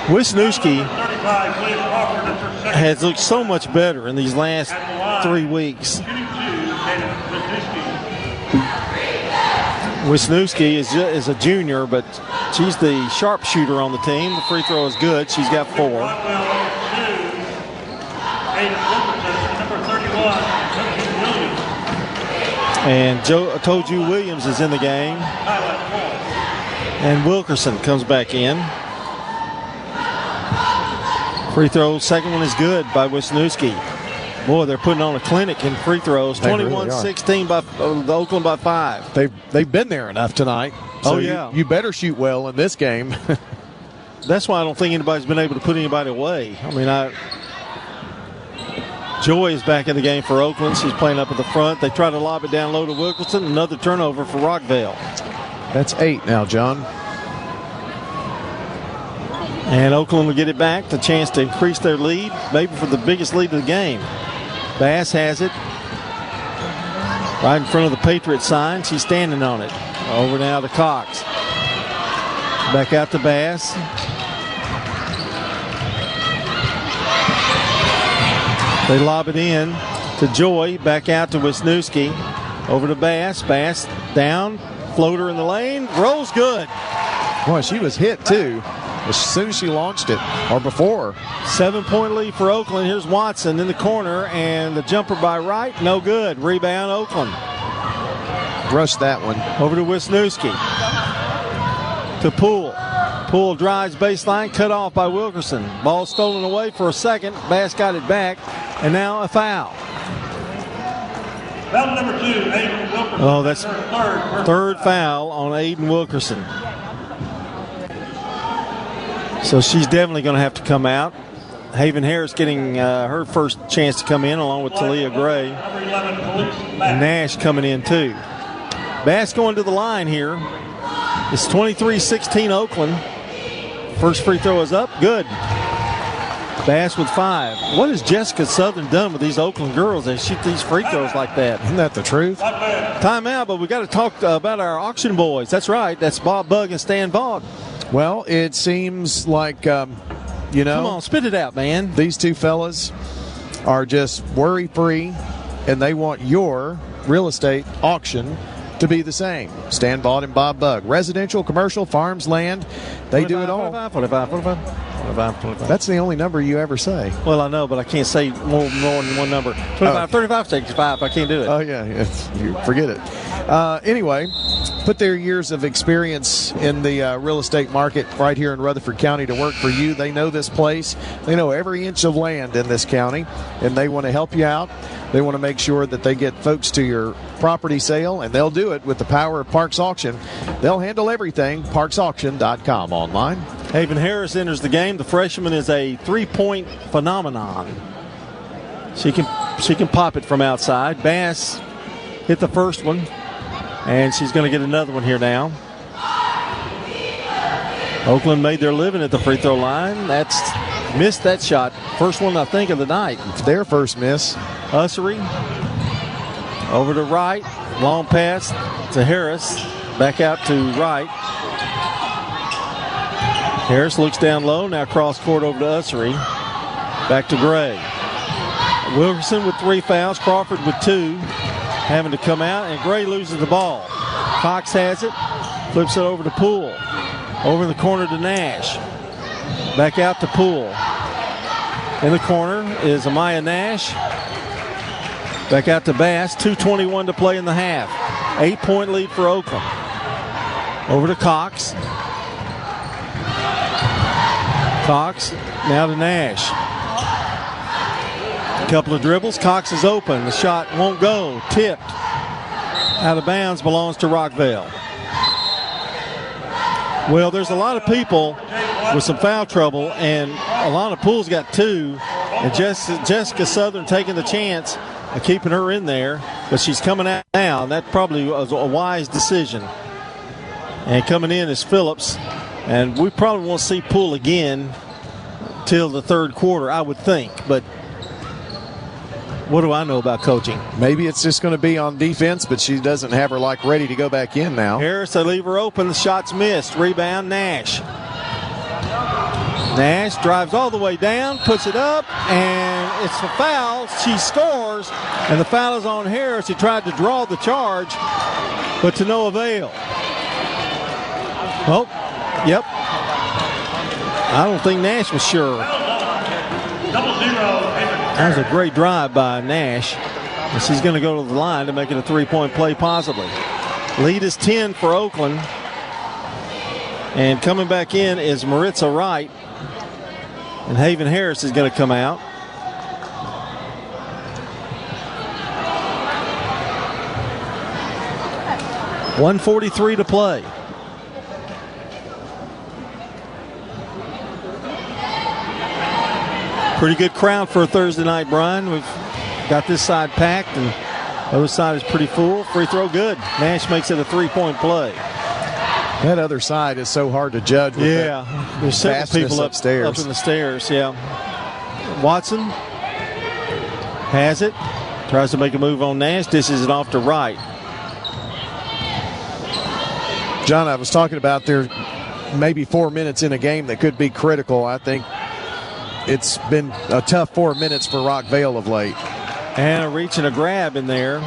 [SPEAKER 10] Wisniewski has looked so much better in these last 3 weeks. Wisniewski is a junior, but she's the sharpshooter on the team. The free throw is good. She's got 4. And Toju Williams is in the game. And Wilkerson comes back in. Free throw, second one is good by Wisniewski. Boy, they're putting on a clinic in free throws. 21-16 by Oakland by 5.
[SPEAKER 2] They've been there enough tonight. So you better shoot well in this game.
[SPEAKER 10] That's why I don't think anybody's been able to put anybody away. I mean, Joy is back in the game for Oakland. She's playing up at the front. They try to lob it down low to Wilkerson. Another turnover for Rockvale.
[SPEAKER 2] That's 8 now, John.
[SPEAKER 10] And Oakland will get it back, the chance to increase their lead, maybe for the biggest lead of the game. Bass has it right in front of the Patriot sign. She's standing on it. Over now to Cox. Back out to Bass. They lob it in to Joy. Back out to Wisniewski. Over to Bass. Bass down. Floater in the lane. Rolls good.
[SPEAKER 2] Boy, she was hit too as soon as she launched it, or before.
[SPEAKER 10] 7-point lead for Oakland. Here's Watson in the corner, and the jumper by Wright, no good. Rebound, Oakland.
[SPEAKER 2] Rushed that one.
[SPEAKER 10] Over to Wisniewski. To Poole. Poole drives baseline, cut off by Wilkerson. Ball stolen away for a second. Bass got it back, and now a foul.
[SPEAKER 11] Foul number 2, Aiden Wilkerson.
[SPEAKER 10] Oh, that's third foul on Aiden Wilkerson. So she's definitely going to have to come out. Haven Harris getting her first chance to come in along with Talia Gray. And Nash coming in too. Bass going to the line here. It's 23-16 Oakland. First free throw is up. Good. Bass with 5. What has Jessica Southern done with these Oakland girls? They shoot these free throws like that.
[SPEAKER 2] Isn't that the truth?
[SPEAKER 10] Timeout, but we got to talk about our auction boys. That's right. That's Bob Bugg and Stan Vaughn.
[SPEAKER 2] Well, it seems like, come
[SPEAKER 10] on, spit it out, man.
[SPEAKER 2] These two fellas are just worry-free, and they want your real estate auction to be the same. Stan Vaughn and Bob Bugg. Residential, commercial, farms, land, they do it all.
[SPEAKER 10] 45.
[SPEAKER 2] That's the only number you ever say.
[SPEAKER 10] Well, I know, but I can't say more than one number. 25, 35, 65. I can't do it.
[SPEAKER 2] Oh, yeah. You forget it. Anyway, put their years of experience in the real estate market right here in Rutherford County to work for you. They know this place. They know every inch of land in this county, and they want to help you out. They want to make sure that they get folks to your property sale, and they'll do it with the power of Parks Auction. They'll handle everything. ParksAuction.com online.
[SPEAKER 10] Haven Harris enters the game. The freshman is a three-point phenomenon. She can pop it from outside. Bass hit the first one, and she's going to get another one here now. Oakland made their living at the free throw line. That's missed that shot. First one, I think, of the night.
[SPEAKER 2] It's their first miss.
[SPEAKER 10] Ussery. Over to right. Long pass to Harris. Back out to right. Harris looks down low. Now cross court over to Ussery. Back to Gray. Wilkerson with 3 fouls. Crawford with 2. Having to come out, and Gray loses the ball. Cox has it. Flips it over to Poole. Over in the corner to Nash. Back out to Poole. In the corner is Amaya Nash. Back out to Bass. 2:21 to play in the half. 8-point lead for Oakland. Over to Cox. Cox now to Nash. A couple of dribbles. Cox is open. The shot won't go. Tipped. Out of bounds. Belongs to Rockvale. Well, there's a lot of people with some foul trouble, and Alana Poole's got 2. And Jessica Southern taking the chance of keeping her in there, but she's coming out now, and that probably was a wise decision. And coming in is Phillips, and we probably won't see Poole again till the third quarter, I would think. But what do I know about coaching?
[SPEAKER 2] Maybe it's just going to be on defense, but she doesn't have her ready to go back in now.
[SPEAKER 10] Harris, they leave her open. The shot's missed. Rebound, Nash. Nash drives all the way down, puts it up, and it's a foul. She scores, and the foul is on Harris. He tried to draw the charge, but to no avail. Oh, yep. I don't think Nash was sure. That was a great drive by Nash. And she's going to go to the line to make it a 3-point play possibly. Lead is 10 for Oakland. And coming back in is Maritza Wright. And Haven Harris is going to come out. .143 to play. Pretty good crowd for a Thursday night, Brian. We've got this side packed, and the other side is pretty full. Free throw good. Nash makes it a 3-point play.
[SPEAKER 2] That other side is so hard to judge with
[SPEAKER 10] there's several people
[SPEAKER 2] upstairs.
[SPEAKER 10] Up in the stairs, Watson has it. Tries to make a move on Nash. Dishes it off to Wright.
[SPEAKER 2] John, I was talking about there maybe 4 minutes in a game that could be critical. I think it's been a tough 4 minutes for Rockvale of late.
[SPEAKER 10] And a reach and a grab in there.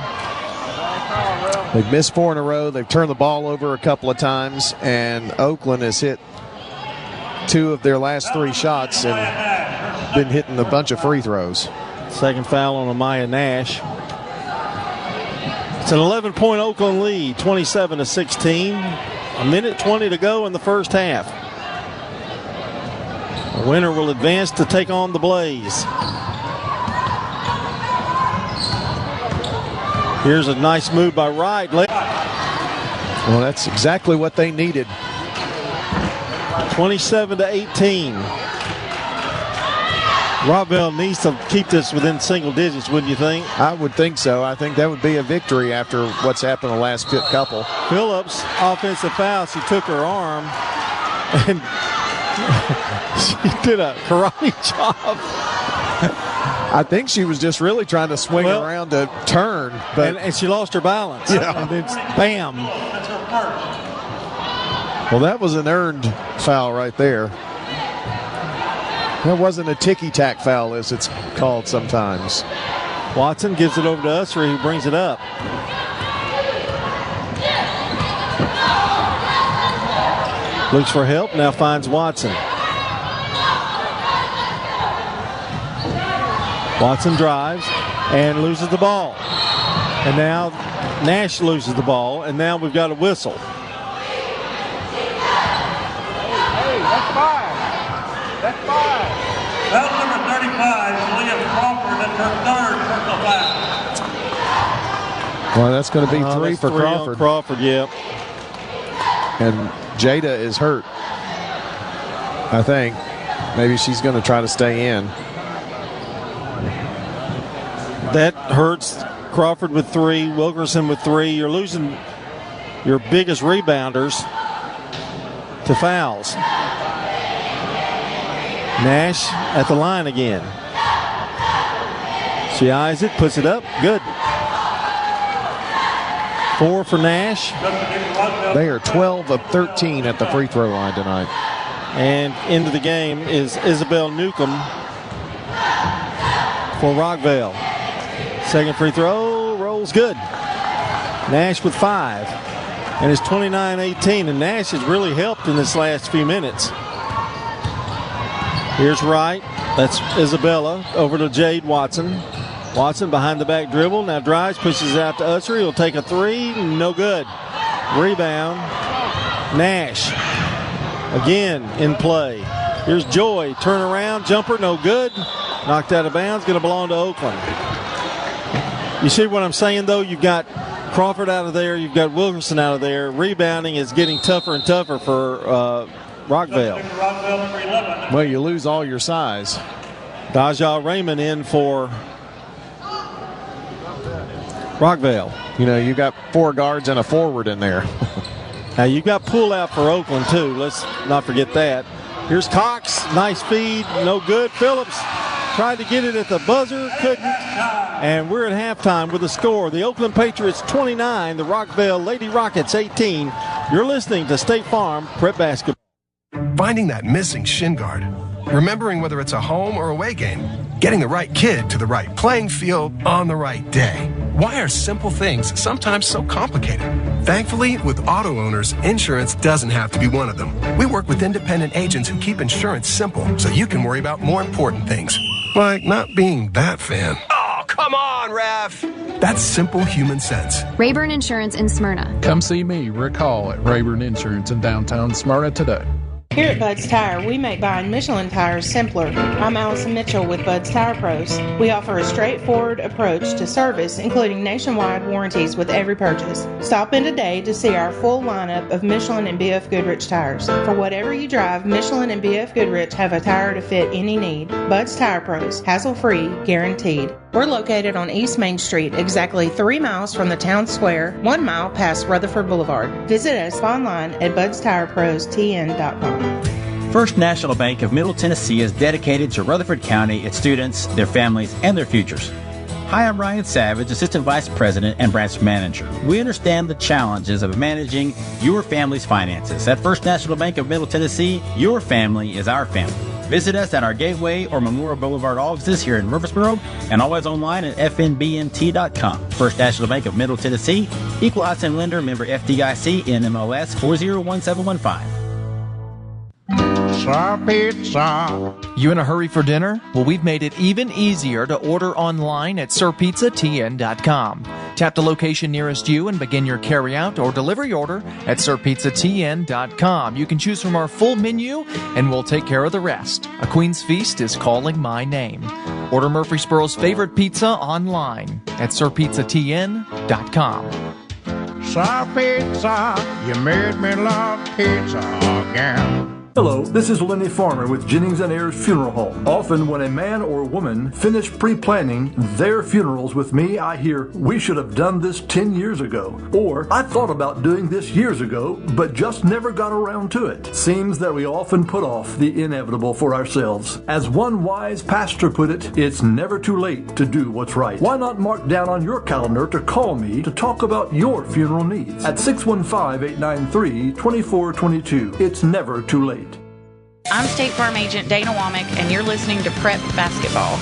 [SPEAKER 2] They've missed 4 in a row. They've turned the ball over a couple of times, and Oakland has hit 2 of their last 3 shots and been hitting a bunch of free throws.
[SPEAKER 10] Second foul on Amaya Nash. It's an 11-point Oakland lead, 27-16. A minute 20 to go in the first half. The winner will advance to take on the Blaze. Here's a nice move by Wright.
[SPEAKER 2] Well, that's exactly what they needed.
[SPEAKER 10] 27-18. Rockvale needs to keep this within single digits, wouldn't you think?
[SPEAKER 2] I would think so. I think that would be a victory after what's happened the last couple.
[SPEAKER 10] Phillips, offensive foul. She took her arm and she did a karate chop.
[SPEAKER 2] I think she was just really trying to swing around to turn. But
[SPEAKER 10] and she lost her balance.
[SPEAKER 2] Yeah.
[SPEAKER 10] And then bam.
[SPEAKER 2] Well, that was an earned foul right there. That wasn't a ticky-tack foul, as it's called sometimes.
[SPEAKER 10] Watson gives it over to Ussery, who brings it up. Looks for help, now finds Watson. Watson drives and loses the ball. And now Nash loses the ball, and now we've got a whistle.
[SPEAKER 11] Hey, that's 5. That's 5. Foul number 35, William Crawford, that's her third personal foul.
[SPEAKER 2] Well, that's going to be 3 for Crawford.
[SPEAKER 10] Crawford, yeah.
[SPEAKER 2] And Jada is hurt, I think. Maybe she's going to try to stay in.
[SPEAKER 10] That hurts. Crawford with 3, Wilkerson with 3. You're losing your biggest rebounders to fouls. Nash at the line again. She eyes it, puts it up. Good. 4 for Nash.
[SPEAKER 2] They are 12 of 13 at the free throw line tonight.
[SPEAKER 10] And into the game is Isabel Newcomb for Rockville. Second free throw, rolls good. Nash with 5. And it's 29-18, and Nash has really helped in this last few minutes. Here's Wright. That's Isabella. Over to Jade Watson. Watson behind the back dribble. Now drives, pushes it out to Ussery. He'll take a 3. No good. Rebound. Nash. Again in play. Here's Joy. Turn around. Jumper. No good. Knocked out of bounds. Going to belong to Oakland. You see what I'm saying, though? You've got Crawford out of there. You've got Wilkerson out of there. Rebounding is getting tougher and tougher for Rockville.
[SPEAKER 2] Well, you lose all your size.
[SPEAKER 10] Daja Raymond in for Rockville.
[SPEAKER 2] You know, you've got 4 guards and a forward in there.
[SPEAKER 10] Now, you've got pull out for Oakland, too. Let's not forget that. Here's Cox. Nice feed. No good. Phillips tried to get it at the buzzer. Couldn't. And we're at halftime with a score. The Oakland Patriots 29, the Rockville Lady Rockets 18. You're listening to State Farm Prep Basketball.
[SPEAKER 6] Finding that missing shin guard. Remembering whether it's a home or away game. Getting the right kid to the right playing field on the right day. Why are simple things sometimes so complicated? Thankfully, with auto owners, insurance doesn't have to be one of them. We work with independent agents who keep insurance simple so you can worry about more important things. Like not being that fan. Oh, come on, ref! That's simple human sense.
[SPEAKER 18] Rayburn Insurance in Smyrna.
[SPEAKER 20] Come see me, Rick Hall, at Rayburn Insurance in downtown Smyrna today.
[SPEAKER 21] Here at Bud's Tire, we make buying Michelin tires simpler. I'm Allison Mitchell with Bud's Tire Pros. We offer a straightforward approach to service, including nationwide warranties with every purchase. Stop in today to see our full lineup of Michelin and BF Goodrich tires. For whatever you drive, Michelin and BF Goodrich have a tire to fit any need. Bud's Tire Pros, hassle-free, guaranteed. We're located on East Main Street, exactly 3 miles from the town square, 1 mile past Rutherford Boulevard. Visit us online at budstireprostn.com.
[SPEAKER 24] First National Bank of Middle Tennessee is dedicated to Rutherford County, its students, their families, and their futures. Hi, I'm Ryan Savage, Assistant Vice President and Branch Manager. We understand the challenges of managing your family's finances. At First National Bank of Middle Tennessee, your family is our family. Visit us at our Gateway or Memorial Boulevard offices here in Murfreesboro and always online at fnbmt.com. First National Bank of Middle Tennessee, Equal Housing Lender, member FDIC, NMLS 401715.
[SPEAKER 23] Pizza. You in a hurry for dinner? Well, we've made it even easier to order online at sirpizzatn.com. Tap the location nearest you and begin your carry-out or delivery order at sirpizzatn.com. You can choose from our full menu, and we'll take care of the rest. A Queen's Feast is calling my name. Order Murfreesboro's favorite pizza online at sirpizzatn.com.
[SPEAKER 25] Sir Pizza, you made me love pizza again.
[SPEAKER 27] Hello, this is Lenny Farmer with Jennings & Ayers Funeral Home. Often when a man or woman finish pre-planning their funerals with me, I hear, we should have done this 10 years ago. Or, I thought about doing this years ago, but just never got around to it. Seems that we often put off the inevitable for ourselves. As one wise pastor put it, it's never too late to do what's right. Why not mark down on your calendar to call me to talk about your funeral needs at 615-893-2422. It's never too late.
[SPEAKER 17] I'm State Farm Agent Dana Womack, and you're listening to Prep Basketball.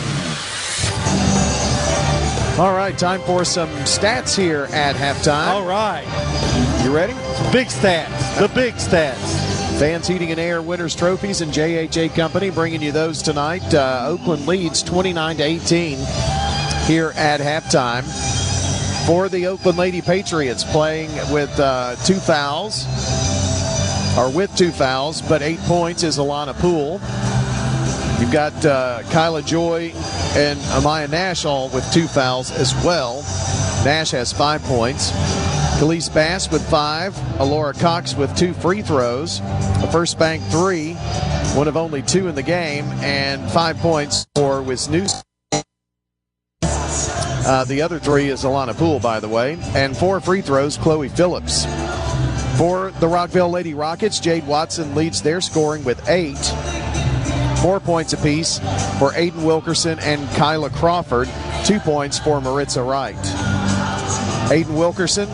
[SPEAKER 2] All right, time for some stats here at halftime.
[SPEAKER 10] All right. You ready? Big stats. The big stats.
[SPEAKER 2] Vans Heating and Air Winners Trophies and JHA Company bringing you those tonight. Oakland leads 29-18 here at halftime. For the Oakland Lady Patriots, playing with 2 fouls. Or with 2 fouls, but 8 points is Alana Poole. You've got Kyla Joy and Amaya Nash all with 2 fouls as well. Nash has 5 points. Khalees Bass with 5. Alora Cox with 2 free throws. A first bank 3, one of only 2 in the game, and 5 points for Wisniewski. The other 3 is Alana Poole, by the way. And 4 free throws, Chloe Phillips. For the Rockville Lady Rockets, Jade Watson leads their scoring with 8. 4 points apiece for Aiden Wilkerson and Kyla Crawford. 2 points for Maritza Wright. Aiden Wilkerson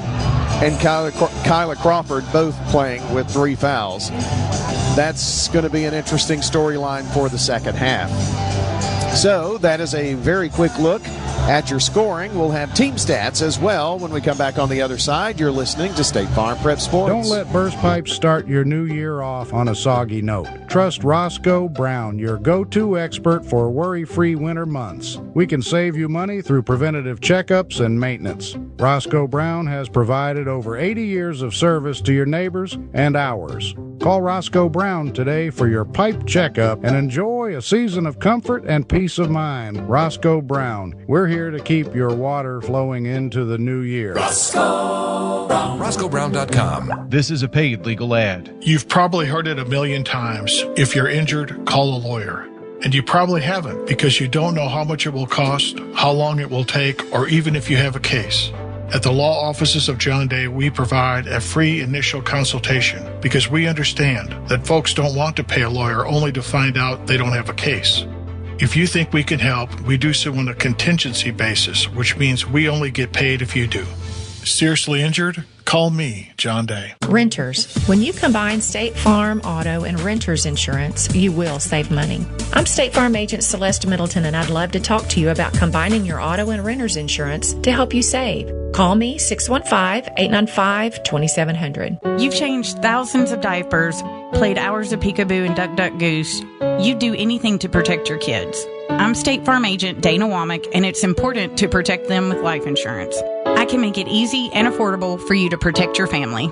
[SPEAKER 2] and Kyla Crawford both playing with 3 fouls. That's going to be an interesting storyline for the second half. So that is a very quick look at your scoring. We'll have team stats as well when we come back on the other side. You're listening to State Farm Prep Sports.
[SPEAKER 25] Don't let burst pipes start your new year off on a soggy note. Trust Roscoe Brown, your go-to expert for worry-free winter months. We can save you money through preventative checkups and maintenance. Roscoe Brown has provided over 80 years of service to your neighbors and ours. Call Roscoe Brown today for your pipe checkup and enjoy a season of comfort and peace of mind. Roscoe Brown. We're here to keep your water flowing into the new year.
[SPEAKER 4] Roscoe Brown. RoscoeBrown.com.
[SPEAKER 22] This is a paid legal ad. You've probably heard it a million times. If you're injured, call a lawyer. And you probably haven't because you don't know how much it will cost, how long it will take, or even if you have a case. At the law offices of John Day, we provide a free initial consultation because we understand that folks don't want to pay a lawyer only to find out they don't have a case. If you think we can help, we do so on a contingency basis, which means we only get paid if you do. Seriously injured? Call me, John Day.
[SPEAKER 17] Renters. When you combine State Farm, auto, and renters insurance, you will save money. I'm State Farm agent Celeste Middleton, and I'd love to talk to you about combining your auto and renters insurance to help you save. Call me 615-895-2700.
[SPEAKER 5] You've changed thousands of diapers, played hours of peekaboo and duck, duck, goose. You'd do anything to protect your kids. I'm State Farm agent Dana Womack, and it's important to protect them with life insurance. I can make it easy and affordable for you to protect your family.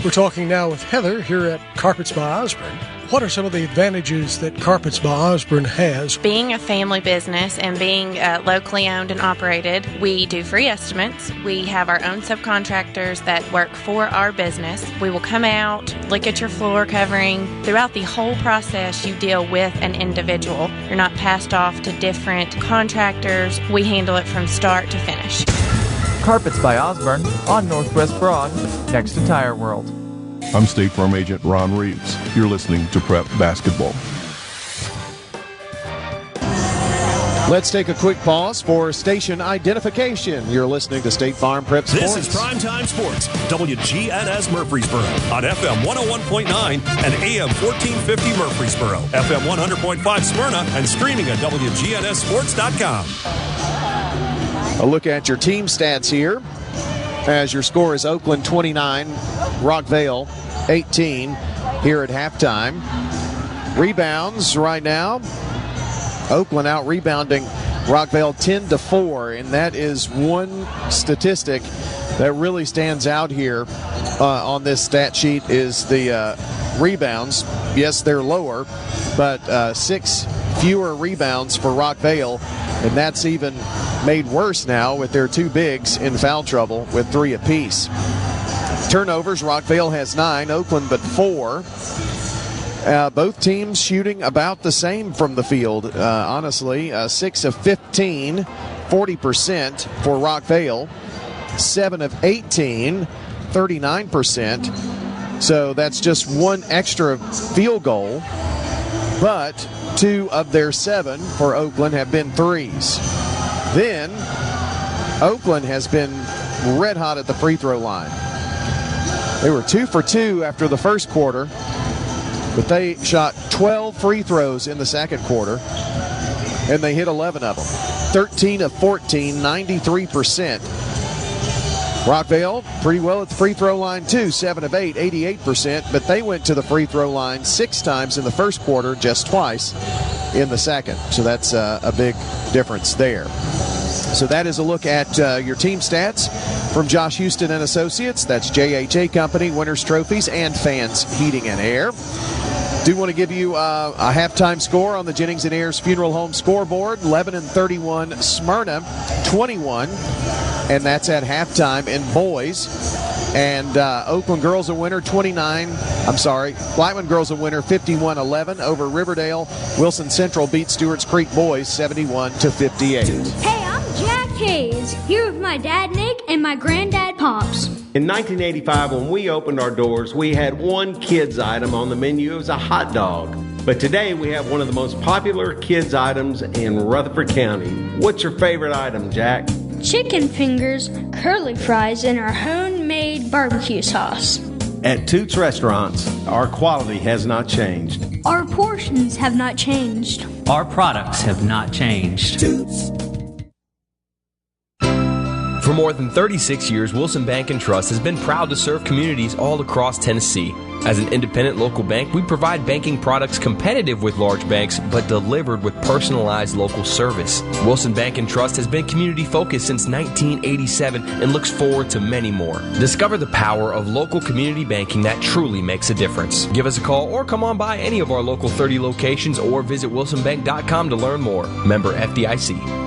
[SPEAKER 7] We're talking now with Heather here at Carpets by Osborne. What are some of the advantages that Carpets by Osborne has?
[SPEAKER 21] Being a family business and being locally owned and operated, we do free estimates. We have our own subcontractors that work for our business. We will come out, look at your floor covering. Throughout the whole process, you deal with an individual. You're not passed off to different contractors. We handle it from start to finish.
[SPEAKER 23] Carpets by Osborne on Northwest Broad, next to Tire World.
[SPEAKER 12] I'm State Farm agent Ron Reeves. You're listening to Prep Basketball.
[SPEAKER 2] Let's take a quick pause for station identification. You're listening to State Farm Prep Sports.
[SPEAKER 13] This is Primetime Sports, WGNS Murfreesboro, on FM 101.9 and AM 1450 Murfreesboro, FM 100.5 Smyrna, and streaming at WGNSSports.com.
[SPEAKER 2] A look at your team stats here as your score is Oakland 29, Rockvale 18 here at halftime. Rebounds right now, Oakland out rebounding Rockvale 10-4, and that is one statistic that really stands out here on this stat sheet is the rebounds. Yes, they're lower, but 6 fewer rebounds for Rockvale, and that's even made worse now with their 2 bigs in foul trouble with 3 apiece. Turnovers, Rockvale has 9, Oakland but 4. Both teams shooting about the same from the field, honestly. 6 of 15, 40% for Rockvale. 7 of 18, 39%. So that's just 1 extra field goal. But 2 of their 7 for Oakland have been threes. Then, Oakland has been red hot at the free throw line. They were 2 for 2 after the first quarter, but they shot 12 free throws in the second quarter, and they hit 11 of them. 13 of 14, 93%. Rockvale, pretty well at the free throw line too, 7 of 8, 88%, but they went to the free throw line 6 times in the first quarter, just twice in the second. So that's a big difference there. So that is a look at your team stats from Josh Houston and Associates. That's JHA Company, Winners Trophies, and Fans Heating and Air. Do want to give you a halftime score on the Jennings and Ayers Funeral Home scoreboard. Lebanon 31, Smyrna 21, and that's at halftime in boys. And Oakland girls a winner Blackman girls a winner 51-11 over Riverdale. Wilson Central beat Stewart's Creek boys 71-58.
[SPEAKER 14] Hey, I'm Jack Hayes, here with my dad Nick and my granddad Pops.
[SPEAKER 19] In 1985, when we opened our doors, we had one kids item on the menu. It was a hot dog. But today we have one of the most popular kids items in Rutherford County. What's your favorite item, Jack?
[SPEAKER 14] Chicken fingers, curly fries, and our homemade custom-made barbecue sauce.
[SPEAKER 19] At Toots Restaurants, our quality has not changed.
[SPEAKER 14] Our portions have not changed.
[SPEAKER 1] Our products have not changed.
[SPEAKER 14] Toots.
[SPEAKER 3] For more than 36 years, Wilson Bank & Trust has been proud to serve communities all across Tennessee. As an independent local bank, we provide banking products competitive with large banks, but delivered with personalized local service. Wilson Bank & Trust has been community-focused since 1987 and looks forward to many more. Discover the power of local community banking that truly makes a difference. Give us a call or come on by any of our local 30 locations or visit wilsonbank.com to learn more. Member FDIC.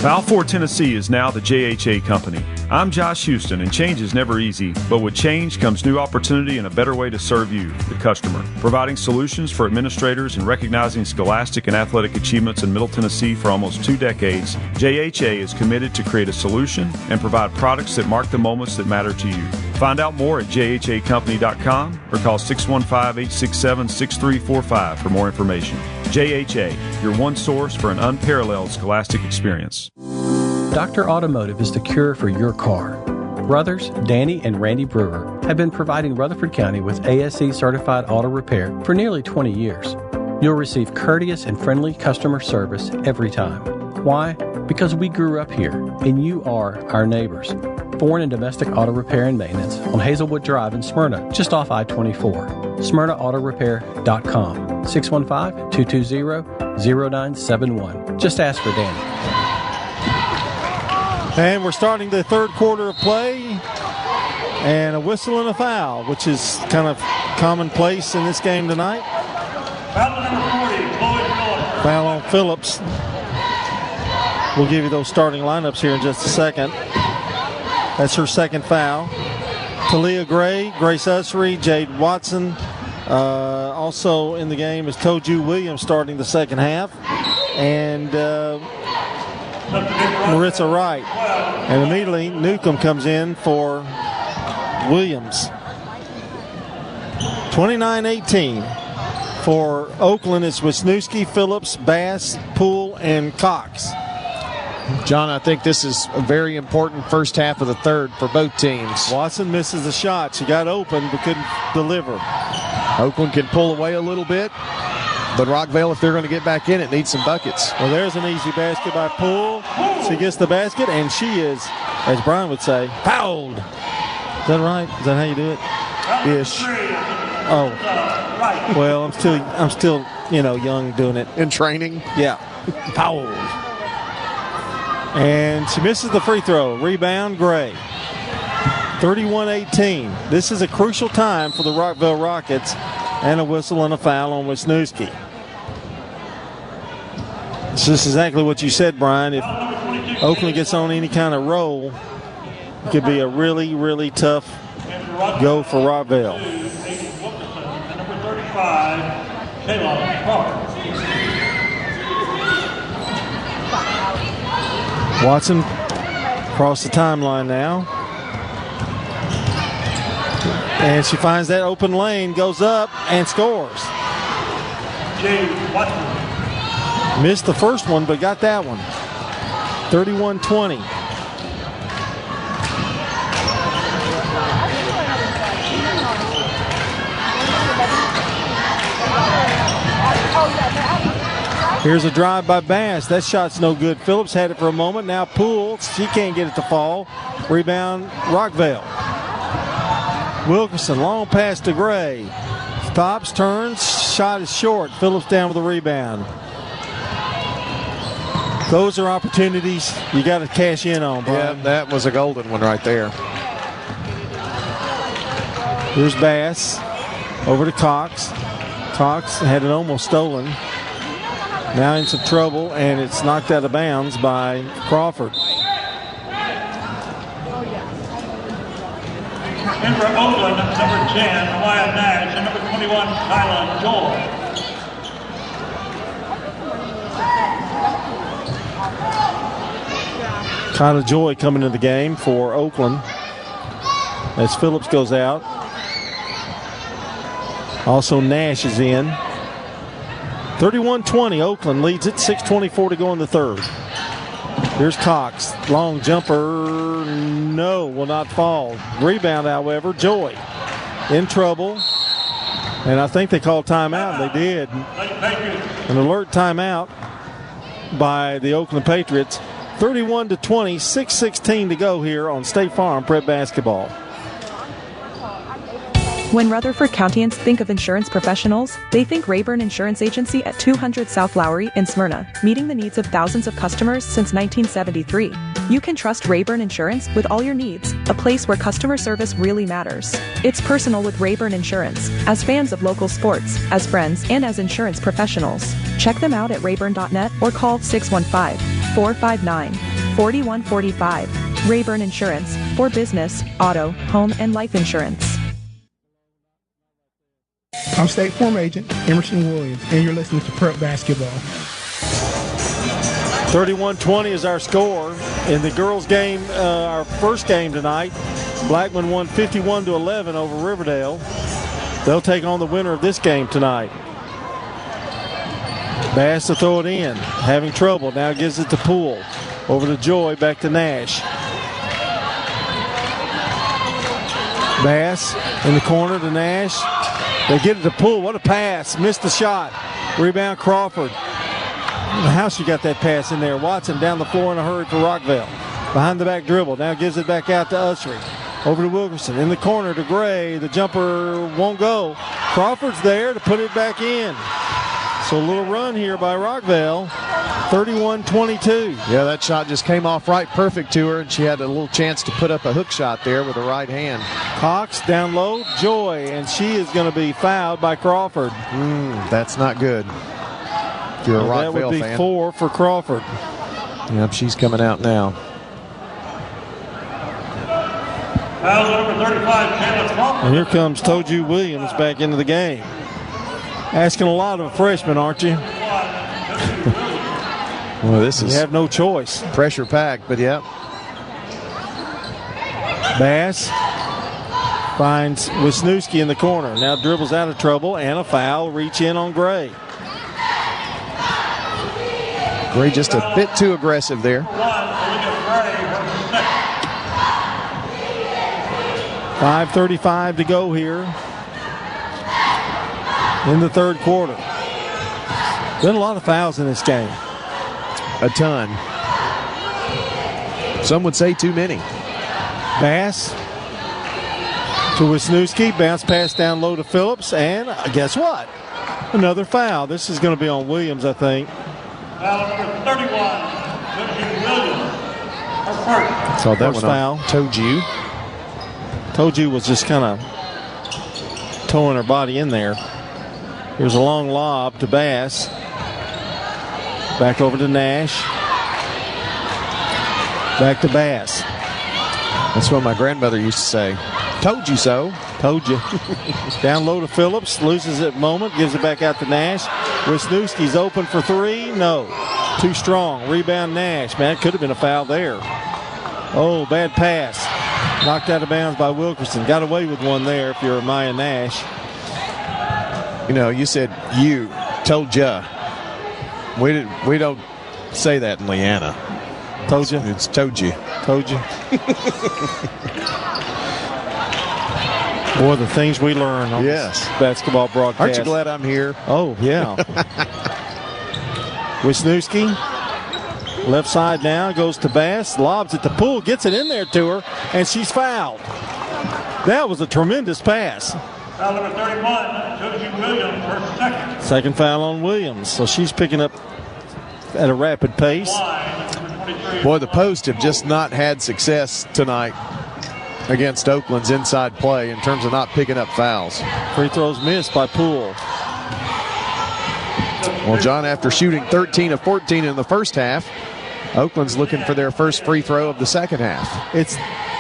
[SPEAKER 8] Balfour, Tennessee is now the JHA Company. I'm Josh Houston, and change is never easy, but with change comes new opportunity and a better way to serve you, the customer. Providing solutions for administrators and recognizing scholastic and athletic achievements in Middle Tennessee for almost 2 decades, JHA is committed to create a solution and provide products that mark the moments that matter to you. Find out more at jhacompany.com or call 615-867-6345 for more information. JHA, your one source for an unparalleled scholastic experience.
[SPEAKER 9] Dr. Automotive is the cure for your car. Brothers Danny and Randy Brewer have been providing Rutherford County with ASE certified auto repair for nearly 20 years. You'll receive courteous and friendly customer service every time. Why? Because we grew up here and you are our neighbors. Foreign and domestic auto repair and maintenance on Hazelwood Drive in Smyrna, just off I-24. SmyrnaAutorepair.com. 615-220-0971. Just ask for Danny.
[SPEAKER 10] And we're starting the third quarter of play. And a whistle and a foul, which is kind of commonplace in this game tonight. Foul on Phillips. We'll give you those starting lineups here in just a second. That's her second foul. Talia Gray, Grace Usry, Jade Watson. Also in the game is Toju Williams starting the second half. And Maritza Wright. And immediately Newcomb comes in for Williams. 29-18. For Oakland, it's Wisniewski, Phillips, Bass, Poole, and Cox.
[SPEAKER 2] John, I think this is a very important first half of the third for both teams.
[SPEAKER 10] Watson misses the shot. She got open but couldn't deliver.
[SPEAKER 2] Oakland can pull away a little bit, but Rockvale, if they're going to get back in it, needs some buckets.
[SPEAKER 10] Well, there's an easy basket by Poole. She gets the basket, and she is, as Brian would say, fouled. Is that right? Is that how you do it?
[SPEAKER 2] Ish.
[SPEAKER 10] Oh. Well, I'm still, young doing it.
[SPEAKER 2] In training?
[SPEAKER 10] Yeah. Fouled. And she misses the free throw. Rebound, Gray. 31-18. This is a crucial time for the Rockville Rockets, and a whistle and a foul on Wisniewski. It's just exactly what you said, Brian. If Oakland gets on any kind of roll, it could be a really, really tough go for Rockville.
[SPEAKER 11] Number 35, Taylor Crawford.
[SPEAKER 10] Watson across the timeline now. And she finds that open lane, goes up, and scores. Missed the first one, but got that one. 31-20. Here's a drive by Bass. That shot's no good. Phillips had it for a moment. Now Poole, she can't get it to fall. Rebound, Rockvale. Wilkerson, long pass to Gray. Stops, turns, shot is short. Phillips down with the rebound. Those are opportunities you got to cash in on, Brian.
[SPEAKER 2] Yeah, that was a golden one right there.
[SPEAKER 10] Here's Bass. Over to Cox. Cox had it almost stolen. Now in some trouble, and it's knocked out of bounds by Crawford.
[SPEAKER 11] In for Oakland, number 10, Wyatt Nash, and number 21, Kyla Joy.
[SPEAKER 10] Kyla Joy coming into the game for Oakland as Phillips goes out. Also Nash is in. 31-20, Oakland leads it, 6:24 to go in the third. Here's Cox. Long jumper. No, will not fall. Rebound, however. Joy in trouble. And I think they called timeout. They did. An alert timeout by the Oakland Patriots. 31-20, 6:16 to go here on State Farm Prep Basketball.
[SPEAKER 6] When Rutherford Countyans think of insurance professionals, they think Rayburn Insurance Agency at 200 South Lowry in Smyrna, meeting the needs of thousands of customers since 1973. You can trust Rayburn Insurance with all your needs, a place where customer service really matters. It's personal with Rayburn Insurance, as fans of local sports, as friends, and as insurance professionals. Check them out at rayburn.net or call 615-459-4145. Rayburn Insurance, for business, auto, home, and life insurance.
[SPEAKER 15] I'm State Farm Agent Emerson Williams, and you're listening to Prep Basketball.
[SPEAKER 10] 31-20 is our score. In the girls' game, our first game tonight, Blackman won 51-11 over Riverdale. They'll take on the winner of this game tonight. Bass to throw it in, having trouble. Now gives it to Poole. Over to Joy, back to Nash. Bass in the corner to Nash. They get it to Poole. What a pass. Missed the shot. Rebound Crawford. How she got that pass in there. Watson down the floor in a hurry for Rockville. Behind the back dribble. Now gives it back out to Usry. Over to Wilkerson. In the corner to Gray. The jumper won't go. Crawford's there to put it back in. So a little run here by Rockville. 31-22.
[SPEAKER 2] Yeah, that shot just came off right perfect to her, and she had a little chance to put up a hook shot there with her right hand.
[SPEAKER 10] Cox down low, Joy, and she is going to be fouled by Crawford.
[SPEAKER 2] That's not good. If you're a Rockville
[SPEAKER 10] that would be
[SPEAKER 2] fan.
[SPEAKER 10] 4 for Crawford.
[SPEAKER 2] Yep, she's coming out now.
[SPEAKER 11] Foul number 35, Kayla Crawford.
[SPEAKER 10] And here comes Toju Williams back into the game. Asking a lot of a freshman, aren't you?
[SPEAKER 2] Well, this is.
[SPEAKER 10] You have no choice.
[SPEAKER 2] Pressure packed, but yeah.
[SPEAKER 10] Bass finds Wisniewski in the corner. Now dribbles out of trouble and a foul. Reach in on Gray.
[SPEAKER 2] Gray just a bit too aggressive there.
[SPEAKER 10] 5:35 to go here in the third quarter. Been a lot of fouls in this game.
[SPEAKER 2] A ton. Some would say too many.
[SPEAKER 10] Bass to Wisniewski. Bounce pass down low to Phillips. And guess what? Another foul. This is going to be on Williams, I think.
[SPEAKER 11] Foul number 31, Williams.
[SPEAKER 2] Saw that
[SPEAKER 10] First
[SPEAKER 2] one
[SPEAKER 10] foul. Toju was just kind of towing her body in there. Here's a long lob to Bass. Back over to Nash. Back to Bass.
[SPEAKER 2] That's what my grandmother used to say. Told you so.
[SPEAKER 10] Told you. Down low to Phillips. Loses it moment. Gives it back out to Nash. Wisniewski's open for three. No. Too strong. Rebound Nash. Man, it could have been a foul there. Oh, bad pass. Knocked out of bounds by Wilkerson. Got away with one there if you're Maya Nash.
[SPEAKER 2] You know, you said you. Told ya. We don't say that in Leanna.
[SPEAKER 10] Told you?
[SPEAKER 2] It's told you.
[SPEAKER 10] Told you. Boy, the things we learn on this basketball broadcast.
[SPEAKER 2] Aren't you glad I'm here?
[SPEAKER 10] Oh, yeah. Wisniewski, left side now, goes to Bass, lobs it to Poole, gets it in there to her, and she's fouled. That was a tremendous pass.
[SPEAKER 11] Foul number 31, Toju Williams, her second.
[SPEAKER 10] Second foul on Williams, so she's picking up at a rapid pace.
[SPEAKER 2] Boy, the Post have just not had success tonight against Oakland's inside play in terms of not picking up fouls.
[SPEAKER 10] Free throws missed by Poole.
[SPEAKER 2] Well, John, after shooting 13 of 14 in the first half, Oakland's looking for their first free throw of the second half.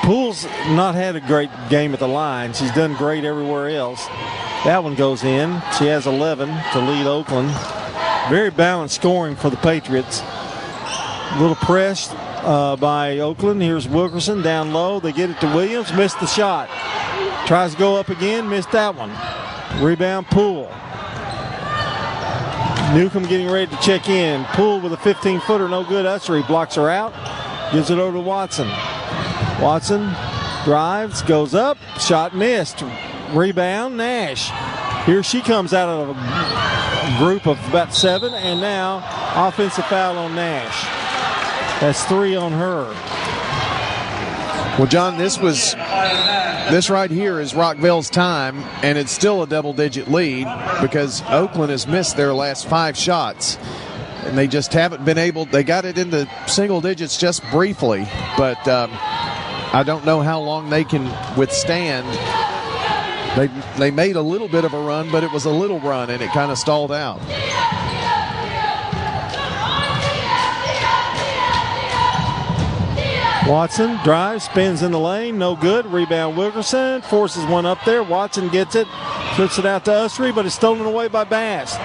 [SPEAKER 10] Poole's not had a great game at the line. She's done great everywhere else. That one goes in. She has 11 to lead Oakland. Very balanced scoring for the Patriots. A little pressed by Oakland. Here's Wilkerson down low. They get it to Williams. Missed the shot. Tries to go up again. Missed that one. Rebound Poole. Newcomb getting ready to check in. Poole with a 15-footer, no good. Ussery blocks her out. Gives it over to Watson. Watson drives, goes up, shot missed. Rebound, Nash. Here she comes out of a group of about 7, and now offensive foul on Nash. That's 3 on her.
[SPEAKER 2] Well, John, this right here is Rockville's time, and it's still a double-digit lead because Oakland has missed their last 5 shots. And they just haven't been able, they got it into single digits just briefly, but I don't know how long they can withstand. They made a little bit of a run, but it was a little run, and it kind of stalled out.
[SPEAKER 10] Watson drives, spins in the lane, no good. Rebound Wilkerson, forces one up there. Watson gets it, flips it out to Ussery, but it's stolen away by Bass.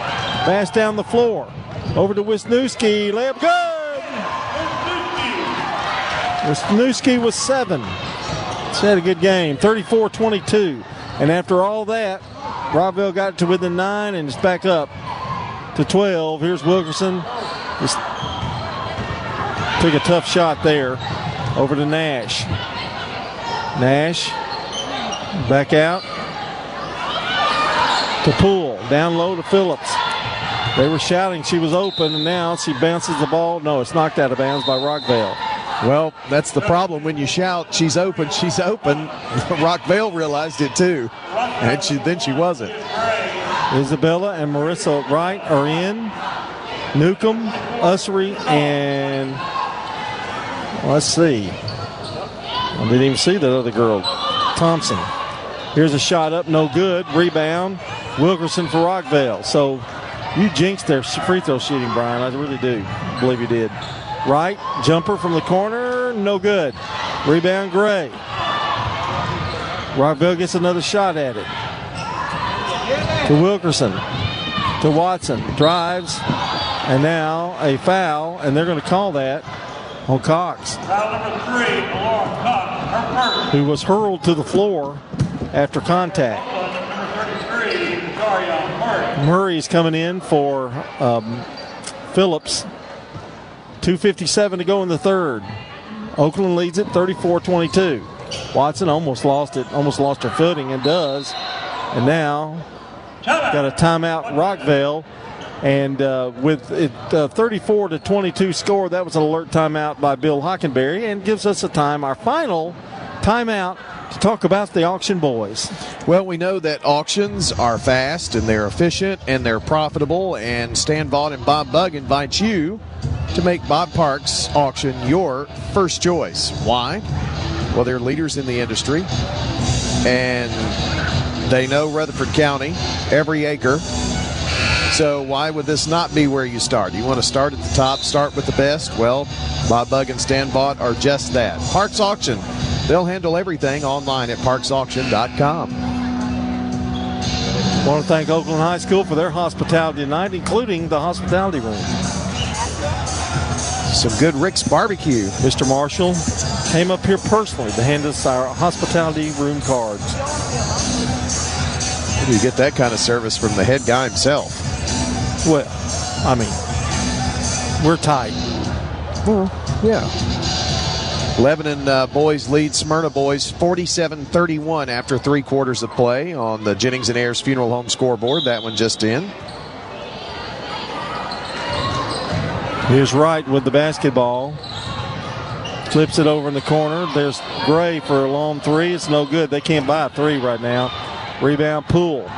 [SPEAKER 10] Bass down the floor. Over to Wisniewski, layup good! Wisniewski was 7. She had a good game, 34-22. And after all that, Rockville got to within 9 and it's back up to 12. Here's Wilkerson. Just took a tough shot there. Over to Nash. Nash back out to Poole. Down low to Phillips. They were shouting she was open, and now she bounces the ball. No, it's knocked out of bounds by Rockville.
[SPEAKER 2] Well, that's the problem when you shout, she's open, she's open. Rockville realized it too, and then she wasn't.
[SPEAKER 10] Isabella and Marissa Wright are in. Newcomb, Ussery, and let's see. I didn't even see that other girl, Thompson. Here's a shot up, no good. Rebound, Wilkerson for Rockville. So you jinxed their free throw shooting, Brian. I really do believe you did. Right, jumper from the corner, no good. Rebound, Gray. Rockville gets another shot at it. To Wilkerson. To Watson. Drives. And now a foul, and they're going to call that on Cox.
[SPEAKER 11] Foul number 3, Laura Cox, her first.
[SPEAKER 10] Who was hurled to the floor after contact.
[SPEAKER 11] Number 33, Murray.
[SPEAKER 10] Murray's coming in for Phillips. 2:57 to go in the third. Oakland leads it 34-22. Watson almost lost her footing and does. And now got a timeout, Rockville. And with it 34-22 score, that was an alert timeout by Bill Hockenberry, and gives us our final timeout to talk about the auction boys.
[SPEAKER 2] Well, we know that auctions are fast and they're efficient and they're profitable, and Stan Vaught and Bob Bugg invite you to make Bob Parks Auction your first choice. Why? Well, they're leaders in the industry, and they know Rutherford County, every acre. So why would this not be where you start? You want to start at the top, start with the best? Well, Bob Bugg and Stan Vaught are just that. Parks Auction, they'll handle everything online at parksauction.com.
[SPEAKER 10] I want to thank Oakland High School for their hospitality tonight, including the hospitality room.
[SPEAKER 2] Some good Rick's barbecue.
[SPEAKER 10] Mr. Marshall came up here personally to hand us our hospitality room cards.
[SPEAKER 2] Where do you get that kind of service from the head guy himself?
[SPEAKER 10] Well, I mean, we're tight.
[SPEAKER 2] Well, yeah. Lebanon boys lead Smyrna boys 47-31 after 3 quarters of play on the Jennings and Ayers Funeral Home scoreboard. That one just in.
[SPEAKER 10] Here's Wright with the basketball. Flips it over in the corner. There's Gray for a long 3. It's no good. They can't buy a 3 right now. Rebound, Poole.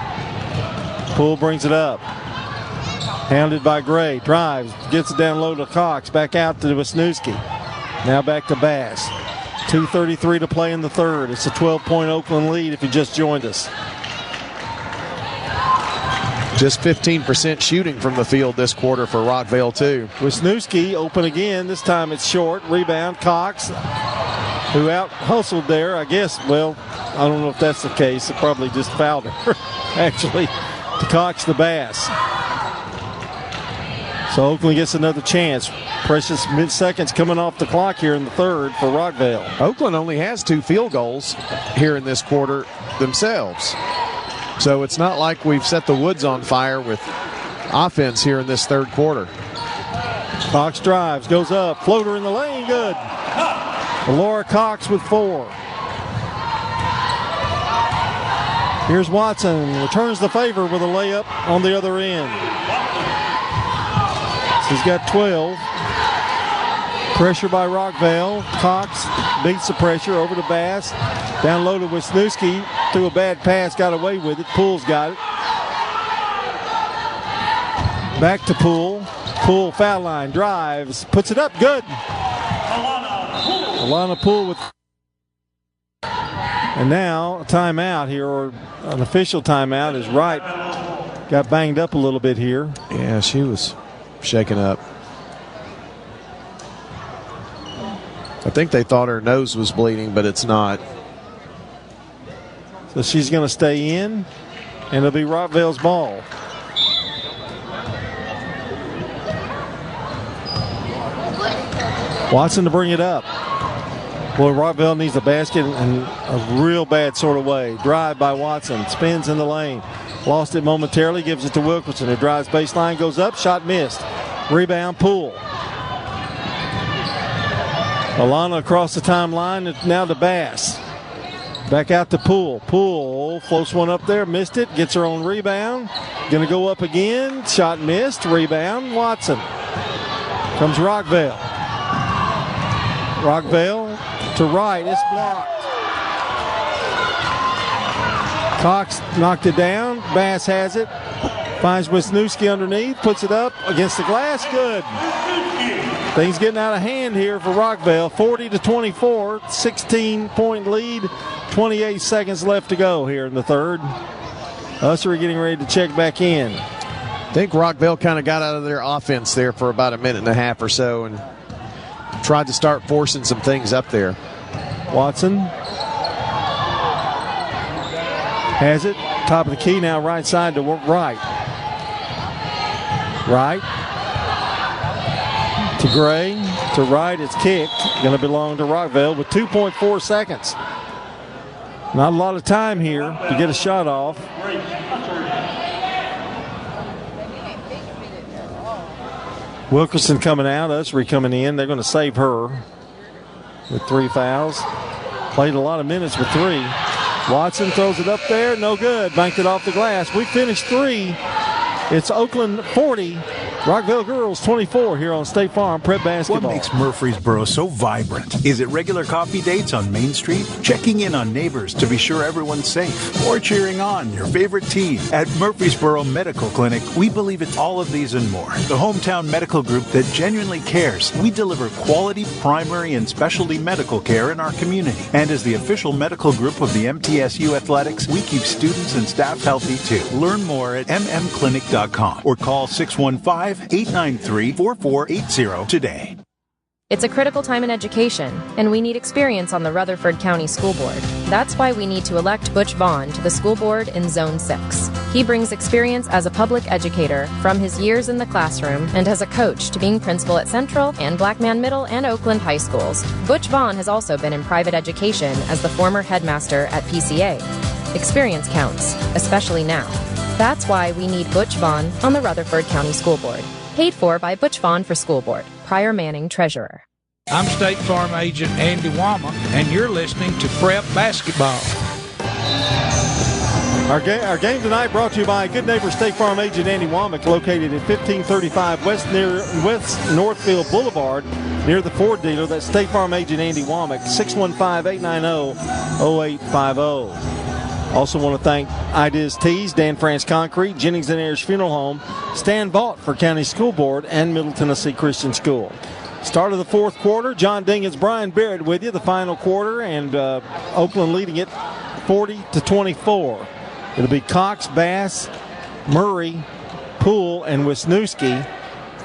[SPEAKER 10] Poole brings it up. Hounded by Gray. Drives. Gets it down low to Cox. Back out to Wisniewski. Now back to Bass. 2:33 to play in the third. It's a 12-point Oakland lead if you just joined us.
[SPEAKER 2] Just 15% shooting from the field this quarter for Rockville, too.
[SPEAKER 10] Wisniewski open again. This time it's short. Rebound, Cox, who out-hustled there, I guess. Well, I don't know if that's the case. It probably just fouled her, actually, to Cox the Bass. So Oakland gets another chance. Precious mid-seconds coming off the clock here in the third for Rockville.
[SPEAKER 2] Oakland only has 2 field goals here in this quarter themselves. So it's not like we've set the woods on fire with offense here in this third quarter.
[SPEAKER 10] Cox drives, goes up, floater in the lane, good. Laura Cox with 4. Here's Watson, returns the favor with a layup on the other end. She's got 12. Pressure by Rockvale. Cox beats the pressure over to Bass. Down low to Wisniewski. Threw a bad pass, got away with it. Poole's got it. Back to Poole. Poole foul line, drives, puts it up, good. Alana Poole with. And now a timeout here, or an official timeout, is Wright. Got banged up a little bit here.
[SPEAKER 2] Yeah, she was shaken up. I think they thought her nose was bleeding, but it's not.
[SPEAKER 10] So she's going to stay in, and it'll be Rockvale's ball. Watson to bring it up. Boy, Rockvale needs a basket in a real bad sort of way. Drive by Watson. Spins in the lane. Lost it momentarily. Gives it to Wilkerson, who drives baseline, goes up. Shot missed. Rebound, Poole. Alana across the timeline. Now to Bass. Back out to Poole. Poole floats one up there. Missed it. Gets her own rebound. Going to go up again. Shot missed. Rebound, Watson. Comes Rockvale. Rockvale to Wright. It's blocked. Cox knocked it down. Bass has it. Finds Wisniewski underneath. Puts it up against the glass. Good. Things getting out of hand here for Rockvale. 40-24. 16-point lead. 28 seconds left to go here in the third. Ussery getting ready to check back in.
[SPEAKER 2] I think Rockvale kind of got out of their offense there for about a minute and a half or so and tried to start forcing some things up there.
[SPEAKER 10] Watson has it. Top of the key now, right side to Wright. Wright to Gray. To Wright. It's kicked. Going to belong to Rockvale with 2.4 seconds. Not a lot of time here to get a shot off. Wilkerson coming out, Ussery coming in. They're going to save her with 3 fouls. Played a lot of minutes with 3. Watson throws it up there, no good. Banked it off the glass. We finished 3. It's Oakland 40. Rockvale Girls 24 here on State Farm Prep Basketball.
[SPEAKER 16] What makes Murfreesboro so vibrant? Is it regular coffee dates on Main Street? Checking in on neighbors to be sure everyone's safe? Or cheering on your favorite team? At Murfreesboro Medical Clinic, we believe it's all of these and more. The hometown medical group that genuinely cares. We deliver quality primary and specialty medical care in our community. And as the official medical group of the MTSU Athletics, we keep students and staff healthy too. Learn more at mmclinic.com or call 615-893-4480 today.
[SPEAKER 18] It's a critical time in education, and we need experience on the Rutherford County School Board. That's why we need to elect Butch Vaughn to the school board in Zone 6. He brings experience as a public educator from his years in the classroom and as a coach to being principal at Central and Blackman Middle and Oakland High Schools. Butch Vaughn has also been in private education as the former headmaster at PCA. Experience counts, especially now. That's why we need Butch Vaughn on the Rutherford County School Board. Paid for by Butch Vaughn for School Board. Pryor Manning, Treasurer.
[SPEAKER 20] I'm State Farm Agent Andy Womack, and you're listening to Prep Basketball.
[SPEAKER 10] Our game tonight brought to you by Good Neighbor State Farm Agent Andy Womack, located at 1535 West Northfield Boulevard, near the Ford dealer. That's State Farm Agent Andy Womack, 615-890-0850. Also want to thank Ideas Tees, Dan France Concrete, Jennings and Ayers Funeral Home, Stan Vaught for County School Board, and Middle Tennessee Christian School. Start of the fourth quarter. John Dingens, Brian Barrett with you. The final quarter, and Oakland leading it 40-24. It'll be Cox, Bass, Murray, Poole, and Wisniewski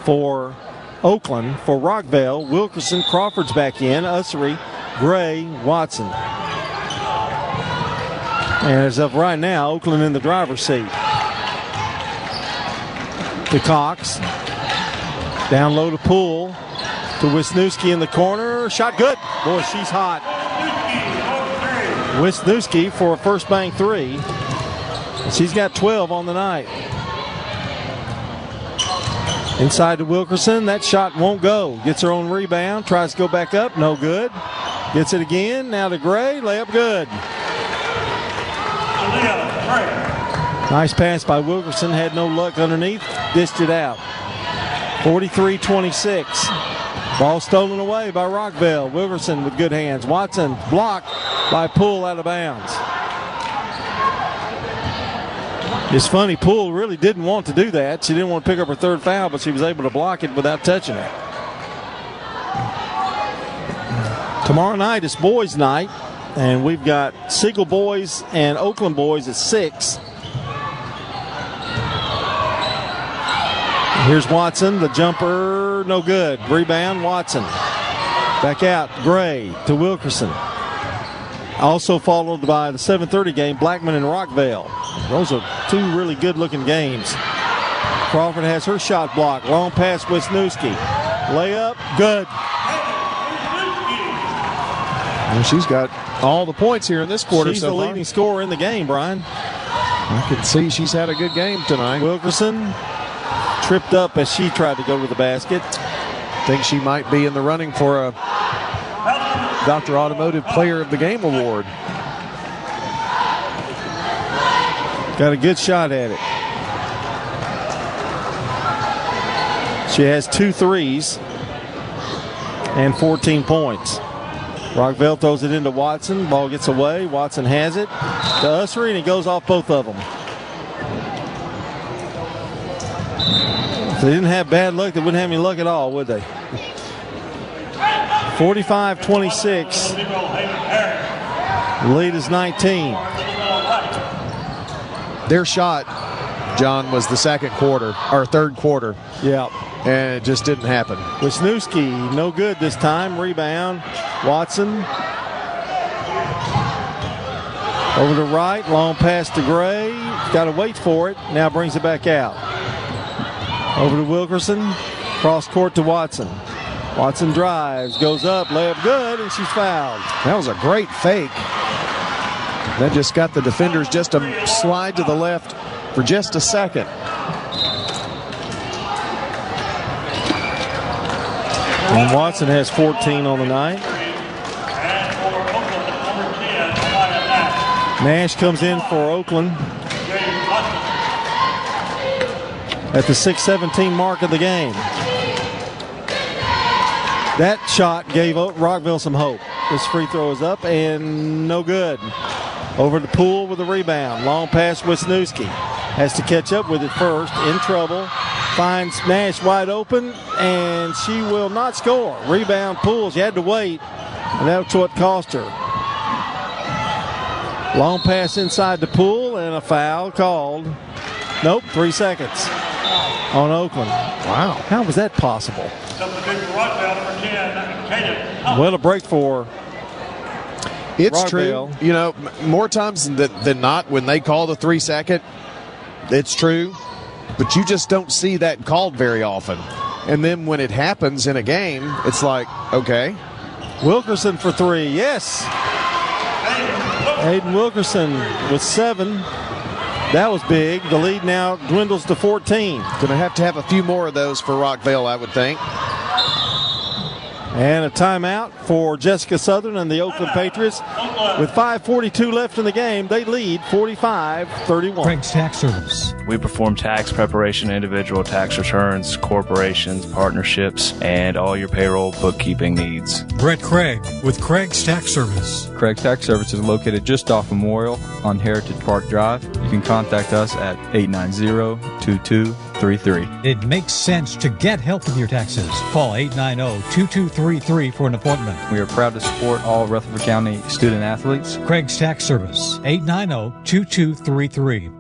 [SPEAKER 10] for Oakland. For Rockvale, Wilkerson, Crawford's back in, Ussery, Gray, Watson. And as of right now, Oakland in the driver's seat. To Cox. Down low to Poole. To Wisniewski in the corner. Shot good. Boy, she's hot. Wisniewski for a first bank 3. She's got 12 on the night. Inside to Wilkerson. That shot won't go. Gets her own rebound. Tries to go back up. No good. Gets it again. Now to Gray. Layup good. Nice pass by Wilkerson. Had no luck underneath. Dished it out. 43-26. Ball stolen away by Rockville. Wilkerson with good hands. Watson blocked by Poole out of bounds. It's funny, Poole really didn't want to do that. She didn't want to pick up her third foul, but she was able to block it without touching it. Tomorrow night is boys' night, and we've got Siegel boys and Oakland boys at 6. Here's Watson, the jumper, no good. Rebound, Watson. Back out, Gray to Wilkerson. Also followed by the 7:30 game, Blackman and Rockville. Those are two really good-looking games. Crawford has her shot blocked. Long pass, Wisniewski. Layup, good.
[SPEAKER 2] Well, she's got all the points here in this quarter.
[SPEAKER 10] She's the leading scorer in the game, Brian.
[SPEAKER 2] I can see she's had a good game tonight.
[SPEAKER 10] Wilkerson tripped up as she tried to go to the basket.
[SPEAKER 2] Think she might be in the running for a Dr. Automotive Player of the Game award.
[SPEAKER 10] Got a good shot at it. She has 2 threes and 14 points. Rockville throws it into Watson. Ball gets away. Watson has it to Ussery, and it goes off both of them. If they didn't have bad luck, they wouldn't have any luck at all, would they? 45-26. The lead is 19.
[SPEAKER 2] Their shot, John, was the third quarter.
[SPEAKER 10] Yeah.
[SPEAKER 2] And it just didn't happen.
[SPEAKER 10] Wisniewski, no good this time. Rebound. Watson. Over to right. Long pass to Gray. Got to wait for it. Now brings it back out. Over to Wilkerson. Cross court to Watson. Watson drives, goes up, layup good, and she's fouled.
[SPEAKER 2] That was a great fake. That just got the defenders just to slide to the left for just a second.
[SPEAKER 10] And Watson has 14 on the night. Nash comes in for Oakland at the 6:17 mark of the game. That shot gave Rockville some hope. This free throw is up and no good. Over to Poole with a rebound. Long pass, Wisniewski. Has to catch up with it first. In trouble. Finds Nash wide open, and she will not score. Rebound, Poole. She had to wait, and that's what cost her. Long pass inside to Poole, and a foul called. Nope, 3 seconds on Oakland.
[SPEAKER 2] Wow.
[SPEAKER 10] How was that possible? Well, a break for
[SPEAKER 2] It's
[SPEAKER 10] Rockville.
[SPEAKER 2] true. You know, more times than not, when they call the 3 second, it's true. But you just don't see that called very often. And then when it happens in a game, it's like, okay.
[SPEAKER 10] Wilkerson for 3. Yes. Aiden Wilkerson with 7. That was big. The lead now dwindles to 14.
[SPEAKER 2] Going to have a few more of those for Rockville, I would think.
[SPEAKER 10] And a timeout for Jessica Southern and the Oakland Patriots. With 5:42 left in the game, they lead 45-31.
[SPEAKER 4] Craig's Tax Service.
[SPEAKER 17] We perform tax preparation, individual tax returns, corporations, partnerships, and all your payroll bookkeeping needs.
[SPEAKER 4] Brett Craig with Craig's Tax Service.
[SPEAKER 22] Craig's Tax Service is located just off Memorial on Heritage Park Drive. You can contact us at 890-2233.
[SPEAKER 4] It makes sense to get help with your taxes. Call 890-2233 for an appointment.
[SPEAKER 22] We are proud to support all Rutherford County student athletes.
[SPEAKER 4] Craig's Tax Service, 890-2233.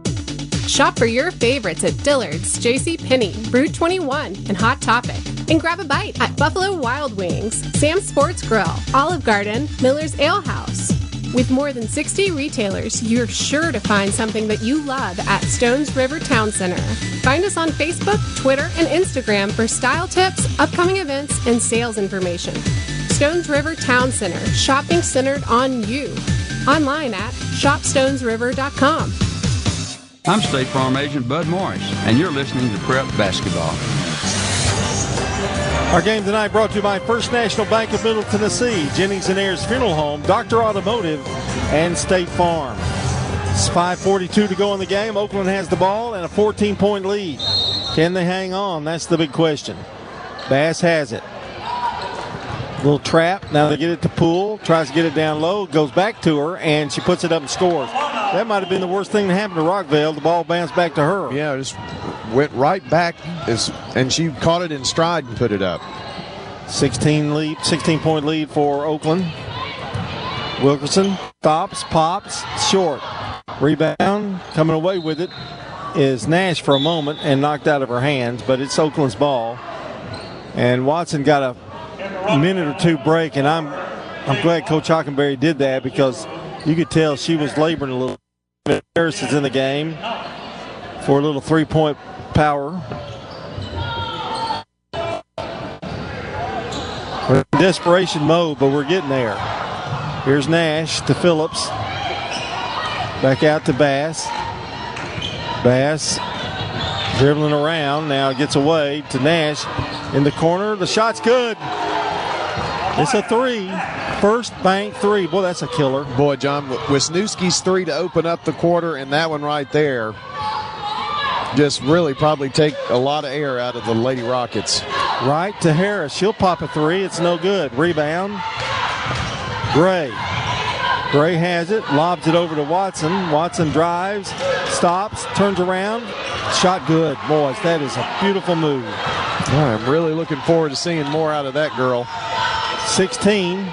[SPEAKER 24] Shop for your favorites at Dillard's, JCPenney, Route 21, and Hot Topic. And grab a bite at Buffalo Wild Wings, Sam's Sports Grill, Olive Garden, Miller's Ale House. With more than 60 retailers, you're sure to find something that you love at Stones River Town Center. Find us on Facebook, Twitter, and Instagram for style tips, upcoming events, and sales information. Stones River Town Center, shopping centered on you. Online at shopstonesriver.com.
[SPEAKER 25] I'm State Farm Agent Bud Morris, and you're listening to Prep Basketball.
[SPEAKER 10] Our game tonight brought to you by First National Bank of Middle Tennessee, Jennings and Ayers Funeral Home, Dr. Automotive, and State Farm. It's 5:42 to go in the game. Oakland has the ball and a 14-point lead. Can they hang on? That's the big question. Bass has it. Little trap. Now they get it to Poole. Tries to get it down low. Goes back to her, and she puts it up and scores. That might have been the worst thing that happened to Rockville. The ball bounced back to her.
[SPEAKER 2] Yeah, just went right back, and she caught it in stride and put it up.
[SPEAKER 10] 16-point lead for Oakland. Wilkerson stops, pops, short. Rebound, coming away with it is Nash for a moment and knocked out of her hands, but it's Oakland's ball. And Watson got a minute or two break, and I'm glad Coach Hockenberry did that because you could tell she was laboring a little bit. Harris is in the game for a little three-point power. We're in desperation mode, but we're getting there. Here's Nash to Phillips. Back out to Bass. Bass dribbling around. Now gets away to Nash in the corner. The shot's good. It's a three. First bank three. Boy, that's a killer.
[SPEAKER 2] Boy, John, Wisniewski's three to open up the quarter, and that one right there just really probably take a lot of air out of the Lady Rockets.
[SPEAKER 10] Right to Harris. She'll pop a three. It's no good. Rebound. Gray. Gray has it. Lobs it over to Watson. Watson drives. Stops. Turns around. Shot good. Boys, that is a beautiful move.
[SPEAKER 2] I'm really looking forward to seeing more out of that girl.
[SPEAKER 10] 16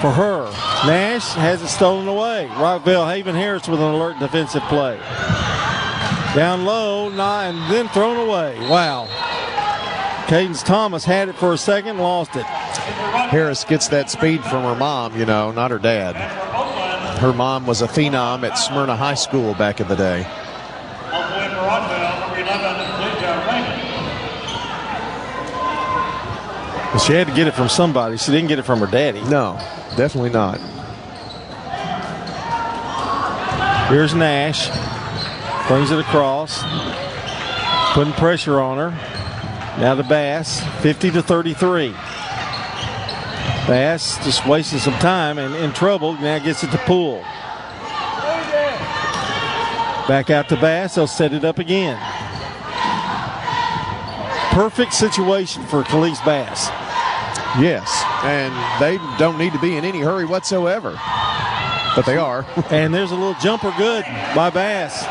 [SPEAKER 10] for her. Nash has it stolen away. Rockville Haven Harris with an alert defensive play. Down low, and then thrown away. Wow. Cadence Thomas had it for a second, lost it.
[SPEAKER 2] Harris gets that speed from her mom, not her dad. Her mom was a phenom at Smyrna High School back in the day.
[SPEAKER 10] Well, she had to get it from somebody. She didn't get it from her daddy.
[SPEAKER 2] No, definitely not.
[SPEAKER 10] Here's Nash. Brings it across. Putting pressure on her. Now to Bass. 50-33. Bass just wasting some time and in trouble. Now gets it to Poole. Back out to Bass. They'll set it up again. Perfect situation for Khalees Bass.
[SPEAKER 2] Yes, and they don't need to be in any hurry whatsoever. But they are.
[SPEAKER 10] And there's a little jumper good by Bass.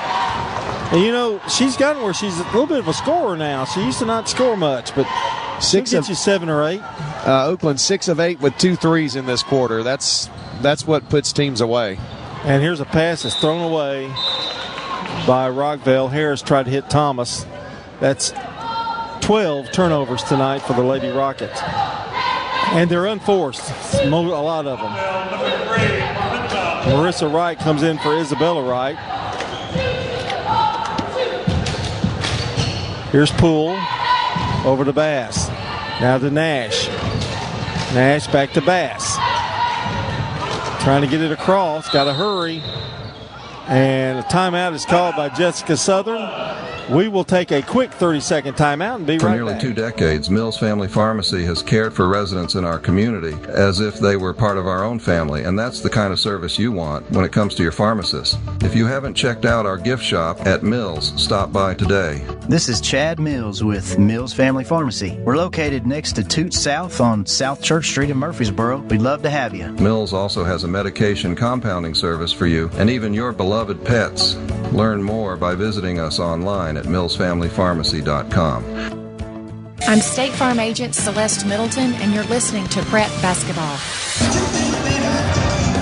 [SPEAKER 10] And she's gotten where she's a little bit of a scorer now. She used to not score much, but she'll get you 7 or 8.
[SPEAKER 2] Oakland 6 of 8 with 2 threes in this quarter. That's what puts teams away.
[SPEAKER 10] And here's a pass that's thrown away by Rockville. Harris tried to hit Thomas. That's 12 turnovers tonight for the Lady Rockets. And they're unforced, a lot of them. Marissa Wright comes in for Isabella Wright. Here's Poole over to Bass. Now to Nash. Nash back to Bass. Trying to get it across. Got to hurry. And a timeout is called by Jessica Southern. We will take a quick 30-second timeout and be right back.
[SPEAKER 5] For nearly 2 decades, Mills Family Pharmacy has cared for residents in our community as if they were part of our own family, and that's the kind of service you want when it comes to your pharmacist. If you haven't checked out our gift shop at Mills, stop by today.
[SPEAKER 7] This is Chad Mills with Mills Family Pharmacy. We're located next to Toots South on South Church Street in Murfreesboro. We'd love to have you.
[SPEAKER 5] Mills also has a medication compounding service for you and even your beloved pets. Learn more by visiting us online at millsfamilypharmacy.com.
[SPEAKER 21] I'm State Farm Agent Celeste Middleton, and you're listening to Prep Basketball.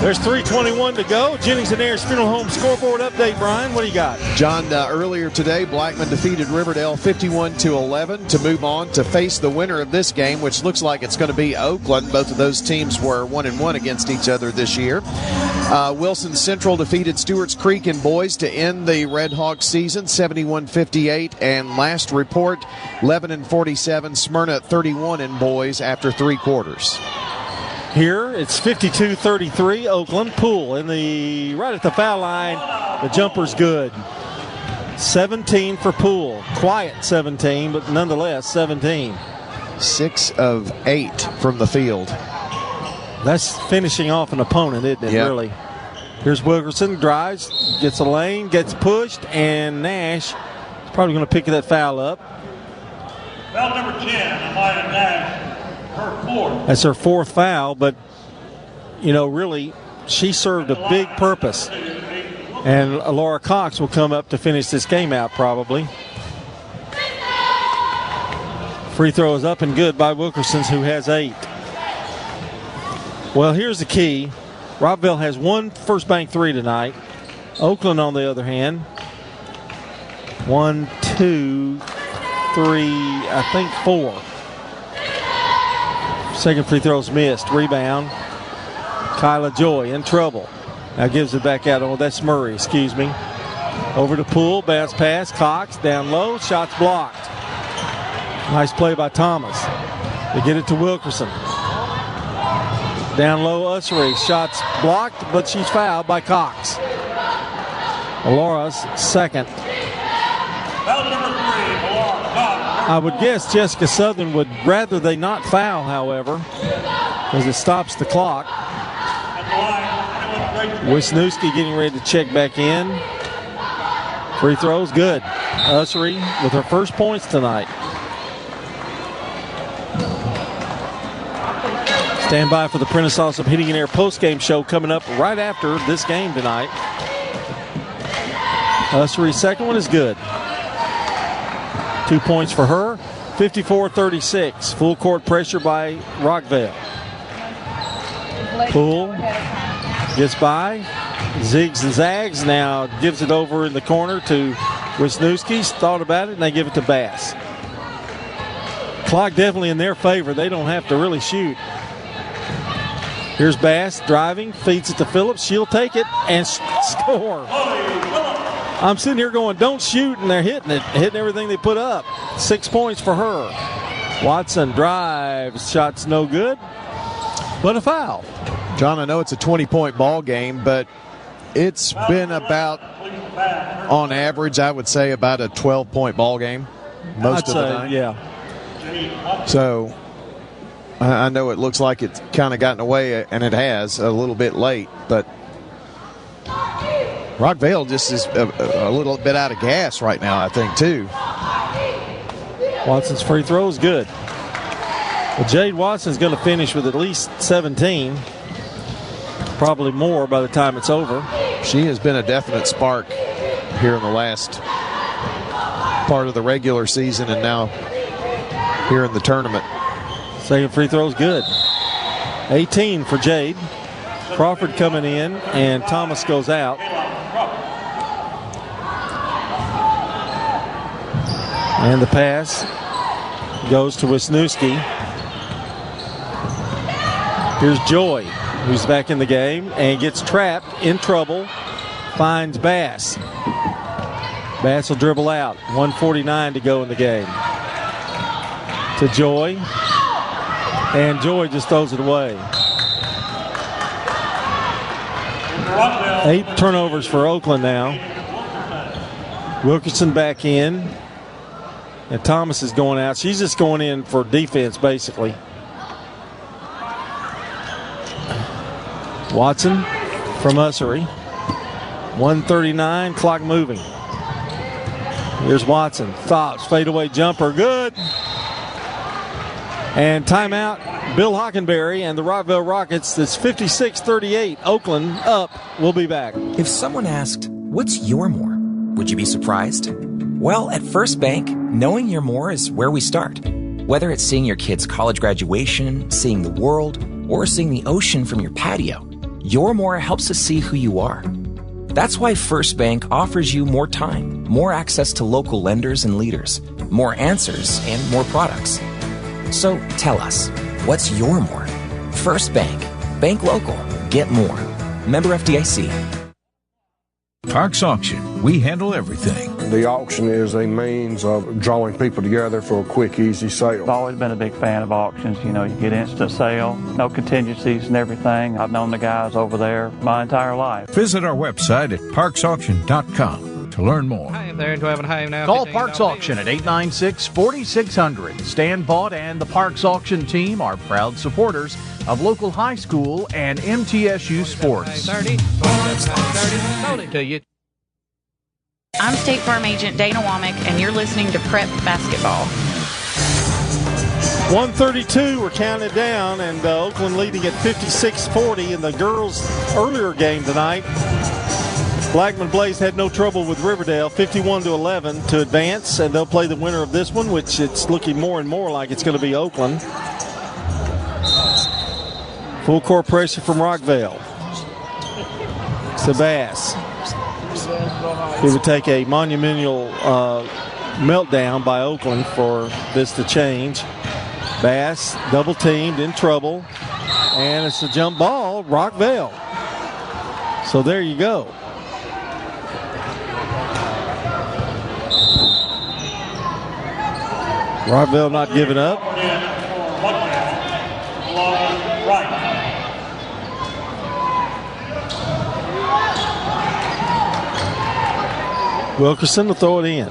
[SPEAKER 10] There's 3:21 to go. Jennings and Ayers Funeral Home scoreboard update, Brian. What do you got?
[SPEAKER 2] John, earlier today, Blackman defeated Riverdale 51-11 to move on to face the winner of this game, which looks like it's going to be Oakland. Both of those teams were 1-1 against each other this year. Wilson Central defeated Stewart's Creek in boys to end the Red Hawks season, 71-58. And last report, 11-47, Smyrna 31 in boys after 3 quarters.
[SPEAKER 10] Here, it's 52-33, Oakland. Poole right at the foul line. The jumper's good. 17 for Poole. Quiet 17, but nonetheless 17.
[SPEAKER 2] 6 of 8 from the field.
[SPEAKER 10] That's finishing off an opponent, isn't it, really? Here's Wilkerson, drives, gets a lane, gets pushed, and Nash is probably going to pick that foul up.
[SPEAKER 11] Foul number 10, Amaya Nash, her fourth.
[SPEAKER 10] That's her fourth foul, but, really, she served a big purpose. And Laura Cox will come up to finish this game out, probably. Free throw is up and good by Wilkerson's, who has 8. Well, here's the key. Rockville has one First Bank 3 tonight. Oakland, on the other hand, 1, 2, 3, I think 4. Second free throw's missed. Rebound. Kyla Joy in trouble. Now gives it back out. Oh, that's Murray, excuse me. Over to Poole, bounce pass. Cox down low, shots blocked. Nice play by Thomas. They get it to Wilkerson. Down low, Ussery. Shots blocked, but she's fouled by Cox. Laura's second.
[SPEAKER 11] Foul number 3, Laura Cox.
[SPEAKER 10] I would guess Jessica Southern would rather they not foul, however, because it stops the clock. Wisniewski getting ready to check back in. Free throws, good. Ussery with her first points tonight. Stand by for the Prentice Awesome Heating and Air postgame show coming up right after this game tonight. Ussery's second one is good. 2 points for her. 54-36. Full court pressure by Rockville. Poole gets by. Zigs and zags. Now gives it over in the corner to Wisniewski. Thought about it, and they give it to Bass. Clock definitely in their favor. They don't have to really shoot. Here's Bass driving, feeds it to Phillips. She'll take it and score. I'm sitting here going, don't shoot, and they're hitting it, hitting everything they put up. 6 points for her. Watson drives, shots no good, but a foul.
[SPEAKER 2] John, I know it's a 20-point ball game, but it's been about, on average, I would say about a 12-point ball game most of the time.
[SPEAKER 10] Yeah.
[SPEAKER 2] So I know it looks like it's kind of gotten away, and it has a little bit late, but Rockville just is a little bit out of gas right now, I think, too.
[SPEAKER 10] Watson's free throw is good. Well, Jade Watson's going to finish with at least 17, probably more by the time it's over.
[SPEAKER 2] She has been a definite spark here in the last part of the regular season and now here in the tournament.
[SPEAKER 10] Second free throw is good. 18 for Jade. Crawford coming in, and Thomas goes out. And the pass goes to Wisniewski. Here's Joy, who's back in the game and gets trapped, in trouble, finds Bass. Bass will dribble out. 1:49 to go in the game. To Joy. And Joy just throws it away. 8 turnovers for Oakland now. Wilkerson back in. And Thomas is going out. She's just going in for defense, basically. Watson from Ussery. 1:39, clock moving. Here's Watson. Thoughts, fadeaway jumper, good. And timeout, Bill Hockenberry and the Rockville Rockets. It's 56-38. Oakland up. We'll be back.
[SPEAKER 12] If someone asked, what's your more? Would you be surprised? Well, at First Bank, knowing your more is where we start. Whether it's seeing your kid's college graduation, seeing the world, or seeing the ocean from your patio, your more helps us see who you are. That's why First Bank offers you more time, more access to local lenders and leaders, more answers, and more products. So tell us, what's your more? First Bank. Bank local. Get more. Member FDIC.
[SPEAKER 20] Parks Auction. We handle everything.
[SPEAKER 13] The auction is a means of drawing people together for a quick, easy sale.
[SPEAKER 19] I've always been a big fan of auctions. You know, you get instant sale, no contingencies and everything. I've known the guys over there my entire life.
[SPEAKER 20] Visit our website at parksauction.com to learn more.
[SPEAKER 23] Hi,
[SPEAKER 1] They're in 12 and a half now.
[SPEAKER 3] Call Parks Auction at 896-4600. Stan Vaught and the Parks Auction team are proud supporters of local high school and MTSU sports.
[SPEAKER 1] 30 to you.
[SPEAKER 21] I'm State Farm Agent Dana Womack, and you're listening to Prep Basketball.
[SPEAKER 10] 1:32, we're counted down, and Oakland leading at 56-40 in the girls' earlier game tonight. Blackman Blaze had no trouble with Riverdale, 51-11 to advance, and they'll play the winner of this one, which it's looking more and more like it's going to be Oakland. Full court pressure from Rockville. Sebass. It would take a monumental meltdown by Oakland for this to change. Bass double teamed, in trouble, and it's a jump ball, Rockville. So there you go. Rockville not giving up. Wilkerson will throw it in.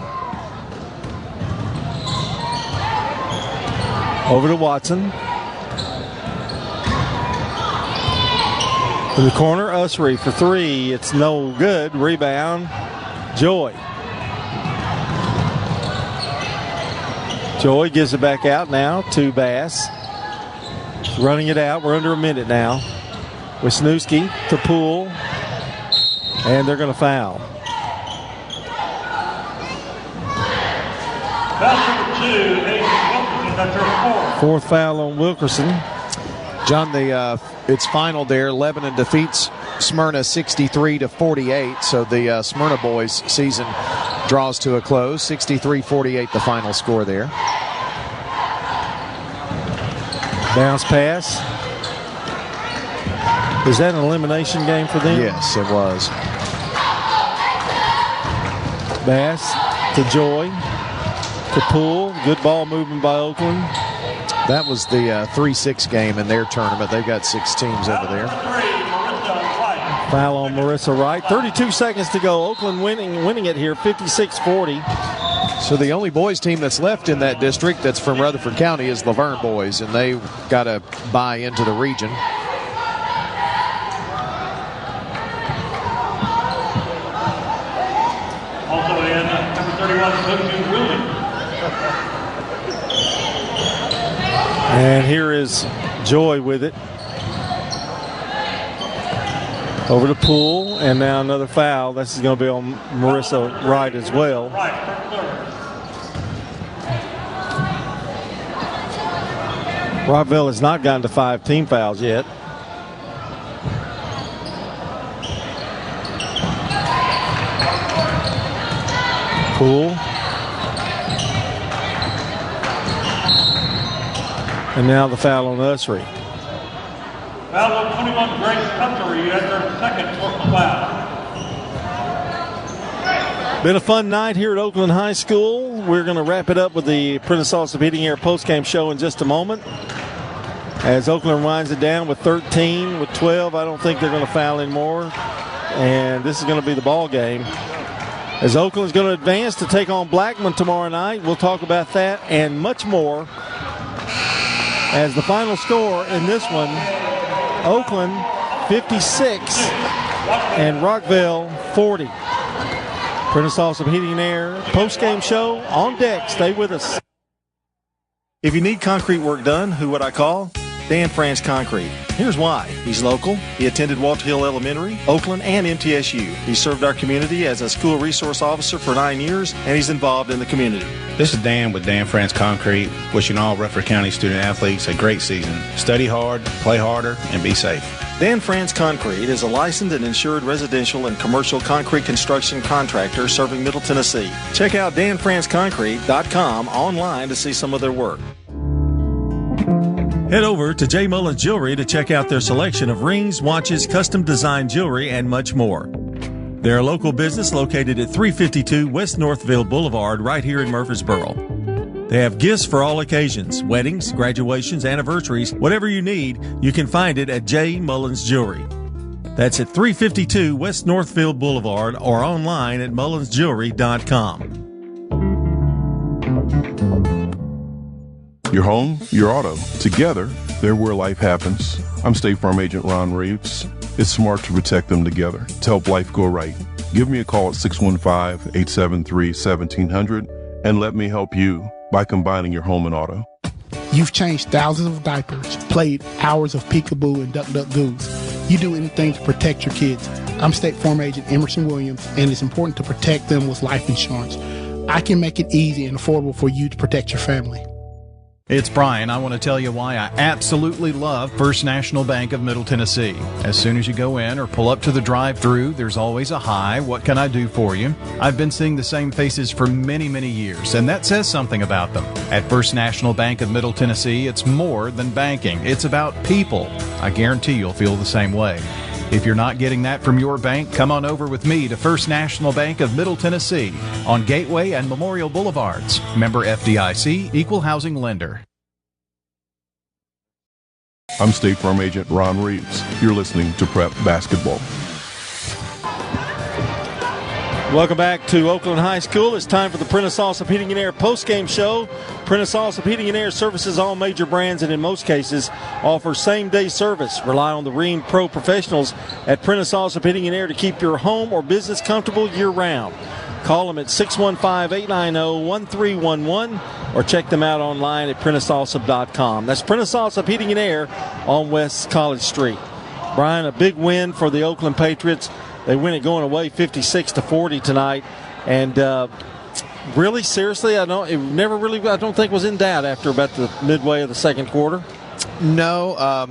[SPEAKER 10] Over to Watson. In the corner, Usry for three. It's no good. Rebound, Joy. Joy gives it back out now to Bass. Running it out. We're under a minute now. Wisniewski to Poole. And they're going to foul. Fourth foul on Wilkerson.
[SPEAKER 2] John, it's final there. Lebanon defeats Smyrna 63-48. So the Smyrna boys season draws to a close. 63-48 the final score there.
[SPEAKER 10] Bounce pass. Is that an elimination game for them?
[SPEAKER 2] Yes, it was.
[SPEAKER 10] Bass to Joy. To Poole. Good ball movement by Oakland.
[SPEAKER 2] That was the 3-6 game in their tournament. They've got 6 teams over there.
[SPEAKER 10] Foul on Marissa Wright. 32 seconds to go. Oakland winning it here, 56-40.
[SPEAKER 2] So the only boys team that's left in that district that's from Rutherford County is Laverne boys, and they've got to buy into the region.
[SPEAKER 11] Also in number 31, Coach Williams.
[SPEAKER 10] And here is Joy with it. Over to Poole, and now another foul. This is going to be on Marissa Wright as well. Rockville has not gotten to 5 team fouls yet. Poole. And now the foul on Usry.
[SPEAKER 11] Foul on 21, Grace Cutlery at their second personal foul.
[SPEAKER 10] Been a fun night here at Oakland High School. We're going to wrap it up with the Prentice Austin Heating Air postgame show in just a moment. As Oakland winds it down with 13, with 12, I don't think they're going to foul anymore. And this is going to be the ball game. As Oakland's going to advance to take on Blackman tomorrow night. We'll talk about that and much more. As the final score in this one, Oakland 56 and Rockville 40. Prentice Austin Heating and Air post-game show on deck. Stay with us. If you need concrete work done, who would I call? Dan France Concrete. Here's why. He's local. He attended Walter Hill Elementary, Oakland, and MTSU. He served our community as a school resource officer for 9 years, and he's involved in the community.
[SPEAKER 14] This is Dan with Dan France Concrete, wishing all Rutherford County student athletes a great season. Study hard, play harder, and be safe.
[SPEAKER 10] Dan France Concrete is a licensed and insured residential and commercial concrete construction contractor serving Middle Tennessee. Check out danfranceconcrete.com online to see some of their work. Head over to J. Mullins Jewelry to check out their selection of rings, watches, custom designed jewelry, and much more. They're a local business located at 352 West Northville Boulevard right here in Murfreesboro. They have gifts for all occasions, weddings, graduations, anniversaries, whatever you need, you can find it at J. Mullins Jewelry. That's at 352 West Northfield Boulevard or online at mullinsjewelry.com.
[SPEAKER 6] Your home, your auto. Together, they're where life happens. I'm State Farm Agent Ron Reeves. It's smart to protect them together to help life go right. Give me a call at 615-873-1700 and let me help you by combining your home and auto.
[SPEAKER 15] You've changed thousands of diapers, played hours of peekaboo and duck duck goose. You do anything to protect your kids. I'm State Farm Agent Emerson Williams, and it's important to protect them with life insurance. I can make it easy and affordable for you to protect your family.
[SPEAKER 3] It's Brian. I want to tell you why I absolutely love First National Bank of Middle Tennessee. As soon as you go in or pull up to the drive-thru, there's always a hi, what can I do for you? I've been seeing the same faces for many, many years, and that says something about them. At First National Bank of Middle Tennessee, it's more than banking. It's about people. I guarantee you'll feel the same way. If you're not getting that from your bank, come on over with me to First National Bank of Middle Tennessee on Gateway and Memorial Boulevards. Member FDIC, Equal Housing Lender.
[SPEAKER 6] I'm State Farm Agent Ron Reeves. You're listening to Prep Basketball.
[SPEAKER 10] Welcome back to Oakland High School. It's time for the Prentice Allsup Heating and Air postgame show. Prentice Allsup Heating and Air services all major brands and in most cases offers same-day service. Rely on the Rheem Pro professionals at Prentice Allsup Heating and Air to keep your home or business comfortable year-round. Call them at 615-890-1311 or check them out online at PrenticeAllsup.com. That's Prentice Allsup Heating and Air on West College Street. Brian, a big win for the Oakland Patriots. They win it going away 56-40 tonight, and really, seriously, I don't think was in doubt after about the midway of the second quarter.
[SPEAKER 2] No,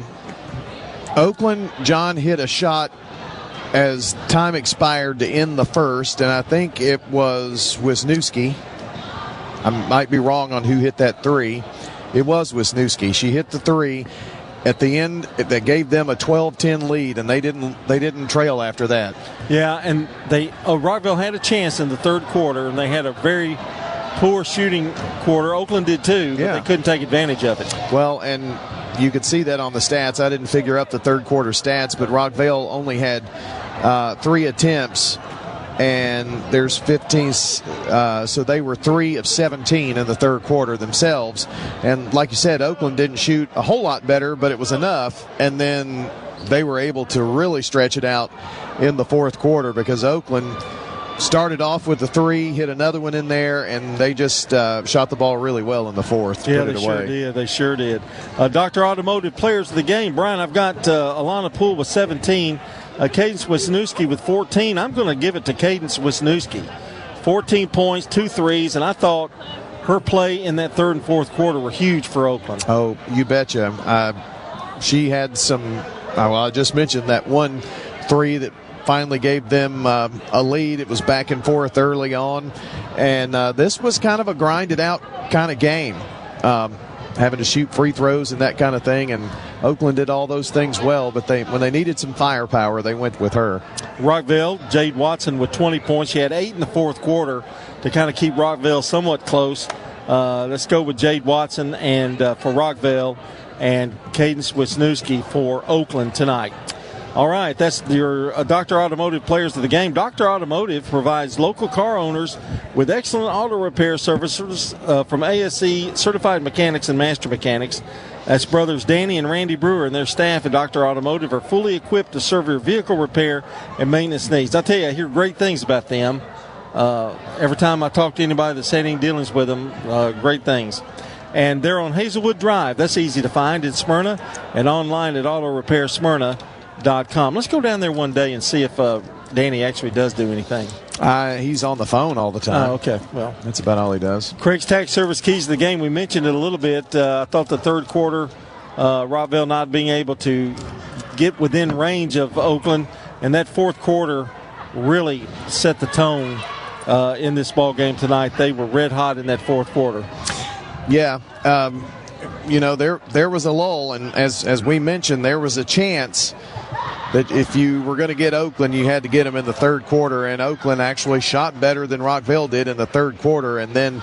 [SPEAKER 2] Oakland, John, hit a shot as time expired to end the first, and I think it was Wisniewski. I might be wrong on who hit that three. It was Wisniewski. She hit the three at the end that gave them a 12-10 lead, and they didn't trail after that.
[SPEAKER 10] Yeah, and Rockville had a chance in the third quarter, and they had a very poor shooting quarter. Oakland did too, but they couldn't take advantage of it.
[SPEAKER 2] Well, and you could see that on the stats. I didn't figure up the third quarter stats, but Rockville only had 3 attempts, and there's 15, so they were 3 of 17 in the third quarter themselves. And like you said, Oakland didn't shoot a whole lot better, but it was enough, and then they were able to really stretch it out in the fourth quarter because Oakland started off with the 3, hit another one in there, and they just shot the ball really well in the fourth to put it away.
[SPEAKER 10] They sure did. Dr. Automotive Players of the Game. Brian, I've got Alana Poole with 17, Cadence Wisniewski with 14. I'm going to give it to Cadence Wisniewski. 14 points, 2 threes, and I thought her play in that third and fourth quarter were huge for Oakland.
[SPEAKER 2] Oh, you betcha. She had some, I just mentioned that 1 3 that finally gave them a lead. It was back and forth early on, and this was kind of a grinded out kind of game, having to shoot free throws and that kind of thing, and Oakland did all those things well, but when they needed some firepower, they went with her.
[SPEAKER 10] Rockville, Jade Watson with 20 points. She had 8 in the fourth quarter to kind of keep Rockville somewhat close. Let's go with Jade Watson and for Rockville, and Cadence Wisniewski for Oakland tonight. All right, that's your Dr. Automotive Players of the Game. Dr. Automotive provides local car owners with excellent auto repair services from ASE Certified Mechanics and Master Mechanics. That's brothers Danny and Randy Brewer, and their staff at Dr. Automotive are fully equipped to serve your vehicle repair and maintenance needs. I tell you, I hear great things about them. Every time I talk to anybody that's had any dealings with them, great things. And they're on Hazelwood Drive. That's easy to find in Smyrna, and online at AutoRepairSmyrna.com. Let's go down there one day and see if Danny actually does do anything.
[SPEAKER 2] He's on the phone all the time.
[SPEAKER 10] Oh, okay. Well,
[SPEAKER 2] that's about all he does.
[SPEAKER 10] Craig's Tax Service keys to the game. We mentioned it a little bit. I thought the third quarter, Rockville not being able to get within range of Oakland, and that fourth quarter really set the tone in this ball game tonight. They were red hot in that fourth quarter.
[SPEAKER 2] Yeah. There was a lull, and as we mentioned, there was a chance that if you were going to get Oakland, you had to get them in the third quarter, and Oakland actually shot better than Rockville did in the third quarter, and then,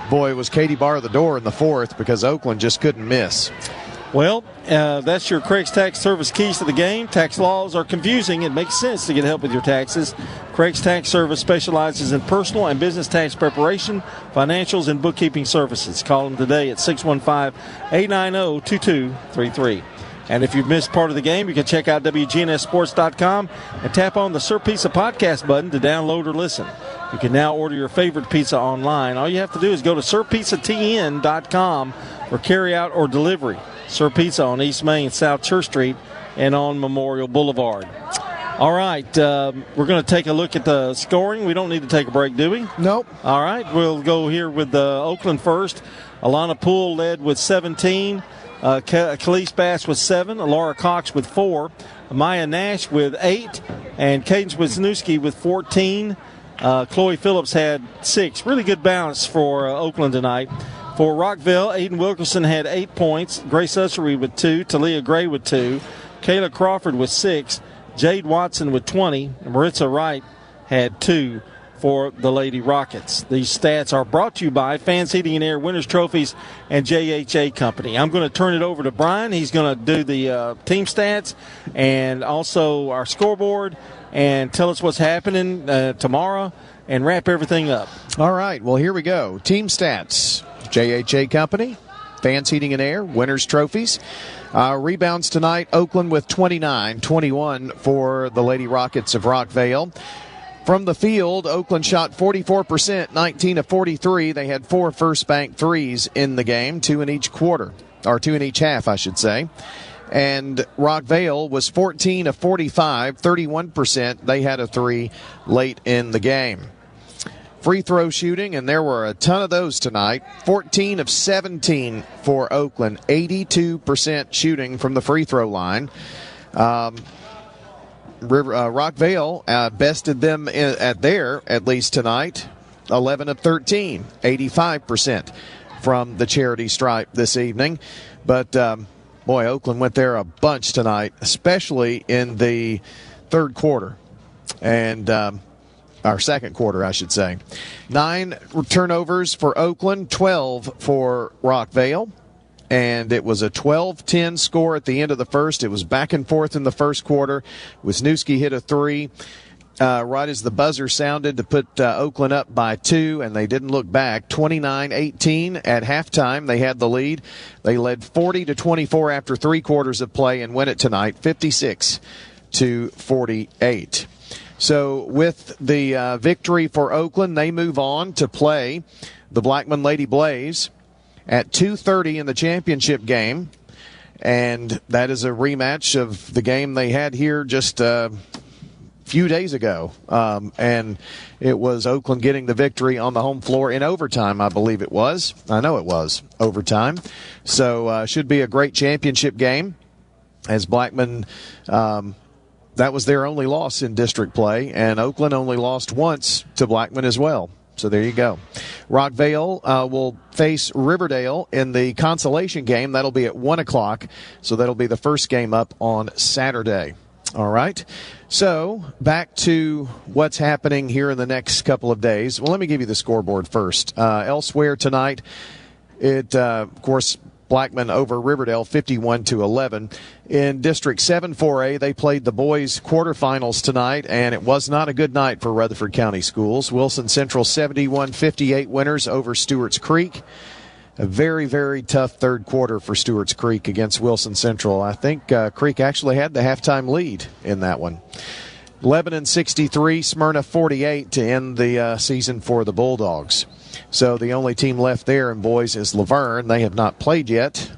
[SPEAKER 2] boy, was Katie bar the door in the fourth because Oakland just couldn't miss.
[SPEAKER 10] Well, that's your Craig's Tax Service keys to the game. Tax laws are confusing. It makes sense to get help with your taxes. Craig's Tax Service specializes in personal and business tax preparation, financials, and bookkeeping services. Call them today at 615-890-2233. And if you've missed part of the game, you can check out WGNSSports.com and tap on the Sir Pizza podcast button to download or listen. You can now order your favorite pizza online. All you have to do is go to SirPizzaTN.com for carry-out or delivery. Sir Pizza on East Main, South Church Street, and on Memorial Boulevard. All right, we're going to take a look at the scoring. We don't need to take a break, do we?
[SPEAKER 2] Nope.
[SPEAKER 10] All right, we'll go here with Oakland first. Alana Poole led with 17. Khalees Bass with 7. Laura Cox with 4. Maya Nash with 8. And Cadence Wisniewski with 14. Chloe Phillips had 6. Really good balance for Oakland tonight. For Rockville, Aiden Wilkerson had 8 points. Grace Ussery with 2. Talia Gray with 2. Kayla Crawford with 6. Jade Watson with 20. And Maritza Wright had 2 for the Lady Rockets. These stats are brought to you by Fans Heating and Air Winners Trophies and JHA Company. I'm going to turn it over to Brian. He's going to do the team stats and also our scoreboard and tell us what's happening tomorrow and wrap everything up.
[SPEAKER 2] All right, well, here we go. Team stats. JHA Company, Fans Heating and Air, Winners Trophies. Rebounds tonight, Oakland with 29, 21 for the Lady Rockets of Rockvale. From the field, Oakland shot 44%, 19 of 43. They had 4 first bank threes in the game, 2 in each quarter, or 2 in each half, I should say. And Rockvale was 14 of 45, 31%. They had a 3 late in the game. Free throw shooting, and there were a ton of those tonight. 14 of 17 for Oakland, 82% shooting from the free throw line. Rockvale bested them at least tonight, 11 of 13, 85% from the charity stripe this evening. But, boy, Oakland went there a bunch tonight, especially in the third quarter. And our second quarter, I should say. 9 turnovers for Oakland, 12 for Rockvale. And it was a 12-10 score at the end of the first. It was back and forth in the first quarter. Wisniewski hit a 3 right as the buzzer sounded to put Oakland up by 2, and they didn't look back. 29-18 at halftime. They had the lead. They led 40-24 after 3 quarters of play and win it tonight, 56-48. So with the victory for Oakland, they move on to play the Blackman Lady Blaze at 2:30 in the championship game. And that is a rematch of the game they had here just a few days ago. And it was Oakland getting the victory on the home floor in overtime, I believe it was. I know it was overtime. So should be a great championship game as Blackman that was their only loss in district play, and Oakland only lost once to Blackman as well. So there you go. Rockvale will face Riverdale in the consolation game. That'll be at 1 o'clock, so that'll be the first game up on Saturday. All right. So back to what's happening here in the next couple of days. Well, let me give you the scoreboard first. Elsewhere tonight, of course, Blackman over Riverdale 51-11. In District 7-4A, they played the boys quarterfinals tonight, and it was not a good night for Rutherford County Schools. Wilson Central 71-58 winners over Stewart's Creek. A very, very tough third quarter for Stewart's Creek against Wilson Central. I think Creek actually had the halftime lead in that one. Lebanon 63, Smyrna 48 to end the season for the Bulldogs. So the only team left there in boys is Laverne. They have not played yet.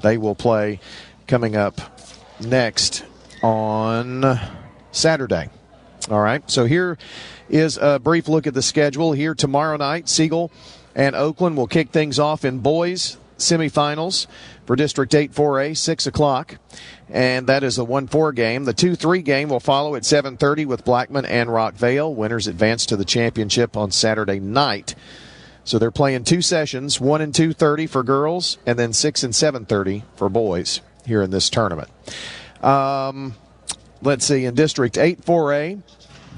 [SPEAKER 2] They will play coming up next on Saturday. All right, so here is a brief look at the schedule. Here tomorrow night, Siegel and Oakland will kick things off in boys semifinals for District 8-4A, 6 o'clock. And that is a 1-4 game. The 2-3 game will follow at 7:30 with Blackman and Rockvale. Winners advance to the championship on Saturday night. So they're playing 2 sessions, 1 and 2:30 for girls, and then 6 and 7:30 for boys here in this tournament. Let's see, in District 8-4A,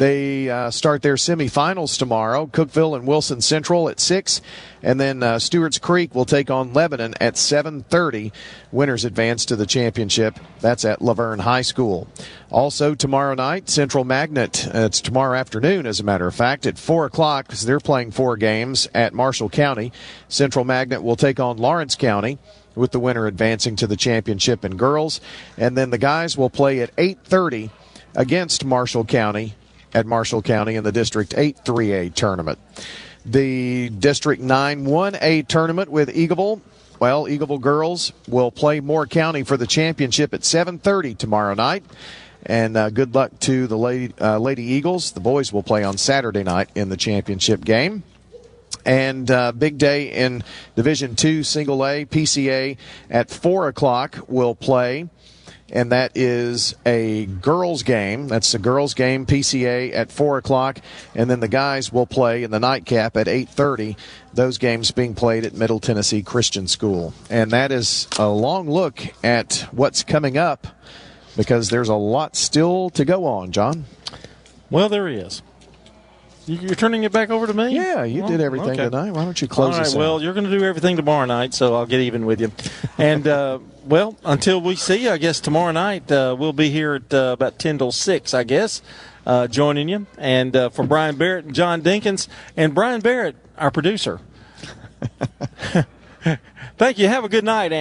[SPEAKER 2] They start their semifinals tomorrow. Cookeville and Wilson Central at 6. And then Stewart's Creek will take on Lebanon at 7:30. Winners advance to the championship. That's at Laverne High School. Also tomorrow night, Central Magnet. It's tomorrow afternoon, as a matter of fact, at 4 o'clock, because they're playing 4 games at Marshall County. Central Magnet will take on Lawrence County, with the winner advancing to the championship in girls. And then the guys will play at 8:30 against Marshall County at Marshall County in the District 8 3A tournament. The District 9 1A tournament with Eagleville. Well, Eagleville girls will play Moore County for the championship at 7:30 tomorrow night. And good luck to the Lady Eagles. The boys will play on Saturday night in the championship game. And big day in Division II Single A. PCA at 4 o'clock will play. And that is a girls' game. That's a girls' game, PCA, at 4 o'clock. And then the guys will play in the nightcap at 8:30. Those games being played at Middle Tennessee Christian School. And that is a long look at what's coming up, because there's a lot still to go on, John.
[SPEAKER 10] Well, there is. You're turning it back over to me?
[SPEAKER 2] Yeah, you did everything tonight. Why don't you close us out?
[SPEAKER 10] Well, you're going to do everything tomorrow night, so I'll get even with you. And, well, until we see you, I guess tomorrow night we'll be here at about 10 till 6, I guess, joining you. And for Brian Barrett and John Dinkins, and Brian Barrett, our producer. Thank you. Have a good night, Ann.